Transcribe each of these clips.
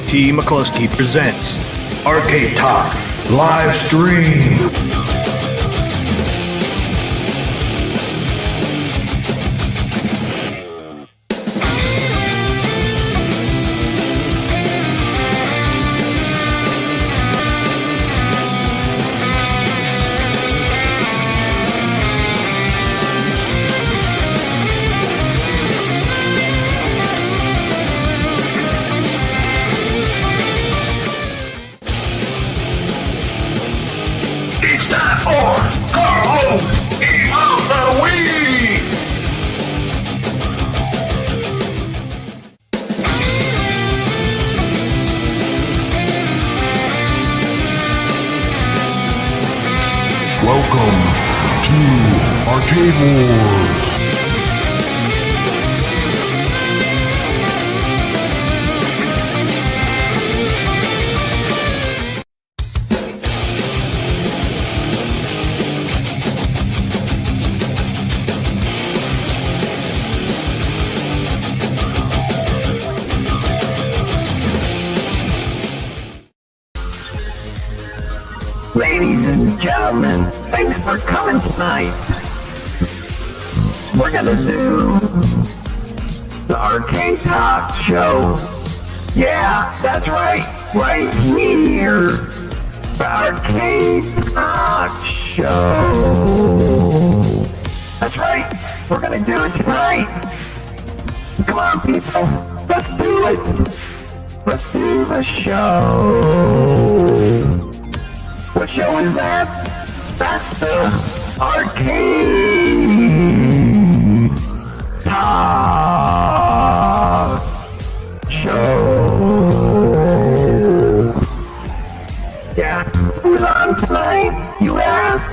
T. McCluskey presents Arcade Talk Live Stream. Welcome to Arcade Wars. Ladies and gentlemen, thanks for coming tonight. We're gonna do the Arcade Talk show. Yeah, that's right here. The Arcade Talk show. That's right, we're gonna do it tonight. Come on, people, let's do it. Let's do the show. What show is that? That's the Arcade Talk show. Yeah, who's on tonight, you ask?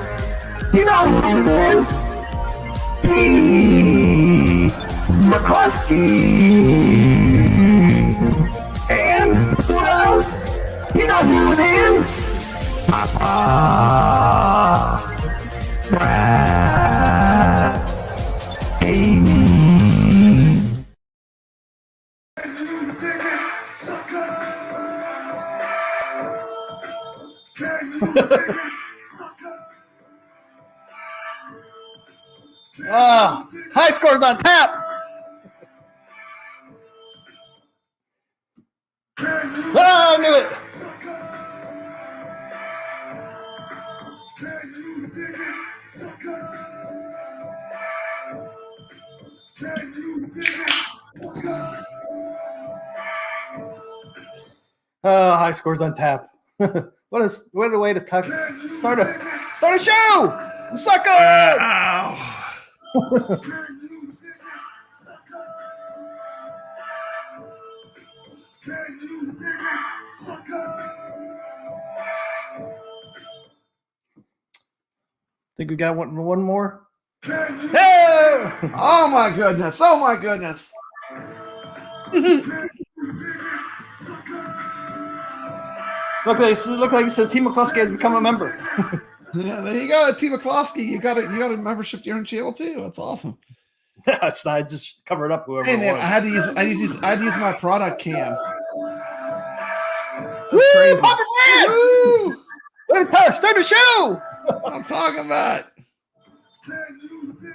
You know who it is. P. McCluskey. And who else? You know who it is. Papa Brad Amy. High scores on tap. Oh, I knew it. High scores on tap. What a way to start a show, sucker! Think we got one more? Hey! Oh my goodness! Oh my goodness! Look like it says Team McCluskey has become a member. Yeah, there you go, Team McCluskey. You got a membership to your own channel too. That's awesome. It's not just cover it up. Whoever. Hey man, I had to use my product cam. That's crazy. Woo! Start the show. I'm talking about.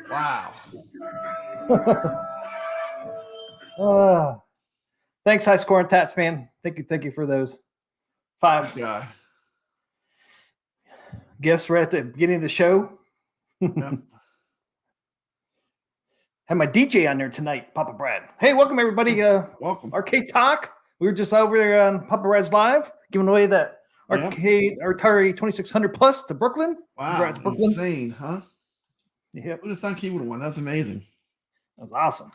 Wow. Thanks, High Score and Tats, man. Thank you for those 5 guests right at the beginning of the show. Yep. Had my DJ on there tonight, Papa Brad. Hey, welcome everybody. Welcome. Arcade Talk. We were just over there on Papa Brad's Live, giving away that Atari 2600 Plus to Brooklyn. Wow, Brooklyn. Insane, huh? Yep. Who'd have thought he would have won? That's amazing. That was awesome.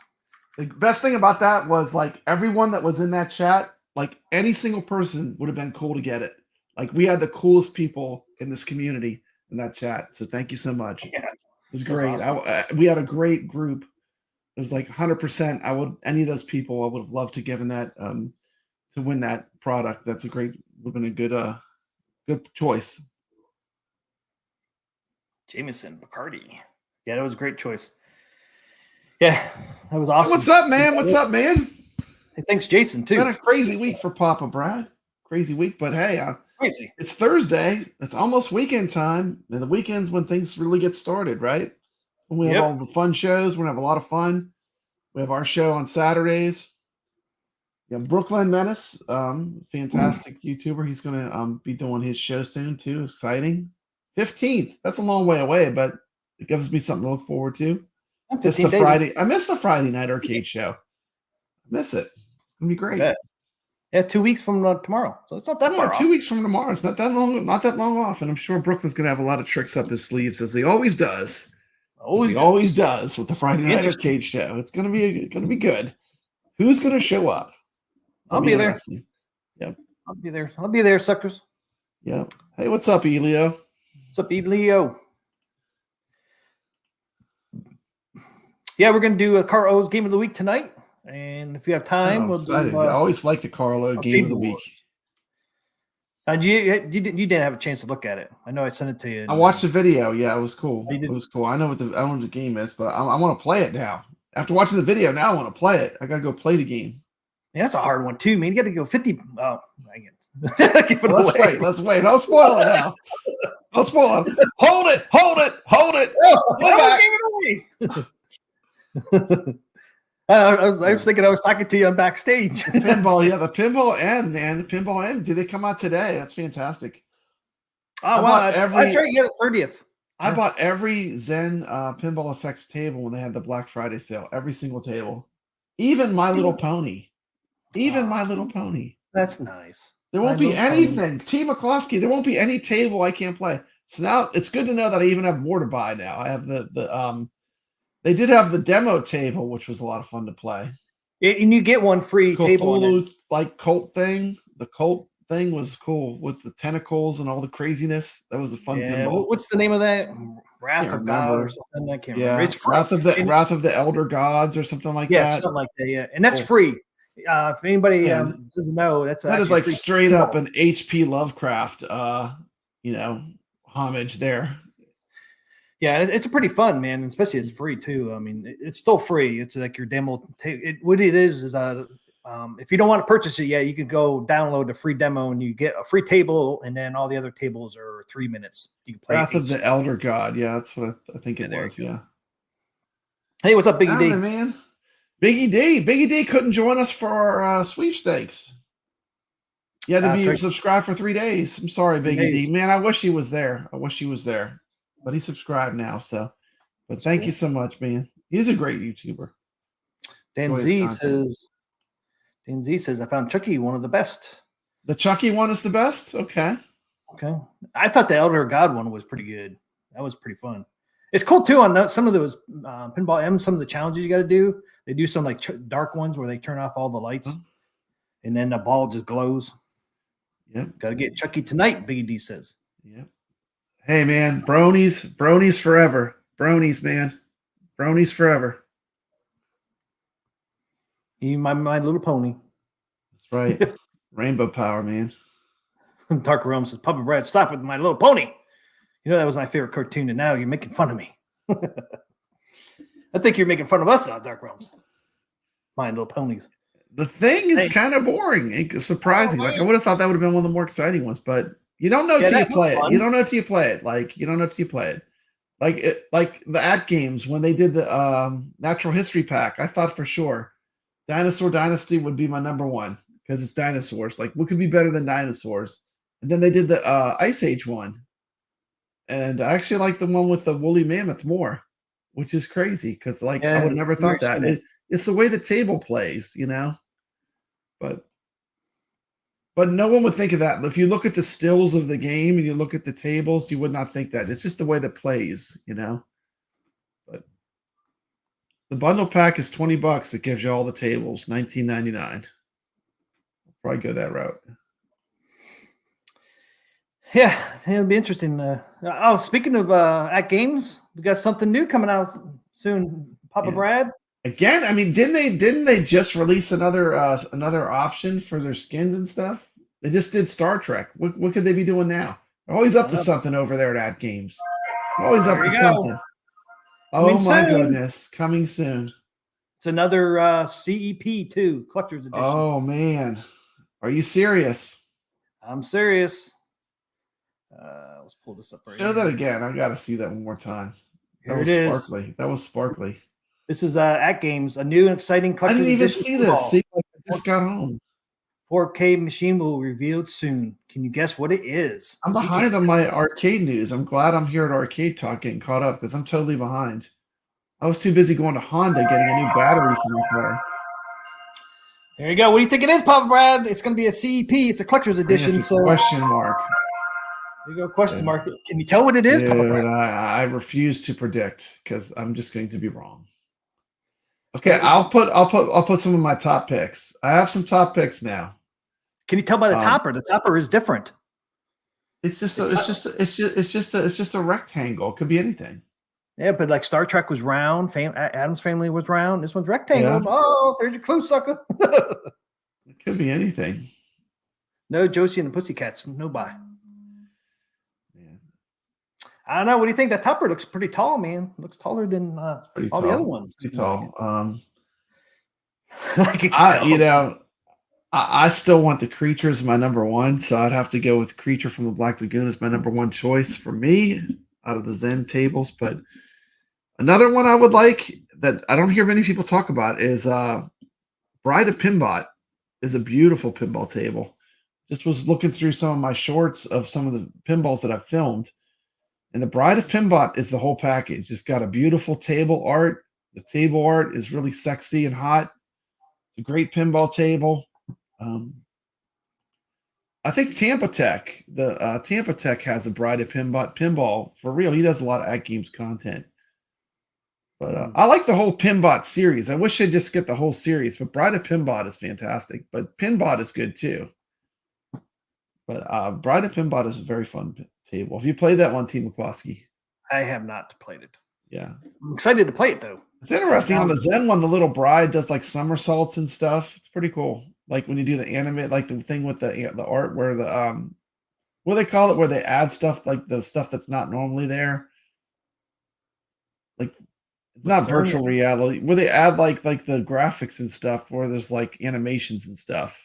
The best thing about that was like everyone that was in that chat, like any single person would have been cool to get it. Like we had the coolest people in this community in that chat. So thank you so much. Yeah, it was great. Awesome. We had a great group. It was like 100%. Any of those people I would have loved to given that to win that product. That's would have been a good choice. Jameson Bacardi. Yeah, that was a great choice. Yeah, that was awesome. What's up, man? What's up, man? Hey, thanks, Jason, It's been too. a crazy week for Papa Brad. Crazy week, but hey, Crazy. it's Thursday. It's almost weekend time, and the weekend's when things really get started, right? When we have all Yep. the fun shows, we're gonna have a lot of fun. We have our show on Saturdays. Yeah, Brooklyn Menace, fantastic YouTuber. He's gonna be doing his show soon too. Exciting. 15th. That's a long way away, but it gives me something to look forward to. I'm Miss 15 the days. Friday. I miss the Friday night arcade show. I miss it. It's gonna be great. Bet. Yeah, 2 weeks from tomorrow, so it's not that far 2 off. weeks from tomorrow. It's not that long. Not that long off, and I'm sure Brooklyn's gonna have a lot of tricks up his sleeves as he always does. Always does with the Friday night Interesting. arcade show. It's gonna be good. Who's gonna show up? I'll be there. Interesting. Yep. I'll be there. I'll be there, suckers. Yep. Hey, what's up, Elio? What's up, Leo? Yeah, we're gonna do a Car O's Game of the Week tonight, and if you have time, we'll do. I always like the Carlo Game of the Week. You didn't have a chance to look at it. I know I sent it to you. I watched the video. Yeah, it was cool. You did? It was cool. I know what the game is, but I want to play it now. After watching the video, now I want to play it. I gotta go play the game. Yeah, that's a hard one too, man. You got to go 50. Oh, I get. Give it Let's away. wait. Let's wait. Don't spoil it now. Don't spoil it. Hold it. Hold it. Hold it. Oh, Go back. Give it away. I was thinking I was talking to you on backstage. Pinball, yeah, the Pinball End, man. The Pinball End. Did it come out today? That's fantastic. Oh, wow. That's right. You had the 30th. I bought every Zen Pinball Effects table when they had the Black Friday sale. Every single table. Even My Little Pony. Even My Little Pony. That's nice. There won't be anything. T. McCloskey, there won't be any table I can't play. So now it's good to know that I even have more to buy now. I have they did have the demo table, which was a lot of fun to play. And you get one free table. Cthulhu, like cult thing. The cult thing was cool with the tentacles and all the craziness. That was a fun pinball. What's the name of that? Wrath of God or something? I can't remember. It's Wrath of the Elder Gods or something like that. Yeah, something like that. Yeah, and that's free. If anybody doesn't know, that is like straight up an H.P. Lovecraft, homage there. Yeah, it's a pretty fun, man. Especially it's free too. I mean, it's still free. It's like your demo. What it is if you don't want to purchase it yet, you can go download the free demo and you get a free table, and then all the other tables are 3 minutes. You can play Wrath of the Elder God. Yeah, that's what I think it was. Yeah. Hey, what's up, Biggie D? Man. Biggie D couldn't join us for our sweepstakes. You had to be subscribed for 3 days. I'm sorry, Biggie D. Man, I wish he was there. But he subscribed now. So, but thank you so much, man. He's a great YouTuber. Dan Z says, I found Chucky one of the best. The Chucky one is the best? Okay. I thought the Elder God one was pretty good. That was pretty fun. It's cool too on some of those Pinball M, some of the challenges you got to do. They do some like dark ones where they turn off all the lights and then the ball just glows. Yep. Got to get Chucky tonight, Biggie D says. Yep. Hey, man, bronies forever. Bronies, man. Bronies forever. You, my little pony. That's right. Rainbow power, man. Dark Realm says, Papa Brad, stop with My Little Pony. You know that was my favorite cartoon, and now you're making fun of me. I think you're making fun of us, Dark Realms. My Little Ponies. The thing is kind of boring. It's surprising. Like I would have thought that would have been one of the more exciting ones, but you don't know till you play it. You don't know till you play it. Like you don't know till you play it. Like the AtGames when they did the Natural History Pack. I thought for sure Dinosaur Dynasty would be my number one because it's dinosaurs. Like what could be better than dinosaurs? And then they did the Ice Age one, and I actually like the one with the woolly mammoth more, which is crazy because I would have never thought that. It's the way the table plays, But no one would think of that. If you look at the stills of the game and you look at the tables, you would not think that. It's just the way that plays, But the bundle pack is $20. It gives you all the tables, $19.99. I'll probably go that route. Yeah, it'll be interesting. Speaking of AtGames, we got something new coming out soon, Papa Brad. Again, I mean, didn't they just release another option for their skins and stuff? They just did Star Trek. What could they be doing now? They're always up to something over there at AtGames. Always up to something. Oh my goodness, coming soon. It's another CEP too, collector's edition. Oh man, are you serious? I'm serious. Let's pull this up right Show here. that again. I got to see that one more time. That Here was it is. sparkly. That was sparkly. This is AtGames, a new and exciting I collector's didn't even edition see this. pinball. See, I just got home. 4K machine will be revealed soon. Can you guess what it is? I'm behind on my arcade news. I'm glad I'm here at Arcade Talk getting caught up because I'm totally behind. I was too busy going to Honda getting a new battery for my car. There you go. What do you think it is, Papa Brad? It's going to be a CEP. It's a collector's edition. It's a So question mark. there you go. Question mark. Can you tell what it is, Papa Dude, Brad? I refuse to predict because I'm just going to be wrong. Okay, I'll put some of my top picks. I have some top picks now. Can you tell by the topper? The topper is different. It's just a rectangle. It could be anything. Yeah, but like Star Trek was round. Adam's Family was round. This one's rectangle. Yeah. Oh, there's your clue, sucker. It could be anything. No, Josie and the Pussycats. No buy. Yeah. I don't know. What do you think? That topper looks pretty tall, man. Looks taller than all the other ones. Pretty tall. Like I still want the Creature as my number one, so I'd have to go with Creature from the Black Lagoon as my number one choice for me out of the Zen tables. But another one I would like that I don't hear many people talk about is Bride of Pinbot is a beautiful pinball table. Just was looking through some of my shorts of some of the pinballs that I've filmed. And the Bride of Pinbot is the whole package. It's got a beautiful table art. The table art is really sexy and hot. It's a great pinball table. I think Tampa Tech has a Bride of Pinball for real. He does a lot of AtGames content. But I like the whole Pinbot series. I wish I'd just get the whole series, but Bride of Pinbot is fantastic. But Pinbot is good too. But Bride of Pinbot is a very fun table. Have you played that one, T. McCloskey? I have not played it. Yeah. I'm excited to play it though. It's interesting on the Zen one, the little bride does like somersaults and stuff. It's pretty cool. Like when you do the animate, like the thing with the art where the what do they call it? Where they add stuff like the stuff that's not normally there. Like it's not virtual reality. Where they add like the graphics and stuff where there's like animations and stuff.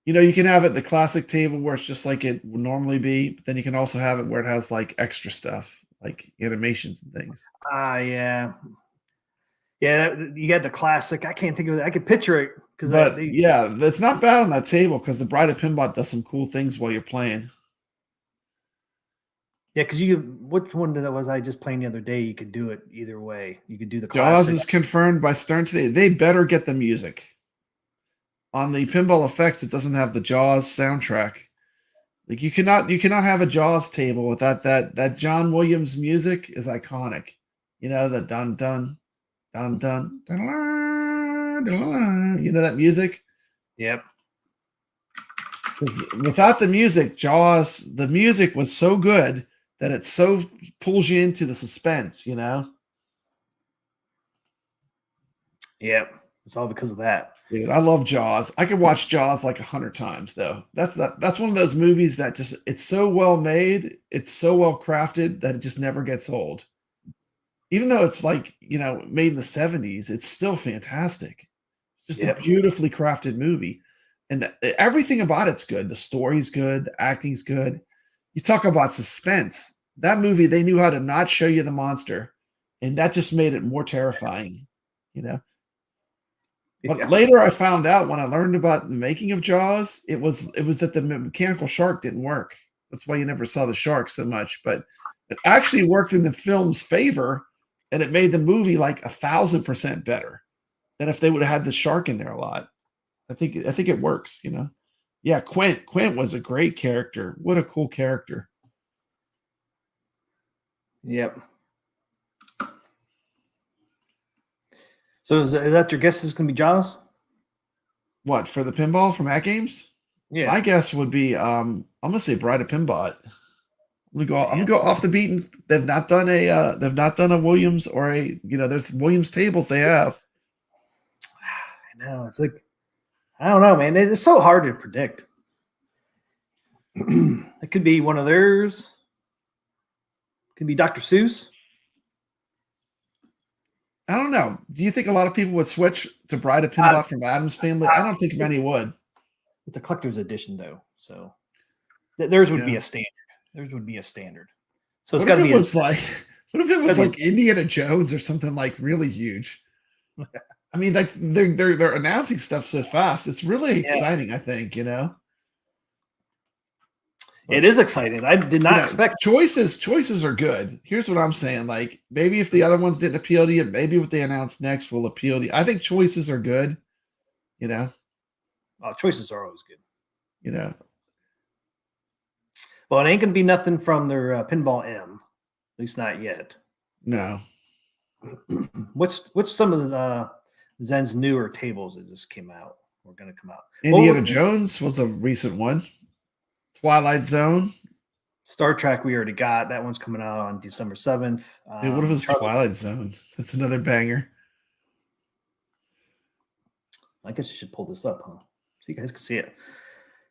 You know, you can have it the classic table where it's just like it would normally be, but then you can also have it where it has like extra stuff, like animations and things. Yeah. Yeah, you got the classic. I can't think of it. I could picture it because yeah, that's not bad on that table because the Bride of Pinbot does some cool things while you're playing. Yeah, because which one was I just playing the other day? You could do it either way. You could do the classic. Jaws is confirmed by Stern today. They better get the music. On the Pinball Effects, it doesn't have the Jaws soundtrack. Like you cannot have a Jaws table without that John Williams music is iconic. You know, the dun dun dun dun dun, dun, dun, you know that music? Yep. Because without the music, Jaws, the music was so good that it so pulls you into the suspense, you know? Yep. It's all because of that. Dude, I love Jaws. I could watch Jaws like 100 times, though. That's one of those movies that just it's so well made, it's so well crafted that it just never gets old. Even though it's like, you know, made in the 70s, it's still fantastic. Just a beautifully crafted movie. And everything about it's good. The story's good, the acting's good. You talk about suspense. That movie, they knew how to not show you the monster, and that just made it more terrifying, you know. But later I found out when I learned about the making of Jaws, it was that the mechanical shark didn't work. That's why you never saw the shark so much. But it actually worked in the film's favor, and it made the movie like 1,000% better than if they would have had the shark in there a lot. I think it works, you know. Yeah, Quint was a great character. What a cool character. Yep. So is that your guess is going to be Jaws? What, for the pinball from AtGames? Yeah. My guess would be I'm gonna say Bride of Pinbot. I'm gonna go off the beaten. They've not done a Williams or there's Williams tables they have. I know. It's like I don't know, man. It's so hard to predict. It could be one of theirs. It could be Dr. Seuss. I don't know. Do you think a lot of people would switch to Bride of Pinball from Adam's Family? I don't think many would. It's a collector's edition, though, so theirs would be Yeah. a standard. Theirs would be a standard. So it's What got if to it be was like? What if it was gotta like Indiana Jones or something like really huge? I mean, like they're announcing stuff so fast. It's really exciting. I think It is exciting. I did not expect. choices are good. Here's what I'm saying. Like maybe if the other ones didn't appeal to you, maybe what they announced next will appeal to you. I think choices are good. Choices are always good. You know. Well, it ain't gonna be nothing from their Pinball M, at least not yet. No. What's some of the Zen's newer tables that just came out? We're gonna come out. Indiana Jones was a recent one. Twilight Zone. Star Trek we already got. That one's coming out on December 7th. Dude, what if it was Twilight Zone? That's another banger. I guess you should pull this up, huh? So you guys can see it.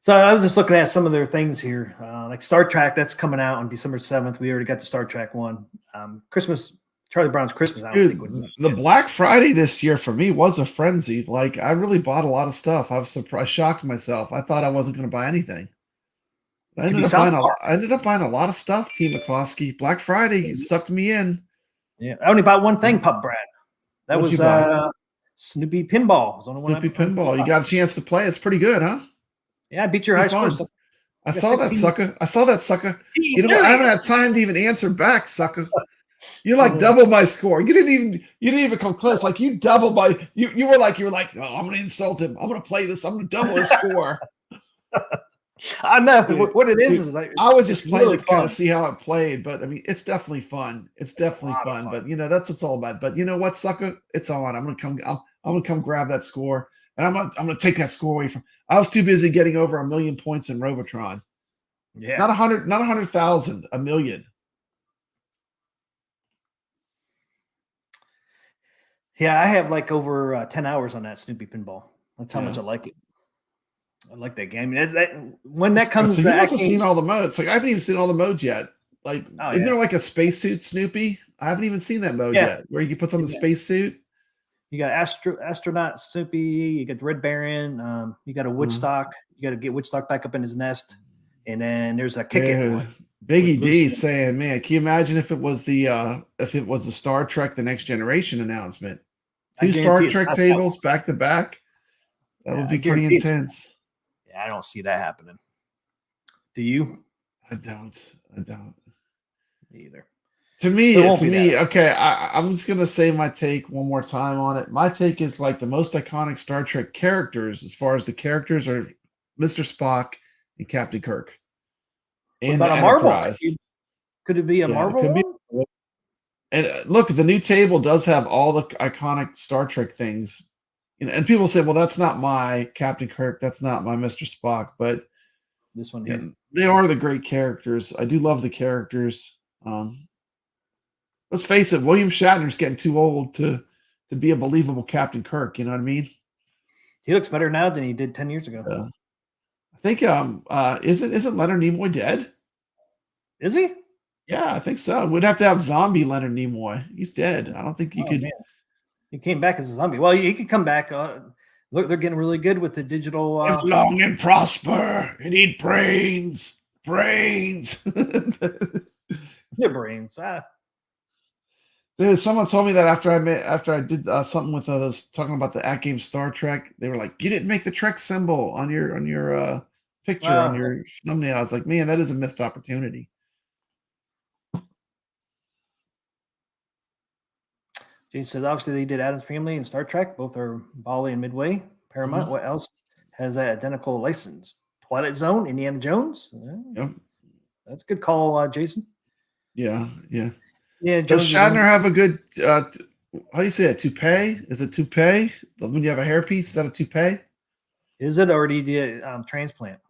So I was just looking at some of their things here. Like Star Trek, that's coming out on December 7th. We already got the Star Trek one. Christmas, Charlie Brown's Christmas. I don't think Dude, the Black Friday this year for me was a frenzy. Like I really bought a lot of stuff. I was surprised, shocked myself. I thought I wasn't going to buy anything. I ended up buying a lot of stuff. Team McCloskey. Black Friday sucked me in. Yeah, I only bought one thing, Pup Brad. That What'd was you buy? Snoopy Pinball. Snoopy Pinball. You got a chance to play. It's pretty good, huh? Yeah, I beat your high score. So I saw that sucker. You know what? I haven't had time to even answer back, sucker. You like double my score. You didn't even come close. Like you doubled my. You were like, oh, I'm gonna insult him. I'm gonna play this. I'm gonna double his score. I know what it is like I would just play to kind of see how it played, but I mean, it's definitely fun. It's definitely fun. But that's what it's all about. But you know what, sucker? It's on. I'm gonna come grab that score, and I'm gonna take that score away from. I was too busy getting over 1,000,000 points in Robotron. Yeah, not 100,000, 1,000,000. Yeah, I have like over 10 hours on that Snoopy Pinball. That's how much I like it. I like that game. When that comes, so you must have seen all the modes. Like I haven't even seen all the modes yet. Like, isn't there like a spacesuit Snoopy? I haven't even seen that mode yet, where he puts on the spacesuit. You got astronaut Snoopy. You got the Red Baron. You got a Woodstock. You got to get Woodstock back up in his nest. And then there's a kick it. Biggie D saying, "Man, can you imagine if it was the Star Trek: The Next Generation announcement? 2 Star Trek tables back to back. That would be pretty intense." Yeah, I don't see that happening. Do you? I don't. Either. To me, okay, I'm just gonna say my take one more time on it. My take is like the most iconic Star Trek characters, as far as the characters are Mr. Spock and Captain Kirk. And what about a Marvel? Could it be a Marvel? Could be. And look, the new table does have all the iconic Star Trek things. And people say, well, that's not my Captain Kirk, that's not my Mr. Spock, but this one here. They are the great characters. I do love the characters. Let's face it, William Shatner's getting too old to be a believable Captain Kirk. You know what I mean? He looks better now than he did 10 years ago. I think isn't Leonard Nimoy dead? Is he? Yeah, I think so. We'd have to have zombie Leonard Nimoy. He's dead. I don't think you could. Man. He came back as a zombie. Well, he could come back. Look, they're getting really good with the digital. Live long and prosper and eat brains. Your brains. Dude, someone told me that after I did something with talking about the AtGames Star Trek, they were like, "You didn't make the Trek symbol on your picture on your thumbnail." I was like, "Man, that is a missed opportunity." Jason says, obviously they did Addams Family and Star Trek. Both are Bali and Midway. Paramount. Mm-hmm. What else has that identical license? Twilight Zone, Indiana Jones. Yep. That's a good call, Jason. Yeah. Yeah. Does Shatner have a good? How do you say that? Toupee? Is it toupee? When you have a hairpiece, is that a toupee? Is it, or did he transplant?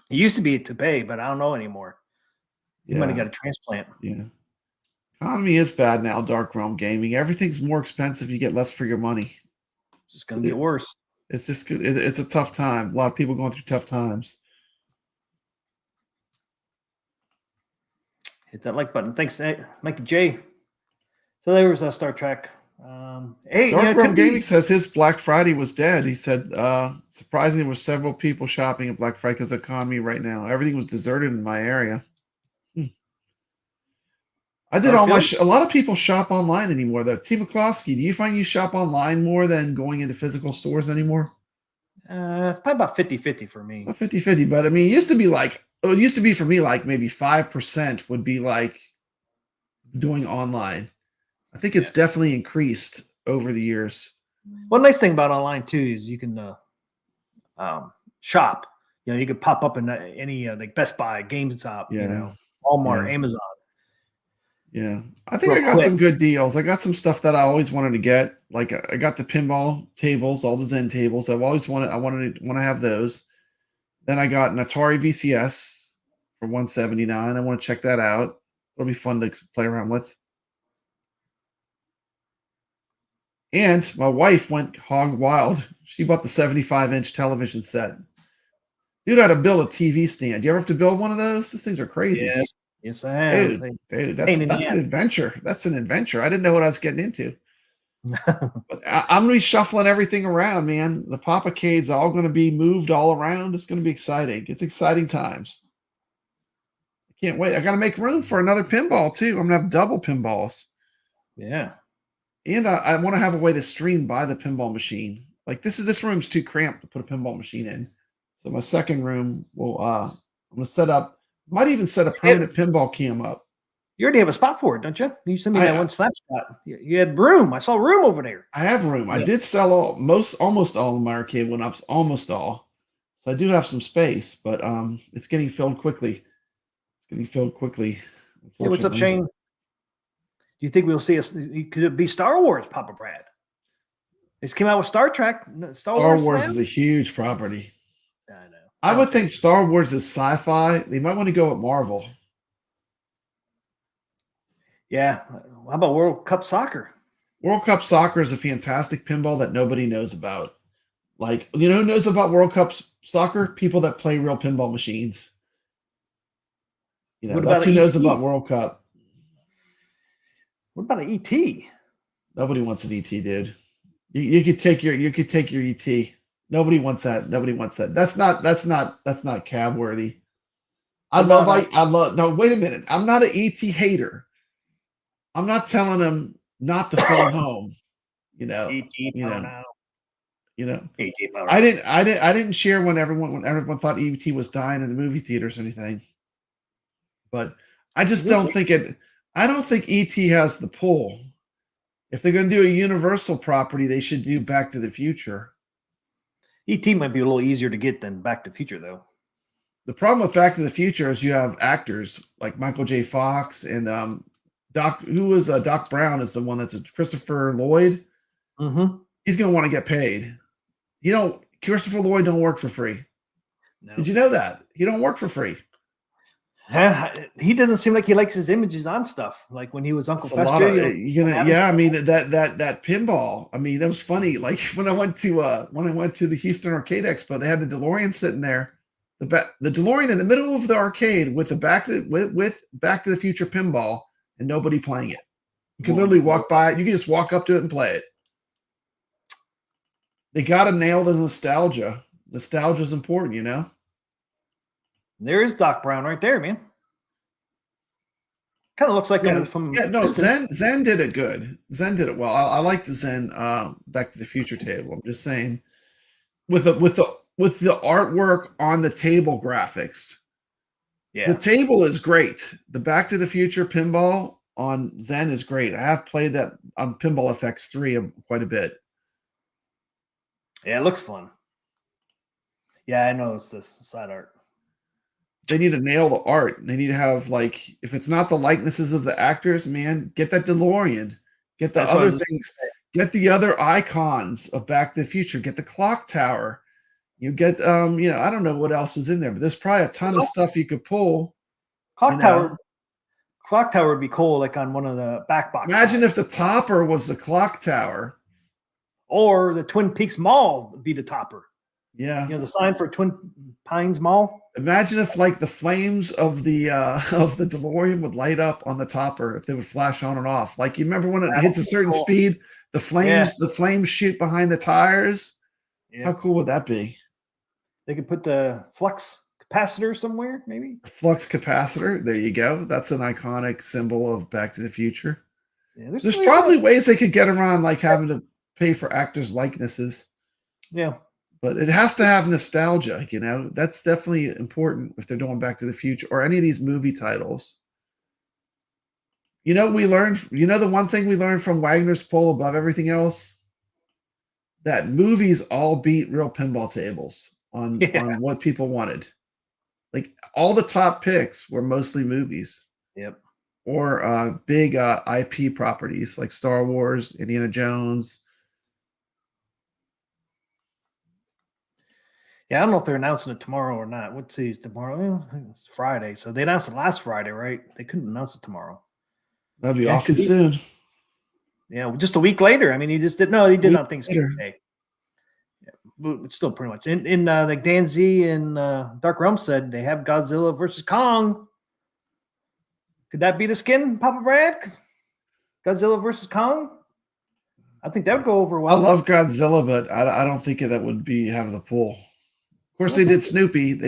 It used to be a toupee, but I don't know anymore. You might have got a transplant. Yeah. Economy is bad now, Dark Realm Gaming. Everything's more expensive. You get less for your money. It's just going to get worse. It's just good. It's a tough time. A lot of people going through tough times. Hit that like button. Thanks, Mikey J. So there was a Star Trek. Hey, Dark it Realm could be- Gaming says his Black Friday was dead. He said, surprisingly, there were several people shopping at Black Friday because of the economy right now. Everything was deserted in my area. I did all my. A lot of people shop online anymore, though. T. McCloskey, do you find you shop online more than going into physical stores anymore? It's probably about 50-50 for me. 50-50, but I mean, it used to be for me like maybe 5% would be like doing online. I think it's definitely increased over the years. One nice thing about online too is you can shop. You know, you could pop up in any like Best Buy, GameStop, you know, Walmart, Amazon. Yeah, I think I got some good deals. I got some stuff that I always wanted to get. Like I got the pinball tables, all the Zen tables. I want to have those. Then I got an Atari VCS for $179. I want to check that out. It'll be fun to play around with. And my wife went hog wild. She bought the 75-inch television set. Dude, I had to build a TV stand. You ever have to build one of those? These things are crazy. Yes, I have. Dude, that's an adventure. That's an adventure. I didn't know what I was getting into. But I'm gonna be shuffling everything around, man. The Pop-Acade's all gonna be moved all around. It's gonna be exciting. It's exciting times. I can't wait. I gotta make room for another pinball too. I'm gonna have double pinballs. Yeah. And I want to have a way to stream by the pinball machine. Like this room's too cramped to put a pinball machine in. So my second room will I'm gonna set up. Might even set a permanent pinball cam up. You already have a spot for it, don't you? You sent me that one snapshot. You had room. I saw room over there. I have room. Yeah. I did sell almost all of my arcade one-ups, almost all. So I do have some space, but it's getting filled quickly. Hey, what's up, Shane? Do you think we'll see could it be Star Wars, Papa Brad? They just came out with Star Trek. Star Wars is a huge property. I know. I would think Star Wars is sci-fi. They might want to go with Marvel. Yeah. How about World Cup Soccer? World Cup Soccer is a fantastic pinball that nobody knows about. Like, you know who knows about World Cup Soccer? People that play real pinball machines. You know, that's who knows about World Cup. What about an ET? Nobody wants an ET, dude. You could take your ET. Nobody wants that. That's not cab worthy. No, wait a minute. I'm not an ET hater. I'm not telling them not to phone home. You know. I didn't share when everyone thought ET was dying in the movie theaters or anything. But I just don't think it. I don't think ET has the pull. If they're going to do a Universal property, they should do Back to the Future. ET might be a little easier to get than Back to the Future, though. The problem with Back to the Future is you have actors like Michael J. Fox and Doc Brown is the one that's Christopher Lloyd. Mm-hmm. He's going to want to get paid. Christopher Lloyd don't work for free. No. Did you know that? He don't work for free. He doesn't seem like he likes his images on stuff. Like when he was Uncle Fester. I mean that pinball. I mean, that was funny. Like when I went to the Houston Arcade Expo, they had the DeLorean sitting there, the DeLorean in the middle of the arcade with the Back to the Future pinball, and nobody playing it. You can literally walk by it. You can just walk up to it and play it. They got to nail the nostalgia. Nostalgia is important, you know. There is Doc Brown right there, man. Kind of looks like him from. Yeah, no, Zen did it good. Zen did it well. I like the Zen Back to the Future table. I'm just saying, with the artwork on the table graphics. Yeah, the table is great. The Back to the Future pinball on Zen is great. I have played that on Pinball FX 3 quite a bit. Yeah, it looks fun. Yeah, I know it's this side art. They need to nail the art. They need to have, like, if it's not the likenesses of the actors, man, get that DeLorean. Get the other things. Get the other icons of Back to the Future. Get the clock tower. You get, I don't know what else is in there, but there's probably a ton of stuff you could pull. Clock tower would be cool, like on one of the back boxes. Imagine if the topper was the clock tower. Or the Twin Peaks Mall would be the topper. Yeah. You know, the sign for Twin Pines Mall. Imagine if like the flames of the DeLorean would light up on the topper, if they would flash on and off. Like you remember when it hits a certain Cool. speed, the flames shoot behind the tires. Yeah. How cool would that be? They could put the flux capacitor somewhere, maybe. Flux capacitor. There you go. That's an iconic symbol of Back to the Future. Yeah, There's probably ways they could get around like having to pay for actors' likenesses. Yeah. But it has to have nostalgia, you know. That's definitely important if they're doing Back to the Future or any of these movie titles. You know, the one thing we learned from Wagner's poll above everything else? That movies all beat real pinball tables on what people wanted. Like all the top picks were mostly movies. Yep. Or big IP properties like Star Wars, Indiana Jones. Yeah, I don't know if they're announcing it tomorrow or not. What day is tomorrow? Well, it's Friday. So they announced it last Friday, right? They couldn't announce it tomorrow. That'd be awful soon. Yeah, just a week later. I mean, he just did. No, he did on Thanksgiving Day. Yeah, but it's still pretty much in like Dan Z and Dark Realm said they have Godzilla versus Kong. Could that be the skin, Papa Brad? Godzilla versus Kong? I think that would go over well. I love Godzilla, but I don't think that would have the pull. Of course, they did Snoopy.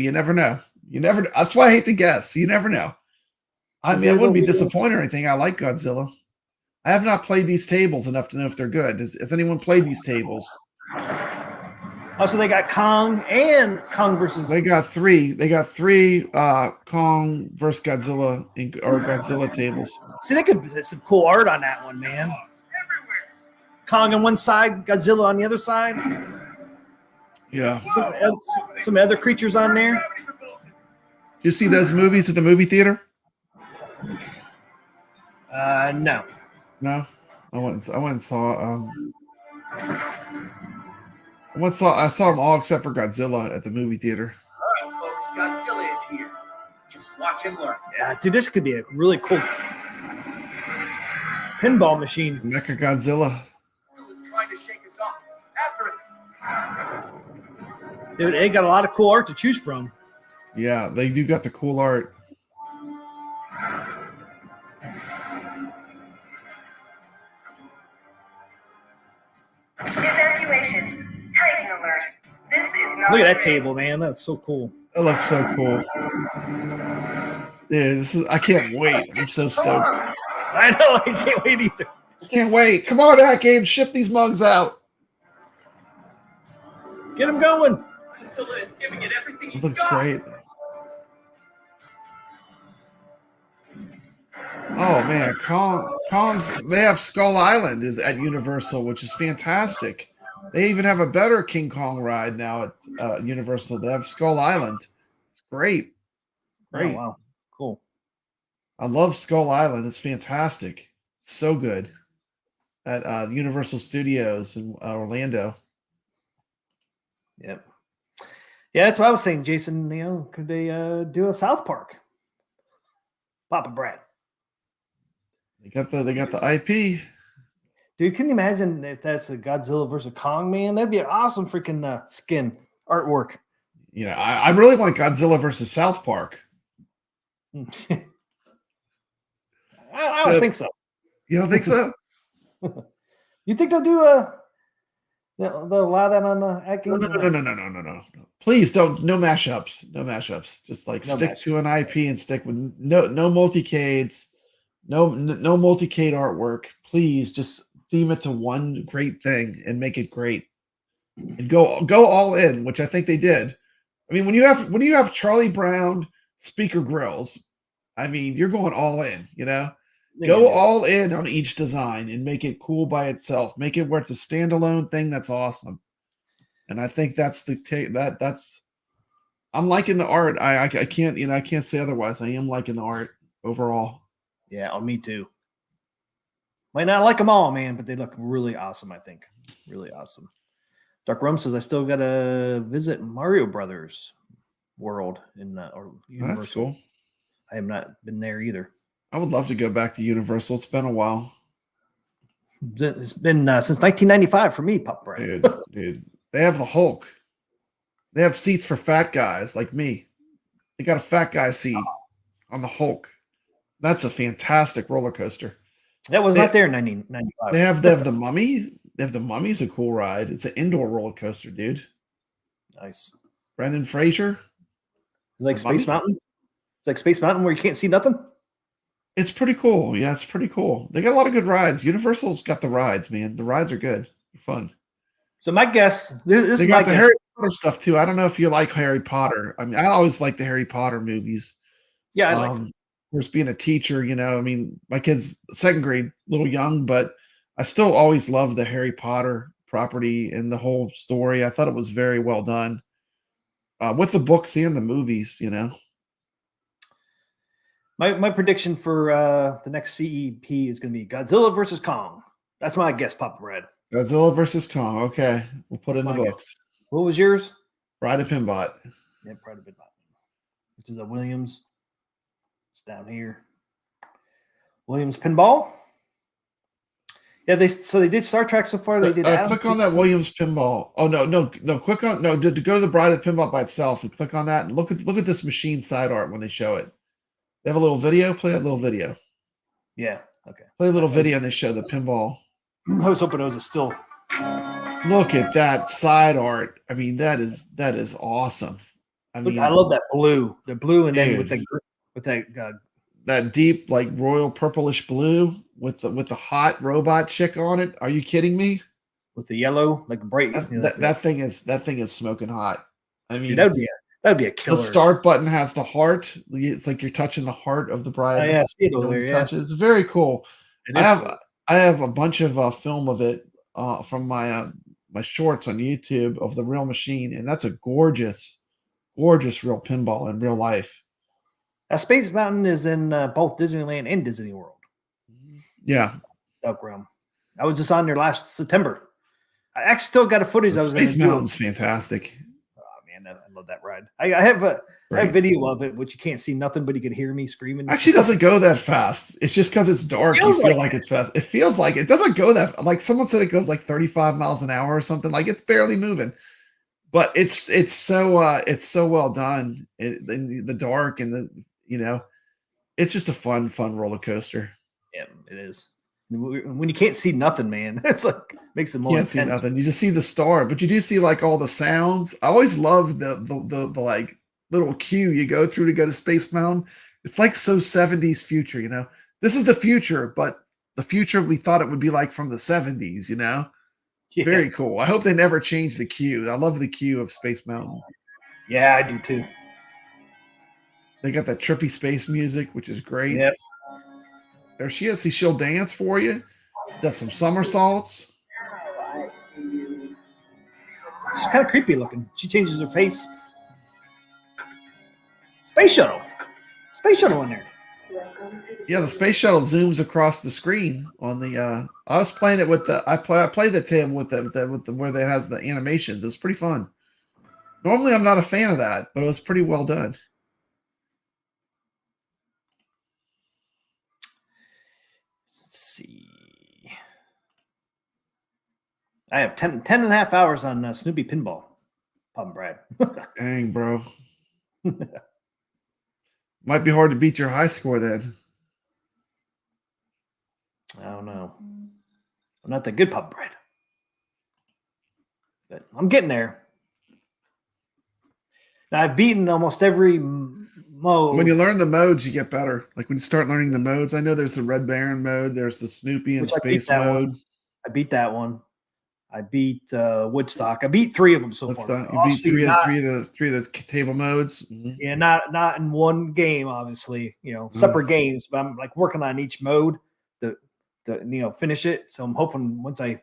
You never know. That's why I hate to guess. You never know. I mean, I wouldn't be disappointed or anything. I like Godzilla. I have not played these tables enough to know if they're good. Has anyone played these tables? Oh, so they got Kong and Kong versus. They got three. They got three Kong versus Godzilla or Godzilla tables. See, they could put some cool art on that one, man. Kong on one side, Godzilla on the other side. Yeah. Some other creatures on there. You see those movies at the movie theater? No. No, I went and saw. I saw them all except for Godzilla at the movie theater. All right, folks, Godzilla is here. Just watch and learn. Yeah, dude, this could be a really cool pinball machine. Mecha Godzilla. Was trying to shake us off. After it. Dude, they got a lot of cool art to choose from. Yeah, they do got the cool art. Evacuation. Titan alert. This is not. Look at that table, man. That's so cool. That looks so cool. Yeah, I can't wait. I'm so stoked. I know. I can't wait either. I can't wait. Come on, AtGames. Ship these mugs out. Get them going. Godzilla is giving it everything he's It looks got. great. Oh man, Kong's. They have Skull Island is at Universal, which is fantastic. They even have a better King Kong ride now at Universal. They have Skull Island. It's great. Great. Oh, wow. Cool. I love Skull Island. It's fantastic. It's so good at Universal Studios in Orlando. Yep. Yeah, that's what I was saying, Jason. You know, could they do a South Park? Papa Brad. They got the IP. Dude, can you imagine if that's a Godzilla versus Kong, man? That'd be an awesome freaking skin artwork. You know, I really want Godzilla versus South Park. I don't think so. You don't think so? You think they'll do they'll allow that on AtGames? No. Please don't. No mashups. No mashups. Just like stick to an IP and stick with no multicades. No multicade artwork. Please just theme it to one great thing and make it great. And go all in, which I think they did. I mean, when you have Charlie Brown speaker grills, I mean, you're going all in, you know? Go all in on each design and make it cool by itself. Make it where it's a standalone thing that's awesome. And I think that's I'm liking the art. I can't say otherwise. I am liking the art overall. Yeah, me too. Might not like them all, man, but they look really awesome, I think. Really awesome. Dark Rum says I still got to visit Mario Brothers World in or Universal. That's cool. I have not been there either. I would love to go back to Universal. It's been a while. It's been since 1995 for me, Pop Brad. Dude. They have the Hulk. They have seats for fat guys like me. They got a fat guy seat on the Hulk. That's a fantastic roller coaster. That was They, not there in 1995. they have the Mummy. They have the Mummy's a cool ride. It's an indoor roller coaster, dude. Nice. Brendan Fraser. Like The Space Mummy? Mountain. It's like Space Mountain where you can't see nothing. It's pretty cool. Yeah, it's pretty cool. They got a lot of good rides. Universal's got the rides, man. The rides are good. They're fun. So my guess, this They is my got the guess. Harry Potter stuff too. I don't know if you like Harry Potter. I mean, I always like the Harry Potter movies. Yeah, I like it. Of course, being a teacher, I mean, my kid's second grade, a little young, but I still always loved the Harry Potter property and the whole story. I thought it was very well done with the books and the movies. My prediction for the next CEP is going to be Godzilla versus Kong. That's my guess, Papa Red. Godzilla versus Kong. Okay, we'll put it in the my books. What was yours? Ride a Pinbot. Yeah, Pride of Midnight, which is a Williams. It's down here. Williams Pinball. Yeah, they did Star Trek so far. They did. Click on that Williams Pinball. Oh no! Click on to go to the Bride of Pinball by itself and click on that and look at this machine side art when they show it. They have a little video. Play that little video. Yeah. Okay. Play a little video and they show the pinball. I was hoping it was a still. Look at that side art. I mean, that is awesome. I Look, mean, I love that blue. The blue, and then dude. with that that deep like royal purplish blue with the hot robot chick on it. Are you kidding me? with the yellow, like bright. That thing is smoking hot. I mean, Dude, that'd be a killer. the start button has the heart. It's like you're touching the heart of the bride. Oh, yeah, I see it over when there. you Yeah. touch it. It's very cool. It I is have cool. I have a bunch of film of it from my shorts on YouTube of the real machine, and that's a gorgeous real pinball in real life. Space Mountain is in both Disneyland and Disney World. Yeah, Duck Realm. I was just on there last September. I actually still got a footage. I was Space gonna do. Mountain's fantastic. Oh man, I love that ride. I have a video of it, which you can't see nothing, but you can hear me screaming. Actually, doesn't go that fast. It's just because it's dark. You feel like it's fast. It feels like it doesn't go that. Like someone said, it goes like 35 miles an hour or something. Like it's barely moving. But it's so well done in the dark and it's just a fun roller coaster. Yeah, it is. When you can't see nothing, man, it's like makes it more Can't see intense. nothing. You just see the star, but you do see like all the sounds. I always love the like little queue you go through to go to Space Mountain. It's like so 70s future. This is the future, but the future we thought it would be like from the 70s. Yeah. Very cool. I hope they never change the queue. I love the queue of Space Mountain. Yeah, I do too. They got that trippy space music, which is great. Yep. There she is. See, she'll dance for you. Does some somersaults. She's kind of creepy looking. She changes her face. Space shuttle in there. Yeah, the space shuttle zooms across the screen on the. I was playing it with the. I played the table with the where it has the animations. It's pretty fun. Normally, I'm not a fan of that, but it was pretty well done. Let's see. I have 10 and a half hours on Snoopy Pinball. Pop Brad. Dang, bro. Might be hard to beat your high score then. I don't know. I'm not that good, Pop Brad. But I'm getting there. Now, I've beaten almost every mode. When you learn the modes, you get better. Like when you start learning the modes, I know there's the Red Baron mode, there's the Snoopy and Space mode. I beat that one. I beat Woodstock. I beat 3 of them so far. You beat three of the table modes. Mm-hmm. Yeah, not in one game, obviously. Separate games, but I'm like working on each mode to finish it. So I'm hoping once I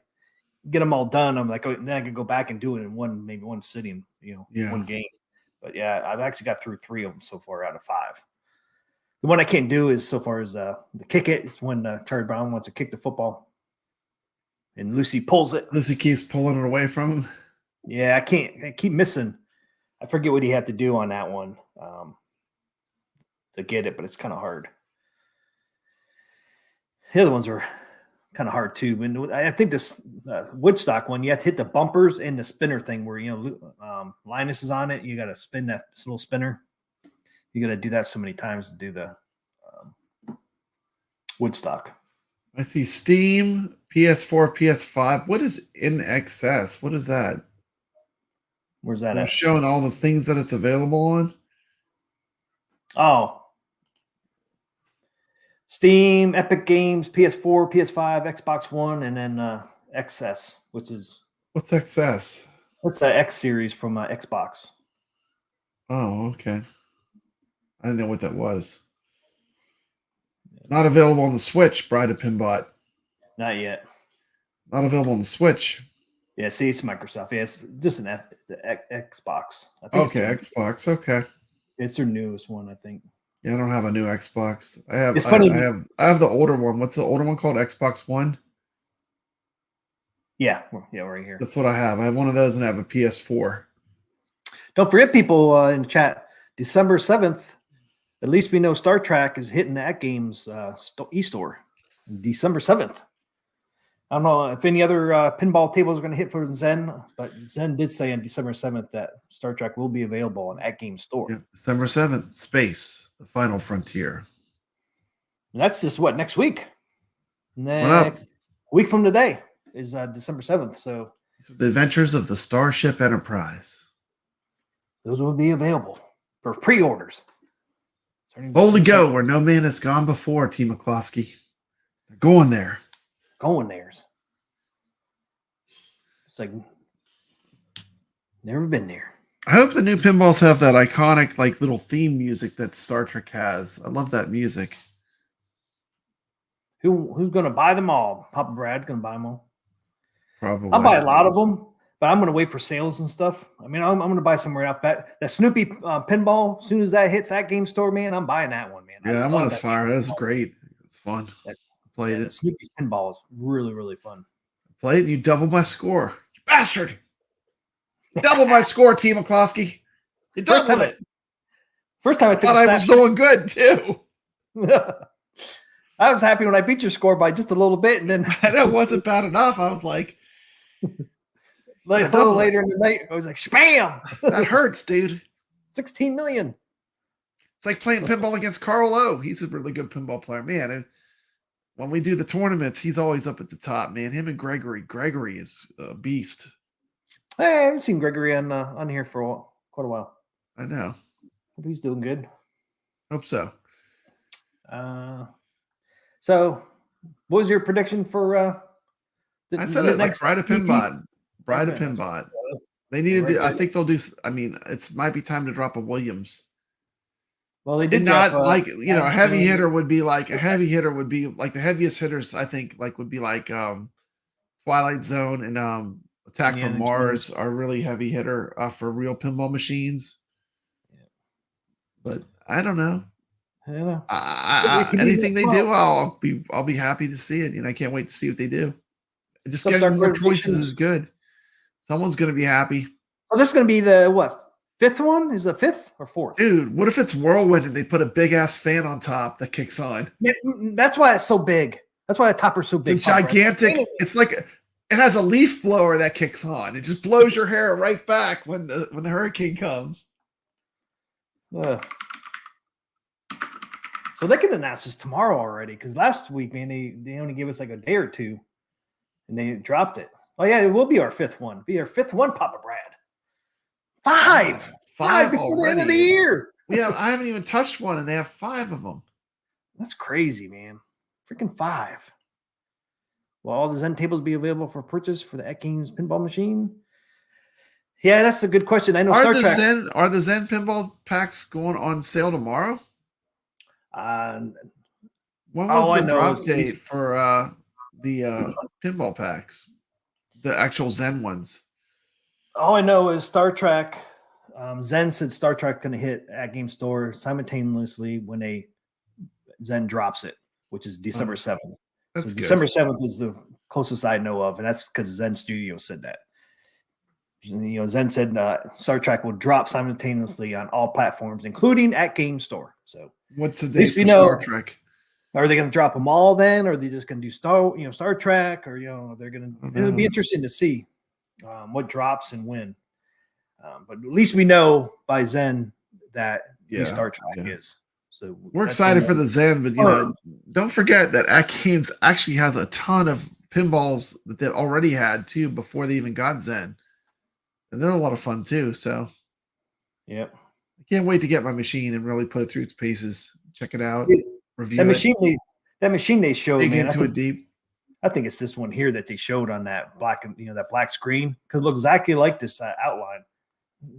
get them all done, I'm like, then I can go back and do it in one sitting. One game. But yeah, I've actually got through 3 of them so far out of 5. The one I can't do is so far as the kick it. It's when Charlie Brown wants to kick the football. And Lucy pulls it. Lucy keeps pulling it away from him. Yeah, I can't. I keep missing. I forget what he had to do on that one to get it, but it's kind of hard. The other ones are kind of hard too. And I think this Woodstock one, you have to hit the bumpers and the spinner thing where, Linus is on it. You got to spin that little spinner. You got to do that so many times to do the Woodstock. I see Steam, PS4, PS5. What is in excess? What is that? Where's that They're at? showing all the things that it's available on. Oh. Steam, Epic Games, PS4, PS5, Xbox One, and then XS, which is What's excess? what's the X series from Xbox? Oh, okay. I didn't know what that was. Not available on the Switch, Bride of Pinbot. Not yet. Not available on the Switch. Yeah, see, it's Microsoft. Yeah, it's just the Xbox. I think Okay, Xbox. Okay. it's their newest one, I think. Yeah, I don't have a new Xbox. I have. It's funny. I have the older one. What's the older one called? Xbox One. Yeah, right here. That's what I have. I have one of those, and I have a PS4. Don't forget, people in the chat, December 7th, at least we know Star Trek is hitting the AtGames e-store. December 7th. I don't know if any other pinball tables are going to hit for Zen, but Zen did say on December 7th that Star Trek will be available on AtGames store. Yeah, December 7th, Space, the Final Frontier. And that's just next week? up? Next week from today is December 7th. So The Adventures of the Starship Enterprise. those will be available for pre-orders. Boldly go where no man has gone before, T. McCloskey. They're going there. Going theirs. It's like never been there. I hope the new pinballs have that iconic little theme music that Star Trek has. I love that music. Who's going to buy them all? Papa Brad's going to buy them all. Probably. I'll buy a lot of them, but I'm going to wait for sales and stuff. I mean, I'm going to buy some right off that Snoopy pinball. As soon as that hits that game store, man, I'm buying that one, man. Yeah, I'm on his fire. That's great. It's fun. Played it. Snoopy's pinball is really, really fun. Played it. You doubled my score. You bastard. Double my score, T. McCloskey. You doubled it. First time I thought I was doing good, too. I was happy when I beat your score by just a little bit, and then And it wasn't bad enough. I was like, a little later in the night, I was like, spam! that hurts, dude. 16 million. It's like playing pinball against Carl O. He's a really good pinball player, man. And when we do the tournaments, he's always up at the top, man. Him and Gregory. Gregory is a beast. Hey, I haven't seen Gregory on here for quite a while. I know. Hope he's doing good. Hope so. So, what was your prediction for? I said it like Bride of Pinbot. Bride of Pinbot. They need to do. I think they'll do. I mean, it might be time to drop a Williams. Well, they did And not drop, a heavy hitter would be like the heaviest hitters. I think would be like Twilight Zone and Attack Indiana from Mars Jones. are really heavy hitter for real pinball machines. Yeah. But I don't know. Yeah. Anything they do, I'll be happy to see it. I can't wait to see what they do. Just Some getting Dark more choices Revelations. is good. Someone's going to be happy. Well, this is going to be the fifth one? Is the fifth or fourth? Dude, what if it's Whirlwind and they put a big ass fan on top that kicks on? That's why it's so big. That's why the topper's so big. It's a gigantic. It's like it has a leaf blower that kicks on. It just blows your hair right back when the hurricane comes. So they can announce this tomorrow already, because last week, man, they only gave us like a day or two, and they dropped it. Oh yeah, it will be our fifth one. Be our fifth one, Papa Brad. Five before the end of the year. I haven't even touched one, and they have 5 of them. That's crazy, man. Freaking 5. Will all the Zen tables be available for purchase for the AtGames pinball machine? Yeah, that's a good question. I know Are Star the Trek. Zen pinball packs going on sale tomorrow? When was the drop date for the pinball packs? The actual Zen ones. All I know is Star Trek. Zen said Star Trek going to hit AtGames store simultaneously when Zen drops it, which is December 7th. That's so good. December 7th is the closest I know of, and that's because Zen Studio said that. Zen said Star Trek will drop simultaneously on all platforms, including AtGames store. So what's the at date least for we know Star Trek? Are they going to drop them all then? Or are they just going to do Star Trek, or they're going to? It'll be interesting to see what drops and when. But at least we know by Zen that Star Trek is. So we're excited for the Zen, but don't forget that AtGames actually has a ton of pinballs that they've already had too before they even got Zen, and they're a lot of fun too. So, yep, I can't wait to get my machine and really put it through its paces, check it out, review that machine they showed, dig man, into it deep. I think it's this one here that they showed on that black, that black screen, because it looks exactly like this outline.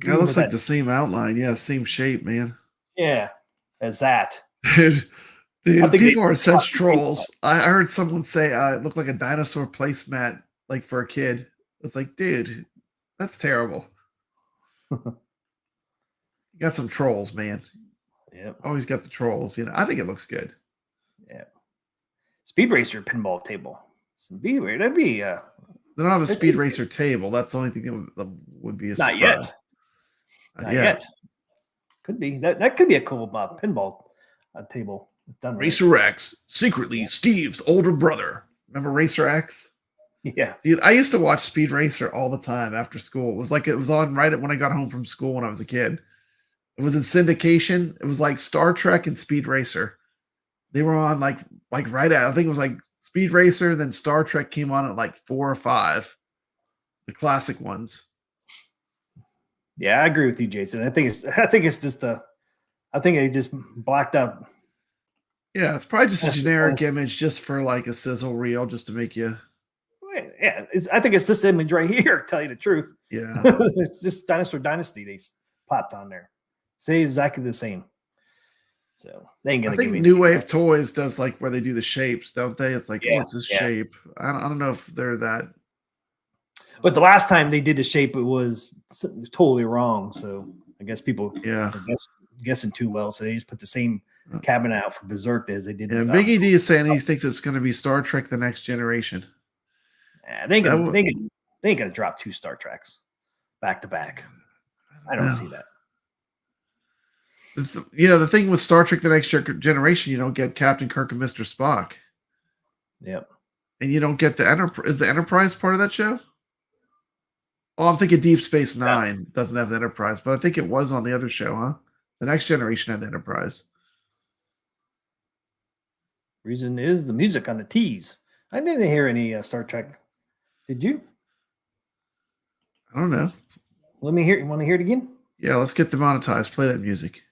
Yeah, it looks like the same outline. Yeah, same shape, man. Yeah, as that. Dude, people are such trolls. I heard someone say it looked like a dinosaur placemat, like for a kid. It's like, dude, that's terrible. You got some trolls, man. Yep. Always got the trolls. I think it looks good. Yeah. Speed Racer pinball table. That'd be. They don't have a Speed Racer table. That's the only thing that would be a surprise. Not yet. Not yet. Could be that. Could be a cool pinball table. Done right. Racer X, secretly Steve's older brother. Remember Racer X? Yeah, dude. I used to watch Speed Racer all the time after school. It was on right when I got home from school when I was a kid. It was in syndication. It was like Star Trek and Speed Racer. They were on like right at. I think it was like Speed Racer. Then Star Trek came on at like 4 or 5, the classic ones. Yeah, I agree with you, Jason. I think it's just I think they just blacked out. Yeah, it's probably just a generic image just for like a sizzle reel, just to make you. Yeah, I think it's this image right here. To tell you the truth. Yeah, it's just Dinosaur Dynasty they popped on there. Say exactly the same. So they ain't gonna. I think New Wave Toys does like where they do the shapes, don't they? It's like, what's this shape? I don't know if they're that. But the last time they did the shape, it was totally wrong. So I guess people, guessing too well. So they just put the same cabinet out for Berserk as they did. Yeah, Big ED is saying he thinks it's going to be Star Trek: The Next Generation. Yeah, they ain't gonna drop 2 Star Treks back to back. I don't see that. The thing with Star Trek: The Next Generation, you don't get Captain Kirk and Mr. Spock. Yep. And you don't get the Enterprise. Is the Enterprise part of that show? Oh, I'm thinking Deep Space Nine doesn't have the Enterprise, but I think it was on the other show, huh? The Next Generation had the Enterprise. Reason is the music on the tees. I didn't hear any Star Trek. Did you? I don't know. Let me hear. You want to hear it again? Yeah, let's get demonetized. Play that music.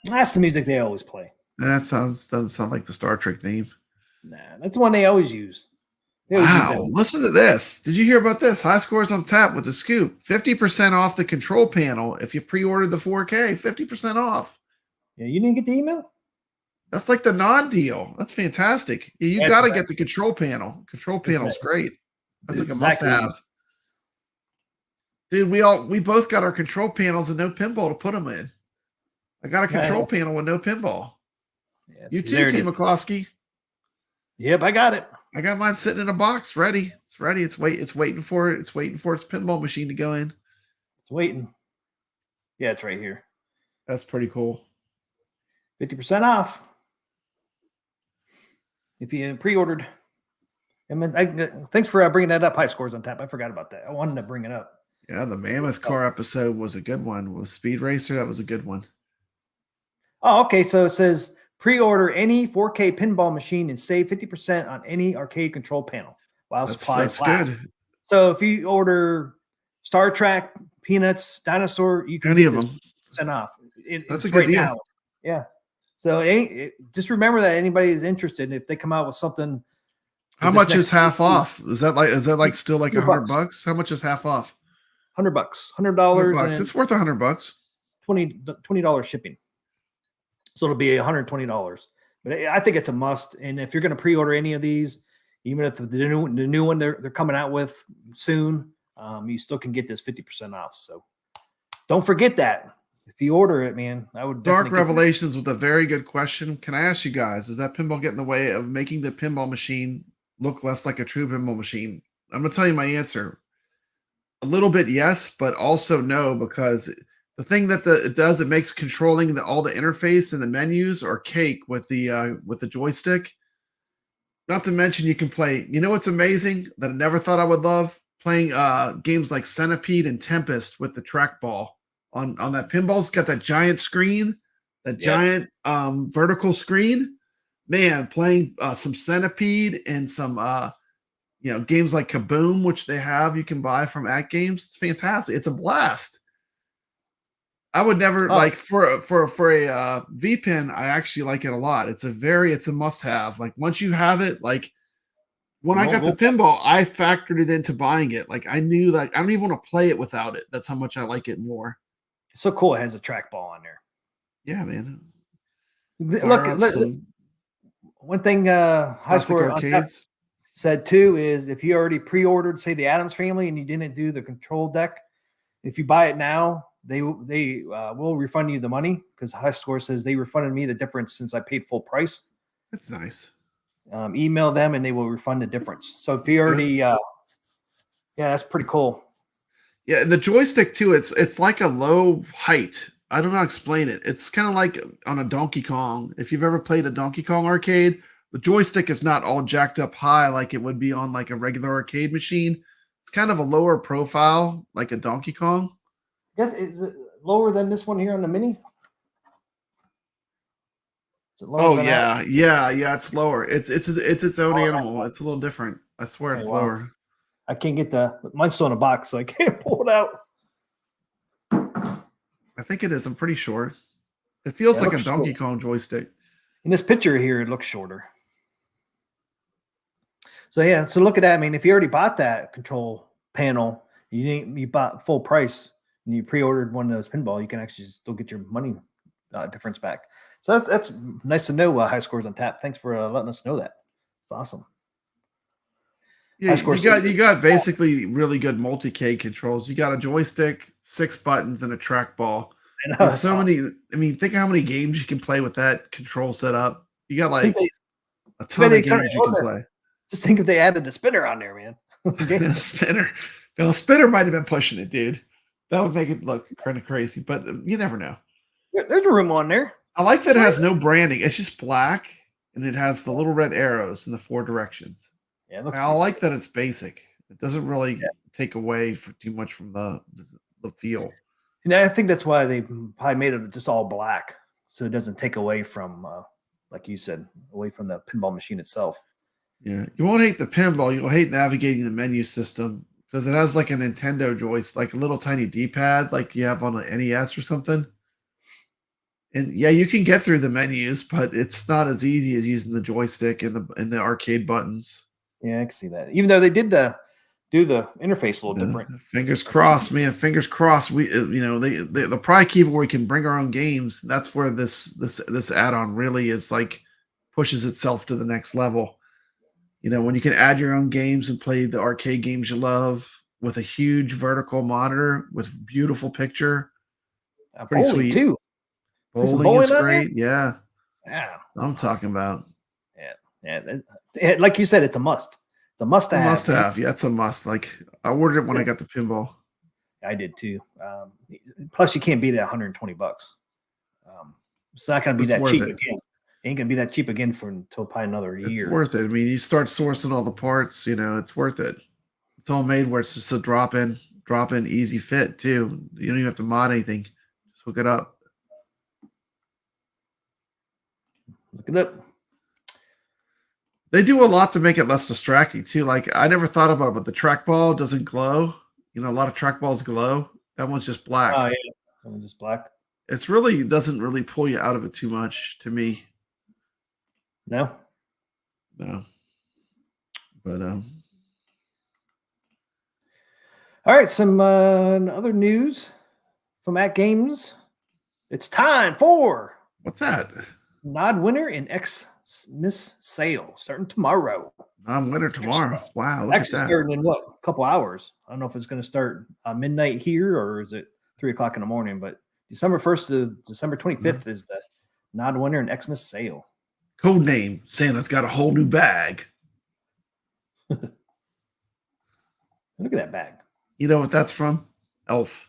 That's the music they always play. That doesn't sound like the Star Trek theme. Nah, that's the one they always use. Wow, listen to this. Did you hear about this? High Scores on Tap with the scoop. 50% off the control panel if you pre-ordered the 4K. 50% off. Yeah, you didn't get the email? That's like the non-deal. That's fantastic. Yeah, you got to get the control panel. Control panel's great. That's like a must-have. Dude, we both got our control panels and no pinball to put them in. I got a control panel with no pinball. Yeah, you too, T. McCloskey. Yep, I got it. I got mine sitting in a box, ready. It's ready. It's waiting for it. It's waiting for its pinball machine to go in. It's waiting. Yeah, it's right here. That's pretty cool. 50% off. If you pre-ordered. Thanks for bringing that up. High Scores on Tap. I forgot about that. I wanted to bring it up. Yeah, the Mammoth Car episode was a good one. With Speed Racer, that was a good one. Oh, okay. So it says pre-order any 4K pinball machine and save 50% on any arcade control panel while supplies last. Good. So if you order Star Trek, Peanuts, Dinosaur, you can any of them off. That's a good deal. Now. Yeah. So just remember that anybody is interested, if they come out with something. How much is half off? Is that like still like $100? How much is half off? $100. $100. It's worth $100. $20 shipping. So it'll be $120. But I think it's a must. And if you're going to pre-order any of these, even if the new one they're coming out with soon, you still can get this 50% off. So don't forget that. If you order it, man, I would. Dark Revelations with a very good question. Can I ask you guys, does that pinball get in the way of making the pinball machine look less like a true pinball machine? I'm going to tell you my answer. A little bit yes, but also no, because The thing that it does, it makes controlling all the interface and the menus or cake with the joystick. Not to mention you can play. You know what's amazing that I never thought I would love? Playing games like Centipede and Tempest with the trackball on that pinball. It's got that giant screen, that giant vertical screen. Man, playing some Centipede and some games like Kaboom, which they have, you can buy from AtGames. It's fantastic. It's a blast. I would never like for a VPN. I actually like it a lot. It's a must have. Like once you have it, like when I got the pinball, I factored it into buying it. Like I knew that I don't even want to play it without it. That's how much I like it more. It's so cool. It has a trackball on there. Yeah, man. Look, one thing High Score Arcades said too is if you already pre-ordered, say the Adams Family, and you didn't do the control deck, if you buy it now, they will refund you the money, because High Score says they refunded me the difference since I paid full price. That's nice. Email them and they will refund the difference. So if you already, yeah, that's pretty cool. Yeah, and the joystick too. It's like a low height. I don't know how to explain it. It's kind of like on a Donkey Kong. If you've ever played a Donkey Kong arcade, the joystick is not all jacked up high like it would be on like a regular arcade machine. It's kind of a lower profile, like a Donkey Kong. I guess is it lower than this one here on the Mini? Oh yeah, it's lower. It's its own animal. It's a little different. I swear it's lower. I can't get mine's still in a box, so I can't pull it out. I think it is. I'm pretty sure. It feels like a Donkey Kong joystick. In this picture here, it looks shorter. So yeah, so look at that. I mean, if you already bought that control panel, you bought full price and you pre-ordered one of those pinball, you can actually still get your money difference back. So that's nice to know. High Scores on Tap. Thanks for letting us know that. It's awesome. Yeah, you got basically really good multi-K controls. You got a joystick, 6 buttons, and a trackball. There's so many. I mean, think how many games you can play with that control setup. You got like a ton of games you can play. Just think if they added the spinner on there, man. The spinner. No, the spinner might have been pushing it, dude. That would make it look kind of crazy, but you never know. There's a room on there. I like that it has no branding. It's just black, and it has the little red arrows in the 4 directions. Yeah, I like that it's basic. It doesn't really take away too much from the feel. And I think that's why they probably made it just all black, so it doesn't take away from, like you said, away from the pinball machine itself. Yeah, you won't hate the pinball. You'll hate navigating the menu system because it has like a Nintendo joystick, like a little tiny D-pad, like you have on an NES or something. And yeah, you can get through the menus, but it's not as easy as using the joystick and the arcade buttons. Yeah, I can see that. Even though they did do the interface a little different. Fingers crossed, man. Fingers crossed. We, they'll probably keep it where we can bring our own games. That's where this add-on really is like pushes itself to the next level. When you can add your own games and play the arcade games you love with a huge vertical monitor with beautiful picture. Pretty sweet too. Bowling is great. Yeah. I'm talking about. Yeah. Like you said, it's a must. It's a must-have. Must-have. Yeah, it's a must. Like I ordered it when I got the pinball. I did too. Plus, you can't beat it $120. It's not going to be that cheap again. Ain't going to be that cheap again until probably another year. It's worth it. I mean, you start sourcing all the parts. It's worth it. It's all made where it's just a drop-in, easy fit too. You don't even have to mod anything. Just hook it up. Look it up. They do a lot to make it less distracting too. Like I never thought about it, but the trackball doesn't glow. A lot of trackballs glow. That one's just black. Oh yeah, that one's just black. It doesn't really pull you out of it too much to me. No. But all right, some other news from AtGames. It's time for what's that? Nod winner in Xmas sale starting tomorrow. I'm winner tomorrow. Wow, look at that. Starting in what? A couple hours. I don't know if it's going to start midnight here or is it 3 o'clock in the morning, but December 1st to December 25th is the Nod winner in Xmas sale. Code name: Santa's got a whole new bag. Look at that bag. You know what that's from? Elf.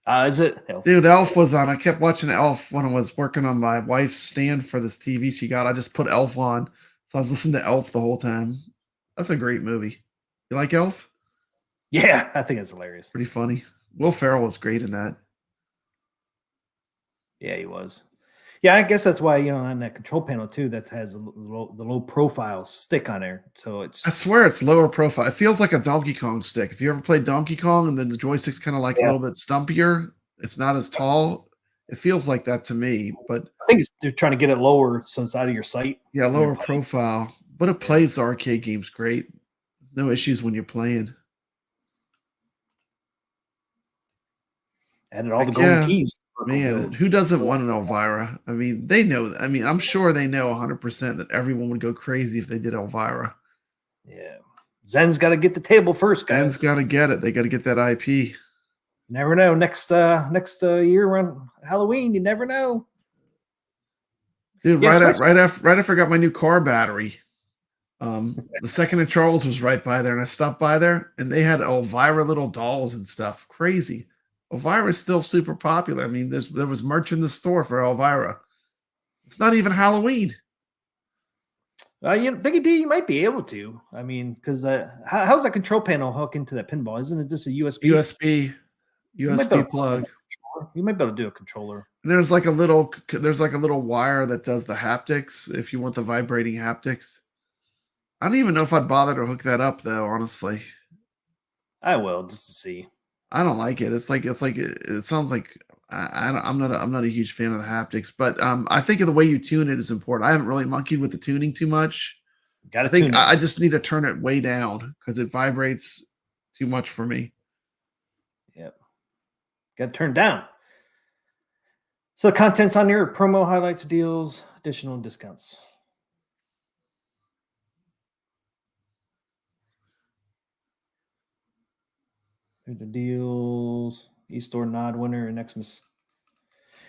Is it? Hell, Dude, Elf was on. I kept watching Elf when I was working on my wife's stand for this TV she got. I just put Elf on. So I was listening to Elf the whole time. That's a great movie. You like Elf? yeah, I think it's hilarious. Pretty funny. Will Ferrell was great in that. Yeah, he was. Yeah, I guess that's why, on that control panel too, that has the low profile stick on there. So it's I swear it's lower profile. It feels like a Donkey Kong stick. If you ever played Donkey Kong and then the joystick's kind of like a little bit stumpier, it's not as tall. It feels like that to me, but I think they're trying to get it lower so it's out of your sight. yeah, lower profile. But it plays the arcade games great. No issues when you're playing. Added all the Heck golden yeah. keys. Man, who doesn't want an Elvira? I mean, they know. I mean, I'm sure they know 100% that everyone would go crazy if they did Elvira. Yeah. Zen's got to get the table first, guys. Zen's got to get it. They got to get that IP. Never know. Next year around Halloween, you never know. Dude, Yeah, right after I got my new car battery, the Second and Charles was right by there, and I stopped by there, and they had Elvira little dolls and stuff. Crazy. Elvira is still super popular. I mean, there was merch in the store for Elvira. It's not even Halloween. Biggie D, you might be able to. I mean, because how's that control panel hook into that pinball? Isn't it just a USB? USB plug. You might be able to do a controller. And there's like a little wire that does the haptics if you want the vibrating haptics. I don't even know if I'd bother to hook that up though, honestly. I will, just to see. I don't like it. It sounds like I'm not a huge fan of the haptics, but I think of the way you tune it is important. I haven't really monkeyed with the tuning too much. I think I just need to turn it way down because it vibrates too much for me. Yep. Got to turn down. So the contents on here are promo highlights, deals, additional discounts. Here's the deals. eStore Nod winner and Xmas.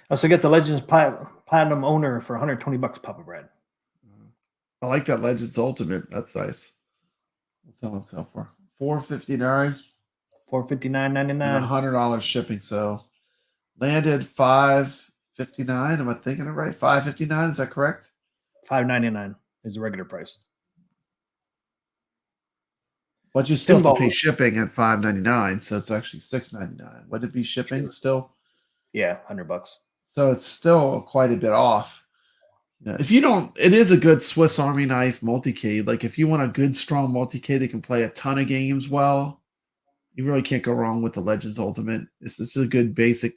Also get the Legends Platinum owner for $120 Papa Brad. I like that Legends Ultimate. That's nice. What's that one sell for? $459. $459.99. $100 shipping. So landed $559. Am I thinking it right? $559. Is that correct? $599 is the regular price. But you still have to pay shipping at $5.99, so it's actually $6.99. Would it be shipping still? Yeah, $100. So it's still quite a bit off. If you don't, it is a good Swiss Army knife multicade. Like if you want a good, strong multicade that can play a ton of games well, you really can't go wrong with the Legends Ultimate. It's just a good, basic,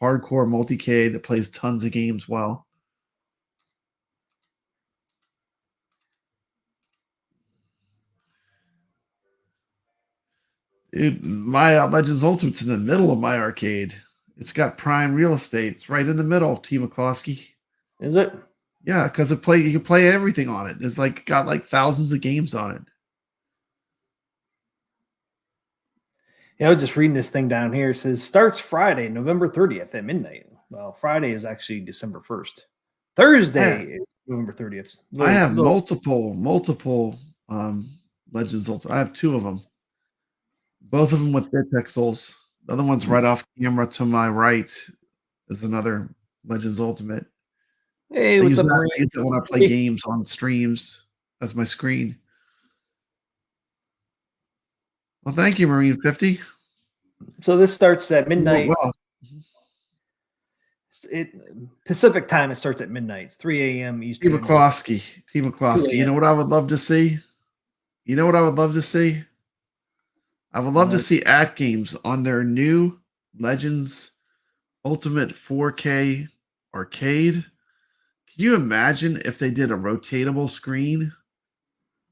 hardcore multicade that plays tons of games well. Dude, my Legends Ultimate's in the middle of my arcade. It's got prime real estate. It's right in the middle, T. McCloskey. Is it? Yeah, because you can play everything on it. It's got thousands of games on it. Yeah, I was just reading this thing down here. It says starts Friday, November 30th at midnight. Well, Friday is actually December 1st. Thursday is November 30th. I have multiple Legends Ultimate. I have two of them. Both of them with bit pixels. The other one's right off camera to my right is another Legends Ultimate. Hey, I what's up, use it when I play games on streams as my screen. Well, thank you, Marine 50. So this starts at midnight. Well, Pacific time, it starts at midnight. It's 3 a.m. T. Eastern. McCloskey. You know what I would love to see? I would love to see AtGames on their new Legends Ultimate 4K arcade. Can you imagine if they did a rotatable screen?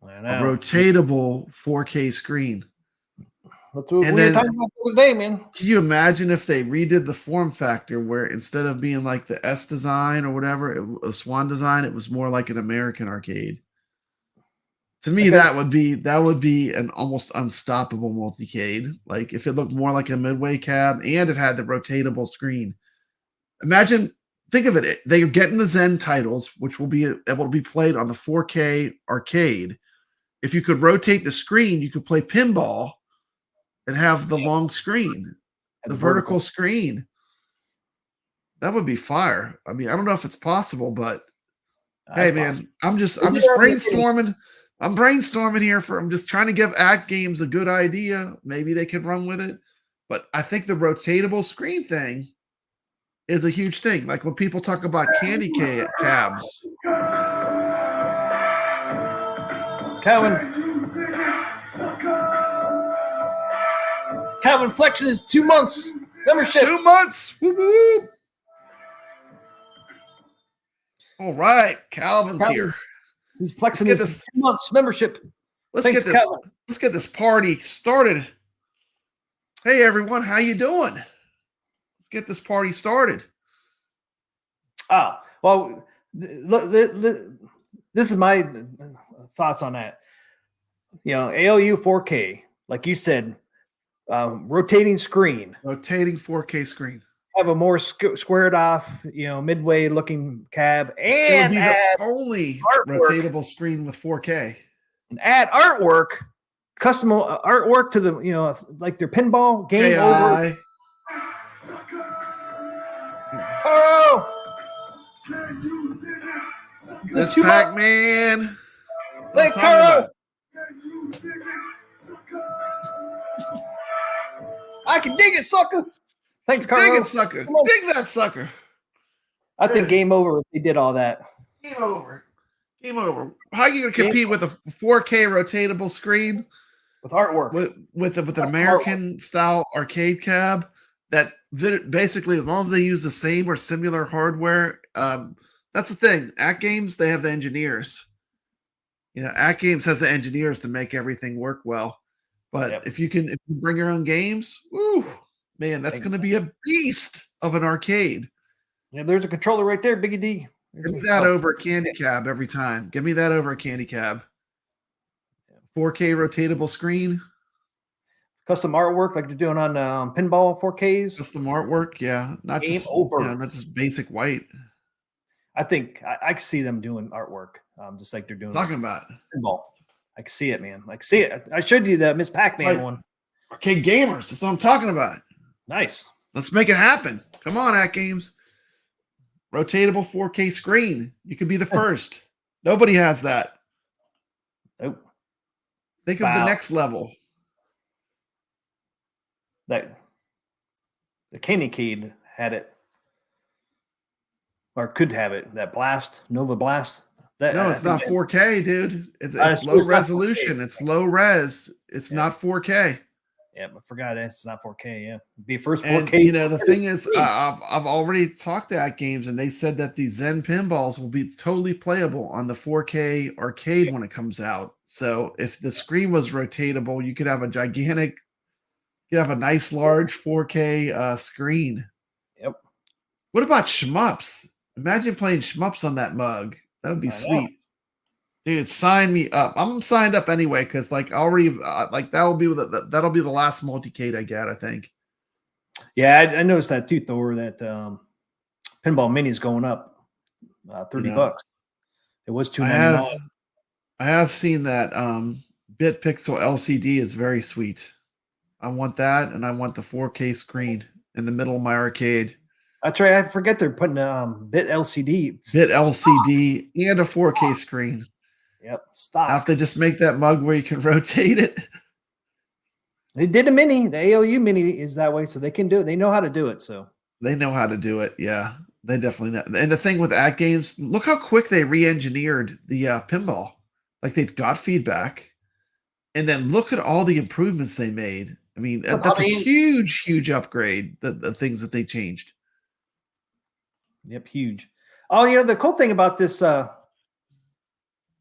I know. A rotatable 4K screen. That's what we were talking about the other day, man. Can you imagine if they redid the form factor where instead of being like the S design or whatever, a Swan design, it was more like an American arcade? To me, that would be an almost unstoppable multicade. Like if it looked more like a Midway cab and it had the rotatable screen. Think of it. They're getting the Zen titles, which will be able to be played on the 4K arcade. If you could rotate the screen, you could play pinball and have the long screen. The vertical screen. That would be fire. I mean, I don't know if it's possible, but hey, man, I'm just brainstorming. I'm brainstorming here I'm just trying to give AtGames a good idea. Maybe they can run with it. But I think the rotatable screen thing is a huge thing. Like when people talk about candy cabs. Calvin flexes 2 months membership. 2 months. Woo-hoo. All right, Calvin's here. He's flexing his 2 months membership. Let's get this party started. Hey everyone, how you doing? Let's get this party started. Oh, well, look, this is my thoughts on that. You know, ALU 4K, like you said, rotating screen. Rotating 4K screen. Have a more squared off, you know, midway looking cab, it and would be the only rotatable screen with 4K. And add artwork, custom artwork to the, you know, like their pinball game over. Oh, this Pac-Man. Hey, Carl. I can dig it, sucker. Thanks, Carl. Dig it, sucker. Dig that sucker. I think game over if they did all that. Game over. Game over. How are you going to compete with a 4K rotatable screen? With artwork. With an American style arcade cab that basically, as long as they use the same or similar hardware, that's the thing. AtGames, they have the engineers. You know, AtGames has the engineers to make everything work well. But if you bring your own games, woo, man, that's going to be a beast of an arcade. Yeah, there's a controller right there, Biggie D. Give me that over a candy cab every time. Give me that over a candy cab. 4K rotatable screen. Custom artwork like they're doing on Pinball 4Ks. Custom artwork, yeah. Not just basic white. I think I can see them doing artwork, just like they're doing. Talking about Pinball. I can see it, man. I can see it. I showed you the Miss Pac-Man one. Arcade gamers. That's what I'm talking about. Nice. Let's make it happen. Come on, AtGames. Rotatable 4K screen. You could be the first. Nobody has that. Nope. Think of the next level. The Candy Cade had it. Or could have it. That Blast, Nova Blast. No, it's not 4K, dude. It's low resolution. It's low res. It's not 4K. Yeah, I forgot it's not 4K. Yeah, it'd be first 4K. And, you know, the thing is, I've already talked to AtGames, and they said that the Zen pinballs will be totally playable on the 4K arcade when it comes out. So if the screen was rotatable, you could have a nice large 4K screen. Yep. What about shmups? Imagine playing shmups on that mug. That would be sweet. Dude, sign me up. I'm signed up anyway because, like, already, that'll be the last multicade I get, I think. Yeah, I noticed that too, Thor. That Pinball Mini is going up $30. It was $299. I have seen that. Bit Pixel LCD is very sweet. I want that, and I want the 4K screen in the middle of my arcade. That's right. I forget they're putting Bit LCD. Bit LCD and a 4K screen. Yep. Stop. I have to just make that mug where you can rotate it. They did a mini. The ALU mini is that way, so they can do it. They know how to do it. So they know how to do it. Yeah, they definitely know. And the thing with AtGames, look how quick they re-engineered the pinball. Like, they've got feedback, and then look at all the improvements they made. I mean, that's a huge, huge upgrade. The things that they changed. Yep, huge. Oh, you know, the cool thing about this, I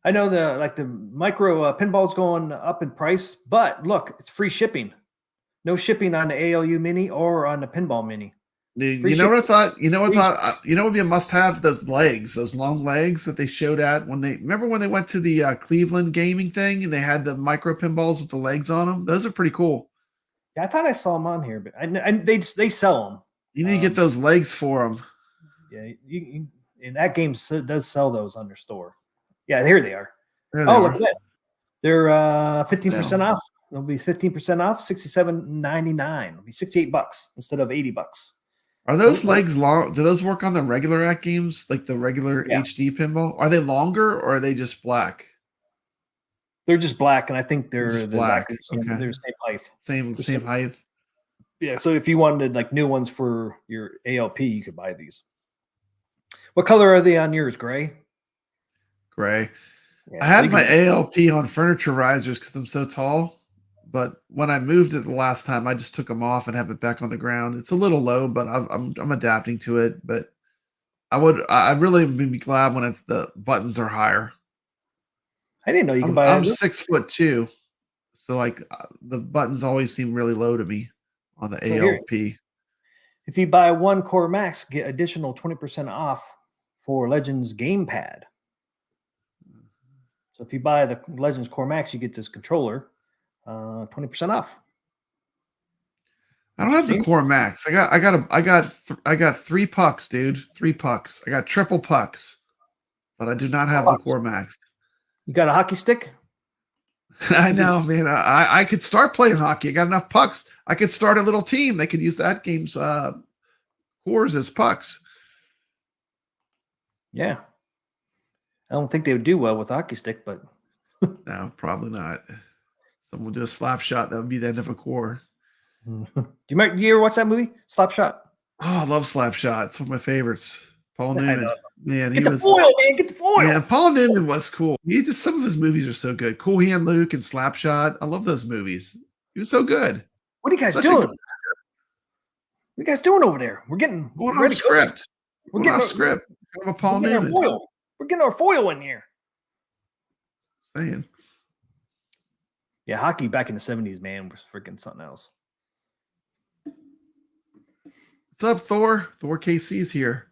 know the micro pinball's going up in price, but look, it's free shipping. No shipping on the ALU mini or on the pinball mini. Dude, you know what I thought? You know what would be a must-have? Those legs, those long legs that they showed at when they went to the Cleveland gaming thing and they had the micro pinballs with the legs on them. Those are pretty cool. Yeah, I thought I saw them on here, but they sell them. You need to get those legs for them. Yeah, you and AtGames does sell those on their store. Yeah, here they are. Look at that. They're 15% off It'll be 15% off, $67.99. It'll be $68 instead of $80. Are those legs long? Do those work on the regular AtGames, like the regular Yeah. HD pinball? Are they longer or are they just black? They're just black, and I think they're Just black. exactly the same. Okay. They're the same height. Same height. Yeah, so if you wanted like new ones for your ALP, you could buy these. What color are they on yours? Gray? Gray. Yeah, I so had you my can- ALP on furniture risers because I'm so tall. But when I moved it the last time, I just took them off and have it back on the ground. It's a little low, but I'm adapting to it. But I really would be glad when the buttons are higher. I didn't know you could I'm, buy I'm this. 6'2", so like the buttons always seem really low to me on the here. ALP. If you buy one Core Max, get additional 20% off for Legends Gamepad. So if you buy the Legends Core Max, you get this controller, 20% off. I don't have the Core Max. I got 3 pucks, dude. 3 pucks. I got triple pucks, but I do not have the Core Max. You got a hockey stick? I know, man. I could start playing hockey. I got enough pucks. I could start a little team. They could use that game's cores as pucks. Yeah. I don't think they would do well with a hockey stick, but No, probably not. Someone do a slap shot. That would be the end of a core. do you ever watch that movie, Slapshot? Oh, I love Slapshot. It's one of my favorites. Paul I Newman. know. Man, Get the foil, man. Get the foil. Yeah, Paul Newman was cool. Some of his movies are so good. Cool Hand Luke and Slapshot. I love those movies. He was so good. What are you guys Such a doing? good- What are you guys doing over there? We're getting Going ready off to go. script. We're Going getting off our- script. Kind of a Paul We're getting our Newman. foil. We're getting our foil in here. Saying. Yeah, hockey back in the 70s, man, was freaking something else. What's up, Thor? Thor KC's here.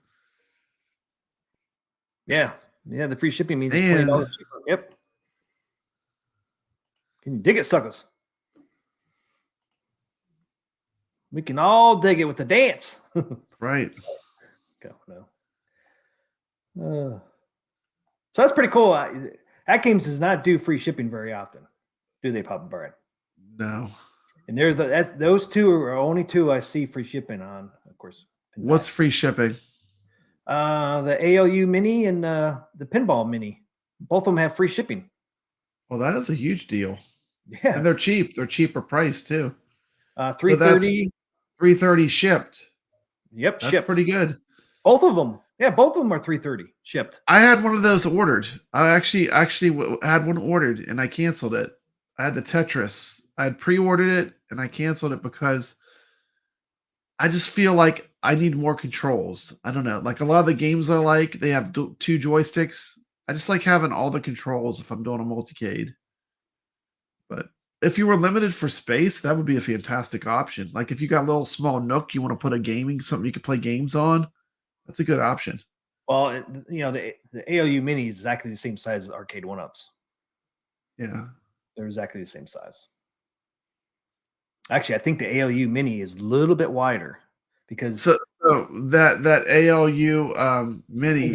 Yeah. Yeah, the free shipping means Man. $20 cheaper. Yep. Can you dig it, suckers? We can all dig it with the dance. Right. Go, no. So that's pretty cool. AtGames does not do free shipping very often, do they, Papa Brad? No. And those two are only two I see free shipping on, of course. What's free shipping? The ALU Mini and the Pinball Mini. Both of them have free shipping. Well, that is a huge deal. Yeah. And they're cheap. They're cheaper price too. $330. $330 shipped. Yep, That's shipped. pretty good. Both of them. Yeah, both of them are $330 shipped. I had one of those ordered. I actually had one ordered and I canceled it. I had the Tetris. I had pre-ordered it and I canceled it because I just feel like I need more controls. I don't know. Like a lot of the games I like, they have 2 joysticks. I just like having all the controls if I'm doing a multicade. But if you were limited for space, that would be a fantastic option. Like if you got a little small nook, you want to put something you could play games on, that's a good option. Well, the ALU Mini is exactly the same size as Arcade 1-Ups. Yeah. They're exactly the same size. Actually, I think the ALU Mini is a little bit wider because So that ALU Mini,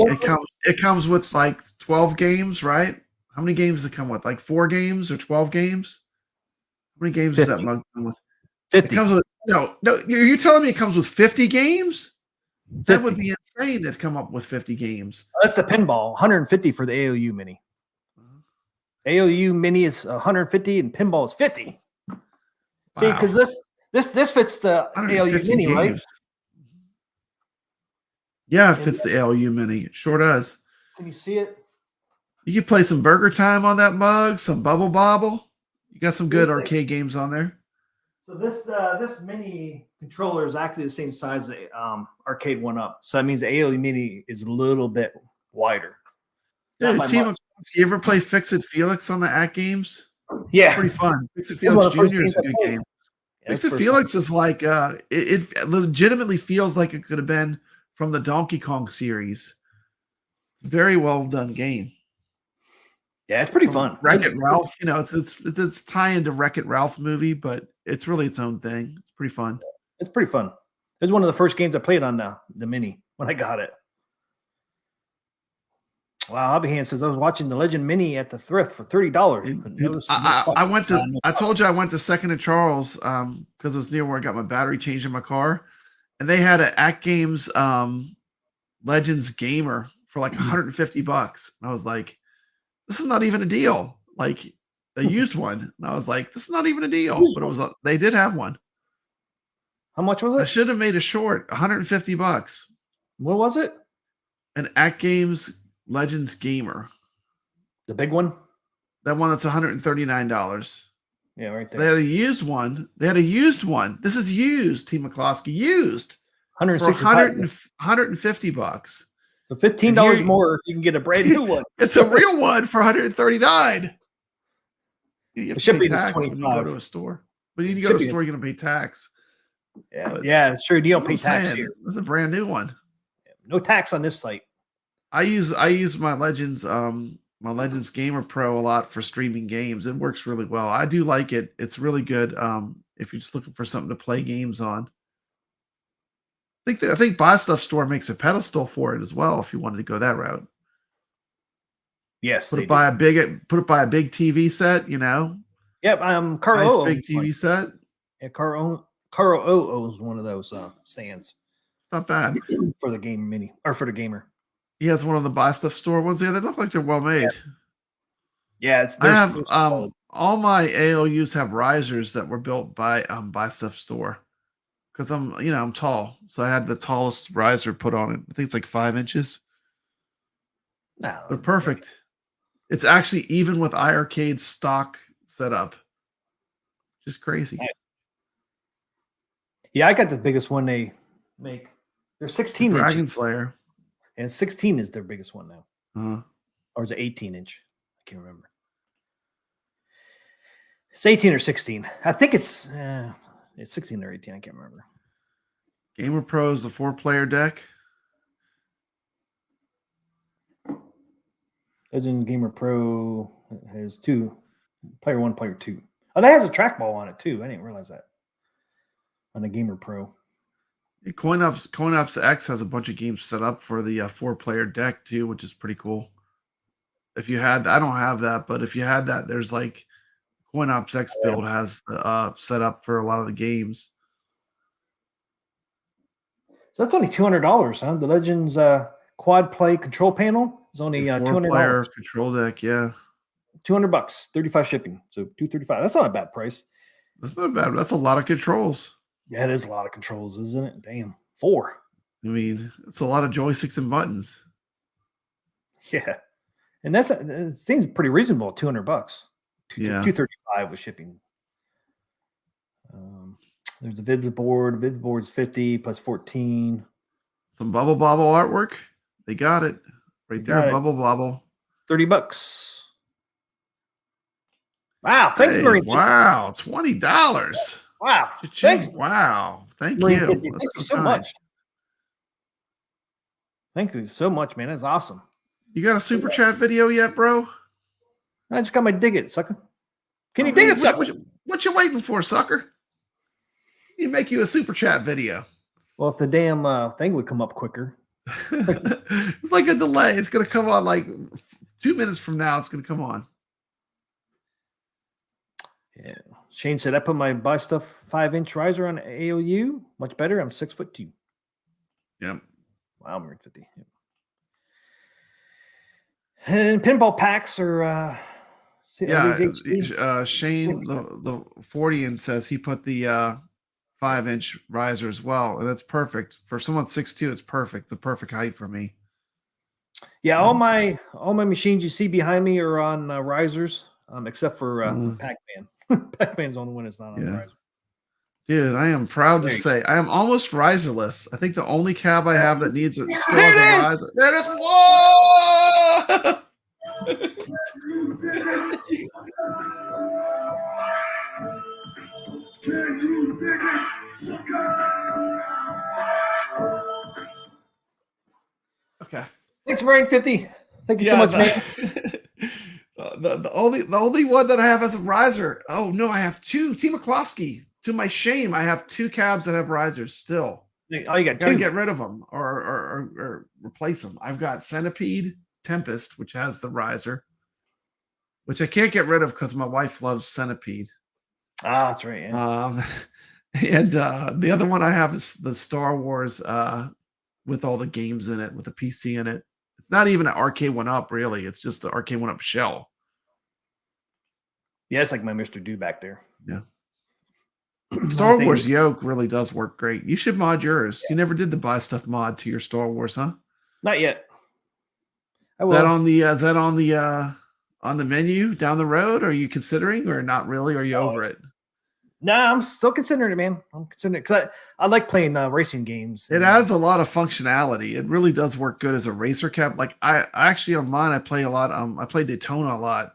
it comes with like 12 games, right? How many games does it come with? Like 4 games or 12 games? How many games does that 50. mug come with? 50. It comes with no. You're telling me it comes with 50 games? That would 50. be insane to come up with 50 games. That's the Pinball, 150 for the ALU Mini. ALU Mini is 150 and Pinball is 50. See, because this fits the ALU 150 Mini, right? games. Yeah, it fits the ALU Mini. It sure does. Can you see it? You can play some Burger Time on that mug, some Bubble Bobble. You got some good Yes, arcade games on there. So this mini controller is actually the same size as Arcade 1-Up. So that means the ALU Mini is a little bit wider. Not Dude, by Team much. of you ever play Fix It Felix on the AtGames? Yeah, Pretty fun. Fix It It's one Felix of the first Jr. is a games I good played. game. Yeah, Fix it's It pretty Felix is like it legitimately feels like it could have been from the Donkey Kong series. It's a very well done game. Yeah, it's pretty fun. Wreck-It Ralph, it's tie into Wreck-It Ralph movie, but it's really its own thing. It's pretty fun. It's pretty fun. It was one of the first games I played on the Mini when I got it. Wow, Hobby Hand says I was watching the Legend Mini at the thrift for $30. Dude, I went to. I told you I went to Second and Charles because it was near where I got my battery changed in my car, and they had an AtGames Legends Gamer for like $150. And I was like, this is not even a deal. Like they used one, and I was like, this is not even a deal. But it was. They did have one. How much was it? I should have made a short. $150. What was it? An AtGames Legends Gamer. The big one? That one that's $139. Yeah, right there. They had a used one. They had a used one. This is used, T. McCloskey. Used. For $150. So $15 more, you can get a brand new one. It's a real one for $139. You have to pay shipping is tax when you go $25. to a store. But when you go to a store, you're going to pay tax. Yeah, But yeah, it's true. You don't pay that's what I'm tax saying. here. This is a brand new one. No tax on this site. I use my Legends Gamer Pro a lot for streaming games. It works really well. I do like it. It's really good if you're just looking for something to play games on. I think Buy Stuff Store makes a pedestal for it as well if you wanted to go that route. Yes. Put it by a big TV set, you know. Yep, Carl Nice big TV set. Yeah, Carl owns one of those stands. It's not bad. For the game mini or for the gamer. He has one of the Buy Stuff Store ones. Yeah, they look like they're well made. Yeah, I have all my ALUs have risers that were built by Buy Stuff Store. Because I'm tall. So I had the tallest riser put on it. I think it's like 5 inches. No. They're perfect. It's actually even with iiRcade stock setup. Just crazy. Yeah, I got the biggest one they make. They're 16 Dragon inches. Slayer. And 16 is their biggest one now. Uh-huh. Or is it 18 inch? I can't remember. It's 18 or 16. I think it's 16 or 18. I can't remember. Gamer Pro is the 4-player deck. Legend Gamer Pro has 2. Player 1, player 2. Oh, that has a trackball on it too. I didn't realize that. On the Gamer Pro. CoinOps X has a bunch of games set up for the 4-player deck too, which is pretty cool. If you had, I don't have that, but if you had that, there's like CoinOps X build has set up for a lot of the games. So that's only $200, huh? The Legends quad play control panel is only $200. Control deck, yeah. $200, 35 shipping. So $235. That's not a bad price. That's not bad. That's a lot of controls. Yeah, it is a lot of controls, isn't it? Damn. 4. I mean, it's a lot of joysticks and buttons. Yeah. And it seems pretty reasonable, $200. Yeah. $235 with shipping. There's a Vids board. Vids board's 50 plus 14. Some Bubble Bobble artwork. They got it. Right there, Bubble Bobble. $30. Wow, thanks, Marine. Wow, $20. Wow. Thanks. Wow. Thank you. Thank you so much. Thank you so much, man. That's awesome. You got a super chat video yet, bro? I just got my dig it, sucker. Can you dig it, sucker? What you waiting for, sucker? You make you a super chat video. Well, if the damn thing would come up quicker. It's like a delay. It's going to come on like 2 minutes from now. It's going to come on. Yeah. Shane said, I put my Buy Stuff 5-inch riser on AOU. Much better. I'm 6'2". Yep. Wow, I'm 50. Yep. And pinball packs are Shane the 40 says he put the 5-inch riser as well, and that's perfect for someone 6'2". It's perfect, the perfect height for me. Yeah, all my machines you see behind me are on risers, except for Pac-Man. Pac-Man's the only one that's not on the riser. Dude, I am proud to say I am almost riserless. I think the only cab I have that needs it still has a riser. There it is. Whoa! Okay. Thanks, Marine 50. Thank you so much, man. The only one that I have as a riser. Oh no, I have 2. T. McCloskey. To my shame, I have 2 cabs that have risers still. Oh, you got 2. Gotta get rid of them or replace them. I've got Centipede, Tempest, which has the riser, which I can't get rid of because my wife loves Centipede. Ah, that's right. Yeah. And the other one I have is the Star Wars with all the games in it, with the PC in it. It's not even an Arcade 1-Up, really. It's just the Arcade 1-Up shell. Yeah, it's like my Mr. Do back there. Yeah. Star Wars Yoke really does work great. You should mod yours. You never did the buy stuff mod to your Star Wars, huh? Not yet. Is that on the menu down the road? Are you considering or not really? Are you over it? No, I'm still considering it, man. I'm considering it because I like playing racing games. It adds a lot of functionality. It really does work good as a racer cap. Like I actually on mine, I play a lot. I play Daytona a lot.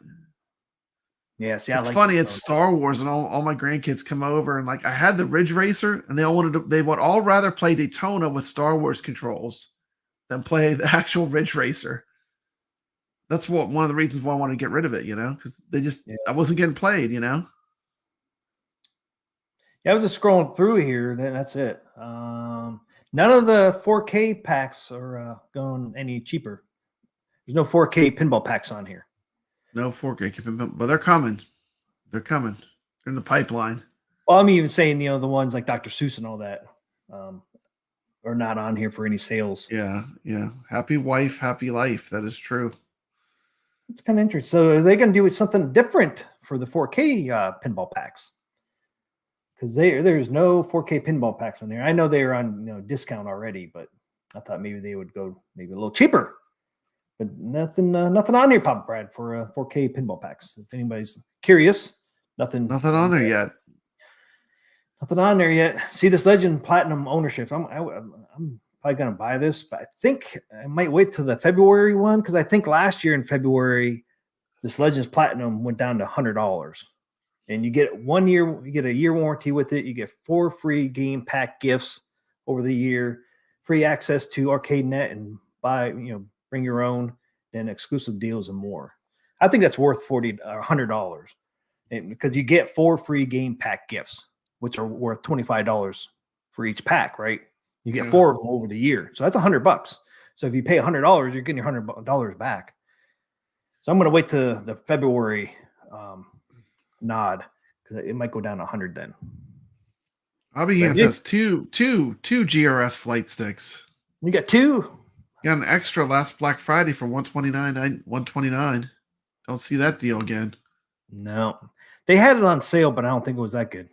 Yeah, see, it's funny. It's Star Wars, and all my grandkids come over, and like I had the Ridge Racer, and they would all rather play Daytona with Star Wars controls than play the actual Ridge Racer. That's one of the reasons why I want to get rid of it, because I wasn't getting played, Yeah, I was just scrolling through here. Then that's it. None of the 4K packs are going any cheaper. There's no 4K pinball packs on here. No 4K, but they're coming. They're coming. They're in the pipeline. Well, I'm even saying, the ones like Dr. Seuss and all that are not on here for any sales. Yeah. Happy wife, happy life. That is true. It's kind of interesting. So are they going to do something different for the 4K pinball packs? Because there's no 4K pinball packs on there. I know they're on discount already, but I thought maybe they would go maybe a little cheaper. But nothing on here, Papa Brad, for 4K pinball packs. If anybody's curious, nothing on there yet. Nothing on there yet. See this Legend Platinum ownership. I'm probably gonna buy this, but I think I might wait till the February one because I think last year in February, this Legends Platinum went down to $100, and you get 1 year. You get a year warranty with it. You get 4 free game pack gifts over the year, free access to ArcadeNet, and bring your own, then exclusive deals and more. I think that's worth $40 or $100, because you get 4 free game pack gifts, which are worth $25 for each pack, right? You get 4 of them over the year, so that's $100. So if you pay $100, you're getting your $100 back. So I'm going to wait to the February nod because it might go down to 100 then. Hobby Hands has two GRS flight sticks. You got 2. Got an extra last Black Friday for $129. Don't see that deal again. No, they had it on sale, but I don't think it was that good.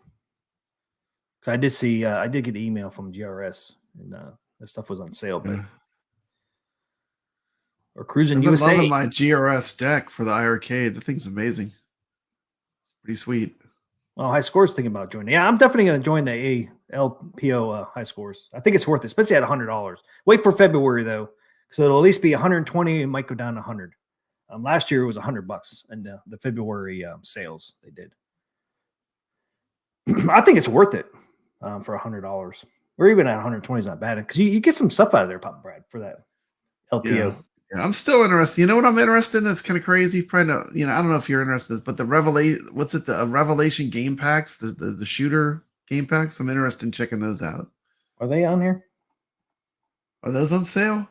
I did see, I did get an email from GRS, and that stuff was on sale. But or Cruising USA. I'm loving my GRS deck for the iArcade. The thing's amazing. It's pretty sweet. Well, High Scores thinking about joining. Yeah, I'm definitely going to join the ALPO High Scores. I think it's worth it, especially at $100. Wait for February though, so it'll at least be 120. It might go down to 100. Last year it was $100, and the February sales they did. I think it's worth it for $100, or even at 120 is not bad because you get some stuff out of there, Papa Brad, for that LPO. Yeah, I'm still interested. You know what I'm interested in? That's kind of crazy. Probably not, I don't know if you're interested in this, but the Revelation game packs, the shooter game packs. I'm interested in checking those out. Are they on here? Are those on sale?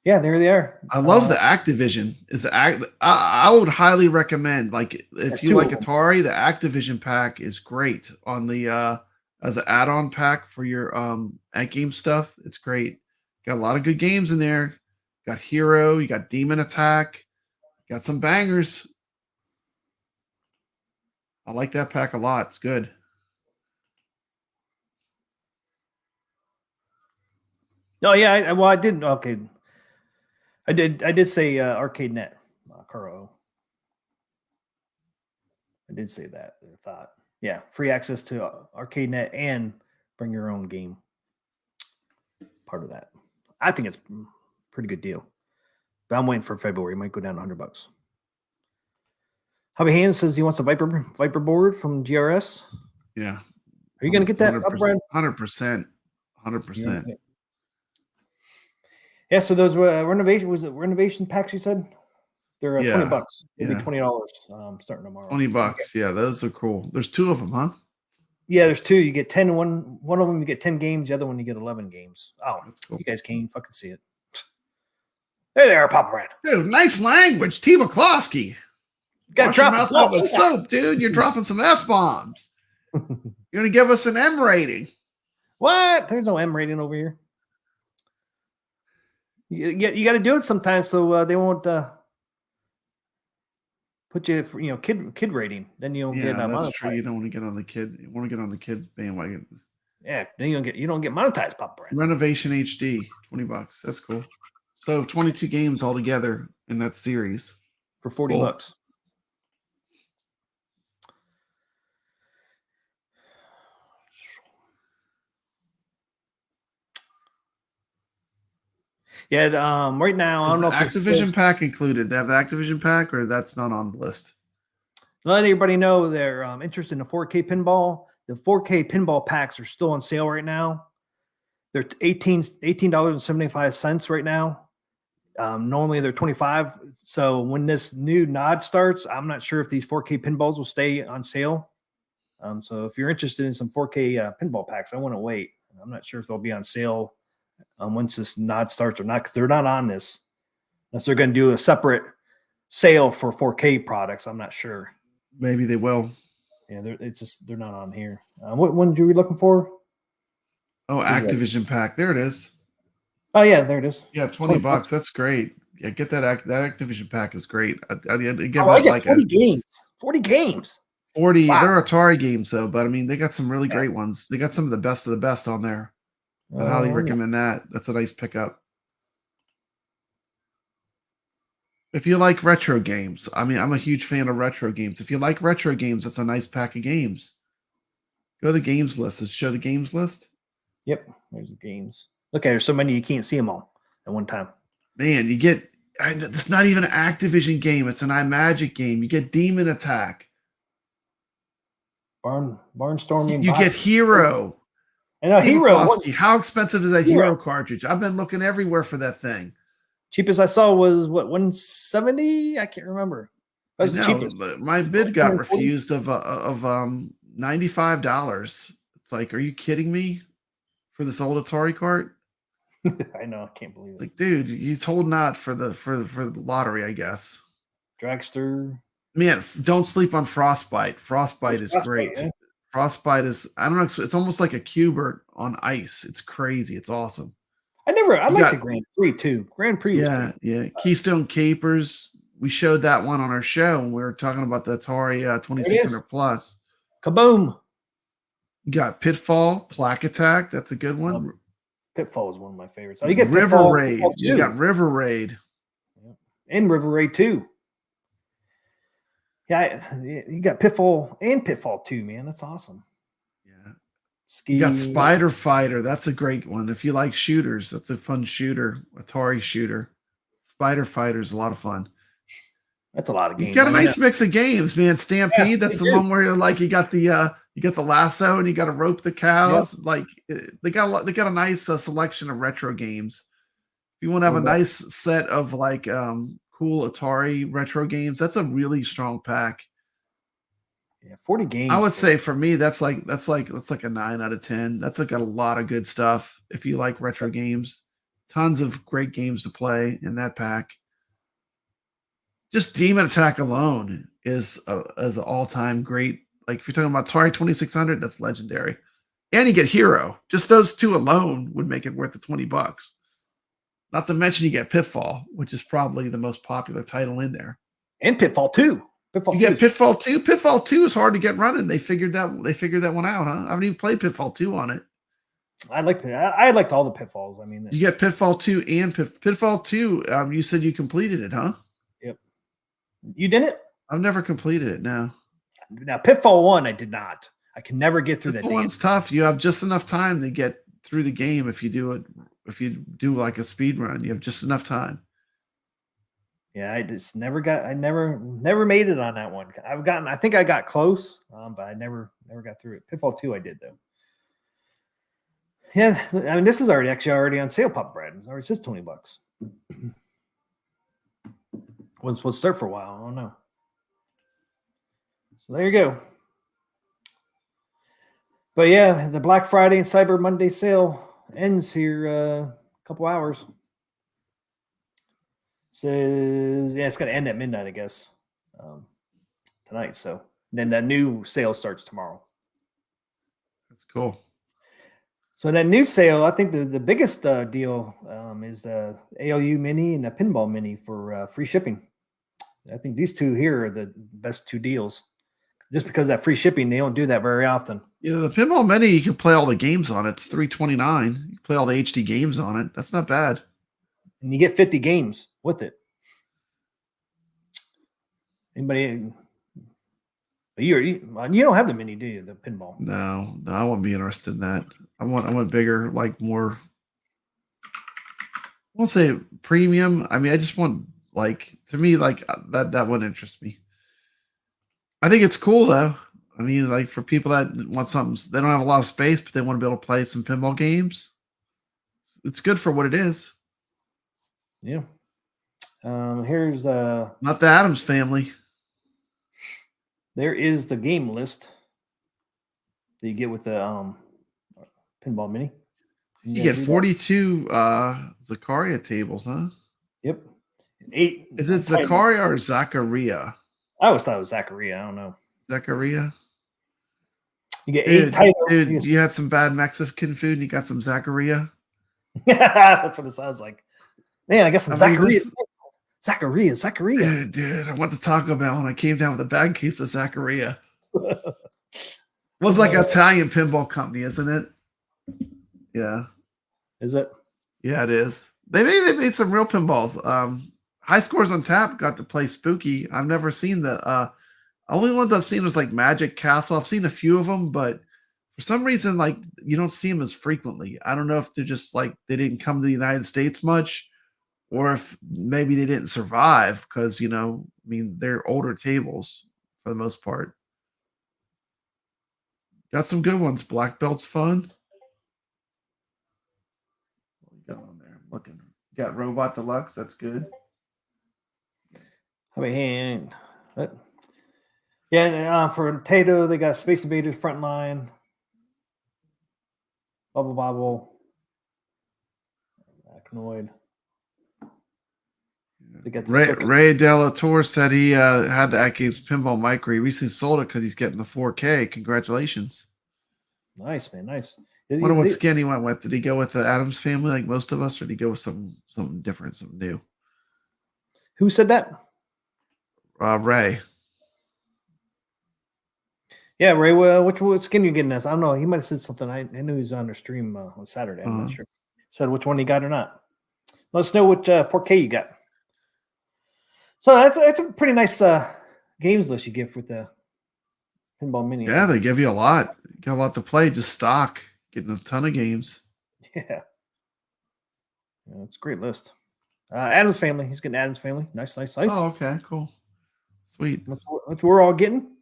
Yeah, there they are. I love the Activision. I would highly recommend, like, if you like Atari, the Activision pack is great on the as an add-on pack for your AtGames stuff. It's great. Got a lot of good games in there. Got Hero, you got Demon Attack, got some bangers. I like that pack a lot. It's good. Oh yeah, I did. Okay, I did say ArcadeNet, Kuro. I did say that. I thought, yeah, free access to ArcadeNet and bring your own game. Part of that, I think it's a pretty good deal. But I'm waiting for February. It might go down to $100. Hobby Hands says he wants a Viper board from GRS. Yeah. Are you going to get that, 100%. 100%. Yeah, so those renovation packs you said? They're $20. It'll be $20 starting tomorrow. $20. Okay. Yeah, those are cool. There's 2 of them, huh? Yeah, there's 2. You get 10. One of them you get 10 games. The other one you get 11 games. Oh, that's cool. You guys can't even fucking see it. Hey there, Papa Brad. Dude, nice language, T. McCloskey. Got Wash your dropped. mouth out with soap, dude. You're dropping some F-bombs. You're going to give us an M rating. What? There's no M rating over here. You got to do it sometimes so they won't put you for, kid rating. Then you don't get that's monetized. true. You don't want to get on the kid. You want to get on the kid bandwagon. Yeah, then you don't get monetized, Papa Brad. Renovation HD, $20. That's cool. So 22 games altogether in that series For $40. Yeah, right now I don't know if Activision pack included. They have the Activision pack, or that's not on the list. Let everybody know they're interested in the 4K pinball. The 4K pinball packs are still on sale right now. They're $18.75 right now. Normally they're $25. So when this new nod starts, I'm not sure if these 4K pinballs will stay on sale. So if you're interested in some 4K pinball packs, I want to wait. I'm not sure if they'll be on sale once this nod starts or not, because they're not on this. Unless they're going to do a separate sale for 4K products, I'm not sure. Maybe they will. Yeah, they're not on here. What one did you be looking for? Oh, Activision pack. There it is. Oh yeah, there it is. Yeah, $20. That's great. Yeah, get that Activision pack is great. I give I out get like 40 games. 40 games. 40. Wow. They're Atari games though, but I mean they got some really great ones. They got some of the best on there. I'd highly recommend that. That's a nice pickup. If you like retro games, I mean, I'm a huge fan of retro games. If you like retro games, that's a nice pack of games. Go to the games list. Let's show the games list. Yep, there's the games. Look, there's so many you can't see them all at one time. Man, you get it's not even an Activision game. It's an iMagic game. You get Demon Attack. Barnstorming. You get Hero. I know Hero. How expensive is that Hero cartridge? I've been looking everywhere for that thing. Cheapest I saw was what, 170? I can't remember. That was the cheapest. My bid got refused of $95. It's like, are you kidding me? For this old Atari cart? I know, I can't believe it. Like, dude, you told not for the lottery, I guess. Dragster. Man, don't sleep on Frostbite. Frostbite is great. Yeah. Frostbite is, I don't know, it's almost like a Cubert on ice. It's crazy. It's awesome. I like the Grand Prix too. Grand Prix. Yeah. Keystone Capers. We showed that one on our show when we were talking about the Atari 2600 Plus. Kaboom. You got Pitfall, Plaque Attack. That's a good one. Pitfall is one of my favorites. Oh, you get River Pitfall, Raid. Pitfall You got River Raid. And River Raid 2. Yeah, you got Pitfall and Pitfall 2, man. That's awesome. Yeah. Ski. You got Spider Fighter. That's a great one. If you like shooters, that's a fun shooter. Atari shooter. Spider Fighter is a lot of fun. That's a lot of games. You got a nice mix of games, man. Stampede. That's the one where you're like you got the lasso and you got to rope the cows. Yep. Like they got a nice selection of retro games. If you want to have a nice set of like cool Atari retro games, that's a really strong pack. Yeah, 40 games. I would say for me, that's like a 9 out of 10. That's like a lot of good stuff. If you like retro games, tons of great games to play in that pack. Just Demon Attack alone is an all-time great. Like if you're talking about Atari 2600, that's legendary. And you get Hero. Just those two alone would make it worth the $20. Not to mention you get Pitfall, which is probably the most popular title in there. And Pitfall 2. You get Pitfall 2. Pitfall 2 is hard to get running. They figured that one out, huh? I haven't even played Pitfall 2 on it. I liked all the Pitfalls. I mean, you get Pitfall 2 and Pitfall 2. You said you completed it, huh? Yep. You didn't? I've never completed it. No. Now Pitfall 1, I did not. I can never get through Pitfall that. One's tough. You have just enough time to get through the game if you do it. If you do like a speed run, you have just enough time. Yeah, I just never made it on that one. I think I got close, but I never got through it. Pitfall 2 I did though. Yeah, I mean this is already on sale, Pop Bread. It already says $20. Was there for a while. I don't know. So there you go. But yeah, the Black Friday and Cyber Monday sale ends here a couple hours. Says, yeah, it's going to end at midnight, I guess, tonight. So then that new sale starts tomorrow. That's cool. So that new sale, I think the biggest deal is the ALU Mini and the Pinball Mini for free shipping. I think these two here are the best two deals. Just because of that free shipping, they don't do that very often. Yeah, the Pinball Mini, you can play all the games on it. It's $329. You can play all the HD games on it. That's not bad. And you get 50 games with it. Anybody? You don't have the Mini, do you? The Pinball? No, I wouldn't be interested in that. I want bigger, like more. I won't say premium. I mean, I just want to me that wouldn't interest me. I think it's cool though. I mean, like for people that want something, they don't have a lot of space, but they want to be able to play some pinball games. It's good for what it is. Yeah. Here's not the Addams Family. There is the game list that you get with the Pinball Mini. You get 42 Zakaria tables, huh? Yep. 8. Is it Zakaria or Zachariah? I always thought it was Zachariah. I don't know. Zachariah? You get 8 titles. Dude, you had some bad Mexican food and you got some Zachariah? That's what it sounds like. Man, I guess some Zachariah. Zachariah. Dude, I went to Taco Bell and I came down with a bad case of Zachariah. Was like an Italian pinball company, isn't it? Yeah. Is it? Yeah, it is. They made some real pinballs. High Scores on Tap got to play Spooky. I've never seen the only ones I've seen was like Magic Castle. I've seen a few of them, but for some reason, like you don't see them as frequently. I don't know if they're just like they didn't come to the United States much, or if maybe they didn't survive because I mean they're older tables for the most part. Got some good ones. Black Belt's fun. What we got on there? Looking. Got Robot Deluxe. That's good. I mean, yeah. For Tato, they got Space Invaders Frontline, Bubble Bobble, Arachnoid. Ray Della Torre said he had the AtGames Pinball Micro. He recently sold it because he's getting the 4K. Congratulations. Nice, man. Nice. I wonder what skin he went with. Did he go with the Addams Family like most of us, or did he go with something different, something new? Who said that? Ray. Yeah, Ray. What skin you getting us? I don't know. He might have said something. I knew he was on the stream on Saturday. I'm not sure. Said which one he got or not. Let us know what 4K you got. So that's a pretty nice games list you get with the Pinball Mini. Yeah, they give you a lot. You got a lot to play. Just stock. Getting a ton of games. Yeah, it's a great list. Addams Family. He's getting Addams Family. Nice. Oh, okay, cool. Sweet. That's what we're all getting.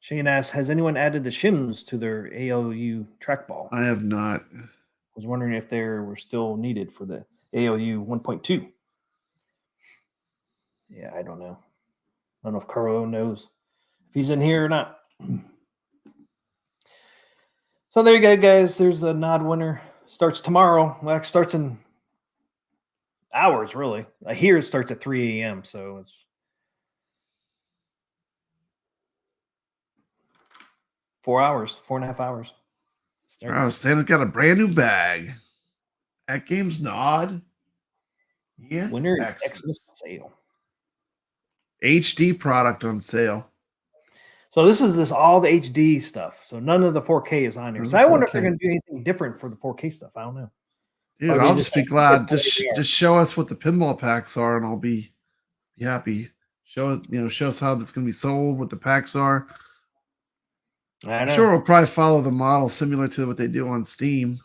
Shane asks, has anyone added the shims to their ALU trackball? I have not. I was wondering if they were still needed for the ALU 1.2. Yeah, I don't know. I don't know if Carlo knows if he's in here or not. So there you go, guys. There's a nod winner. Starts tomorrow. Well, it starts in hours, really. I hear it starts at 3 a.m., so it's 4 hours, 4.5 hours. Santa's got a brand new bag. AtGames nod. Yeah. Winner Xmas sale. HD product on sale. So this is all the HD stuff. So none of the 4K is on here. So I wonder if they're going to do anything different for the 4K stuff. I don't know. Dude, I'll just be glad. Just show us what the pinball packs are, and I'll be happy. Show us how that's going to be sold, what the packs are. I'm sure we'll probably follow the model similar to what they do on Steam.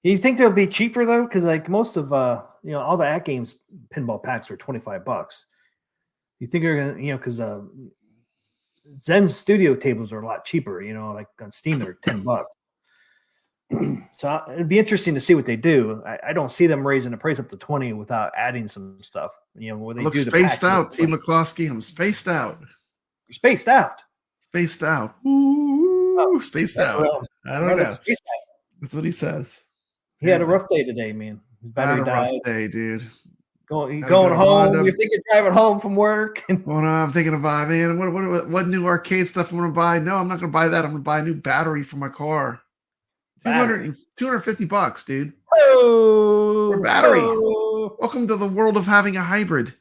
You think they'll be cheaper though? Because like most of all the AtGames pinball packs are $25. You think they're gonna because Zen's studio tables are a lot cheaper. Like on Steam they're $10. So it'd be interesting to see what they do. I don't see them raising the price up to 20 without adding some stuff. Where they do the spaced out, T. McCloskey. I'm spaced out. You're spaced out. Spaced out. Ooh, spaced out. Well, I don't know. That's what he says. He had a rough day today, man. His I had battery a rough died. day, dude. Going Gotta go to home. Honda. You're thinking driving home from work. And Well, no, I'm thinking of buying, man. What new arcade stuff I'm gonna buy? No, I'm not gonna buy that. I'm gonna buy a new battery for my car. Battery. $250, dude. Oh, For battery. oh. Welcome to the world of having a hybrid.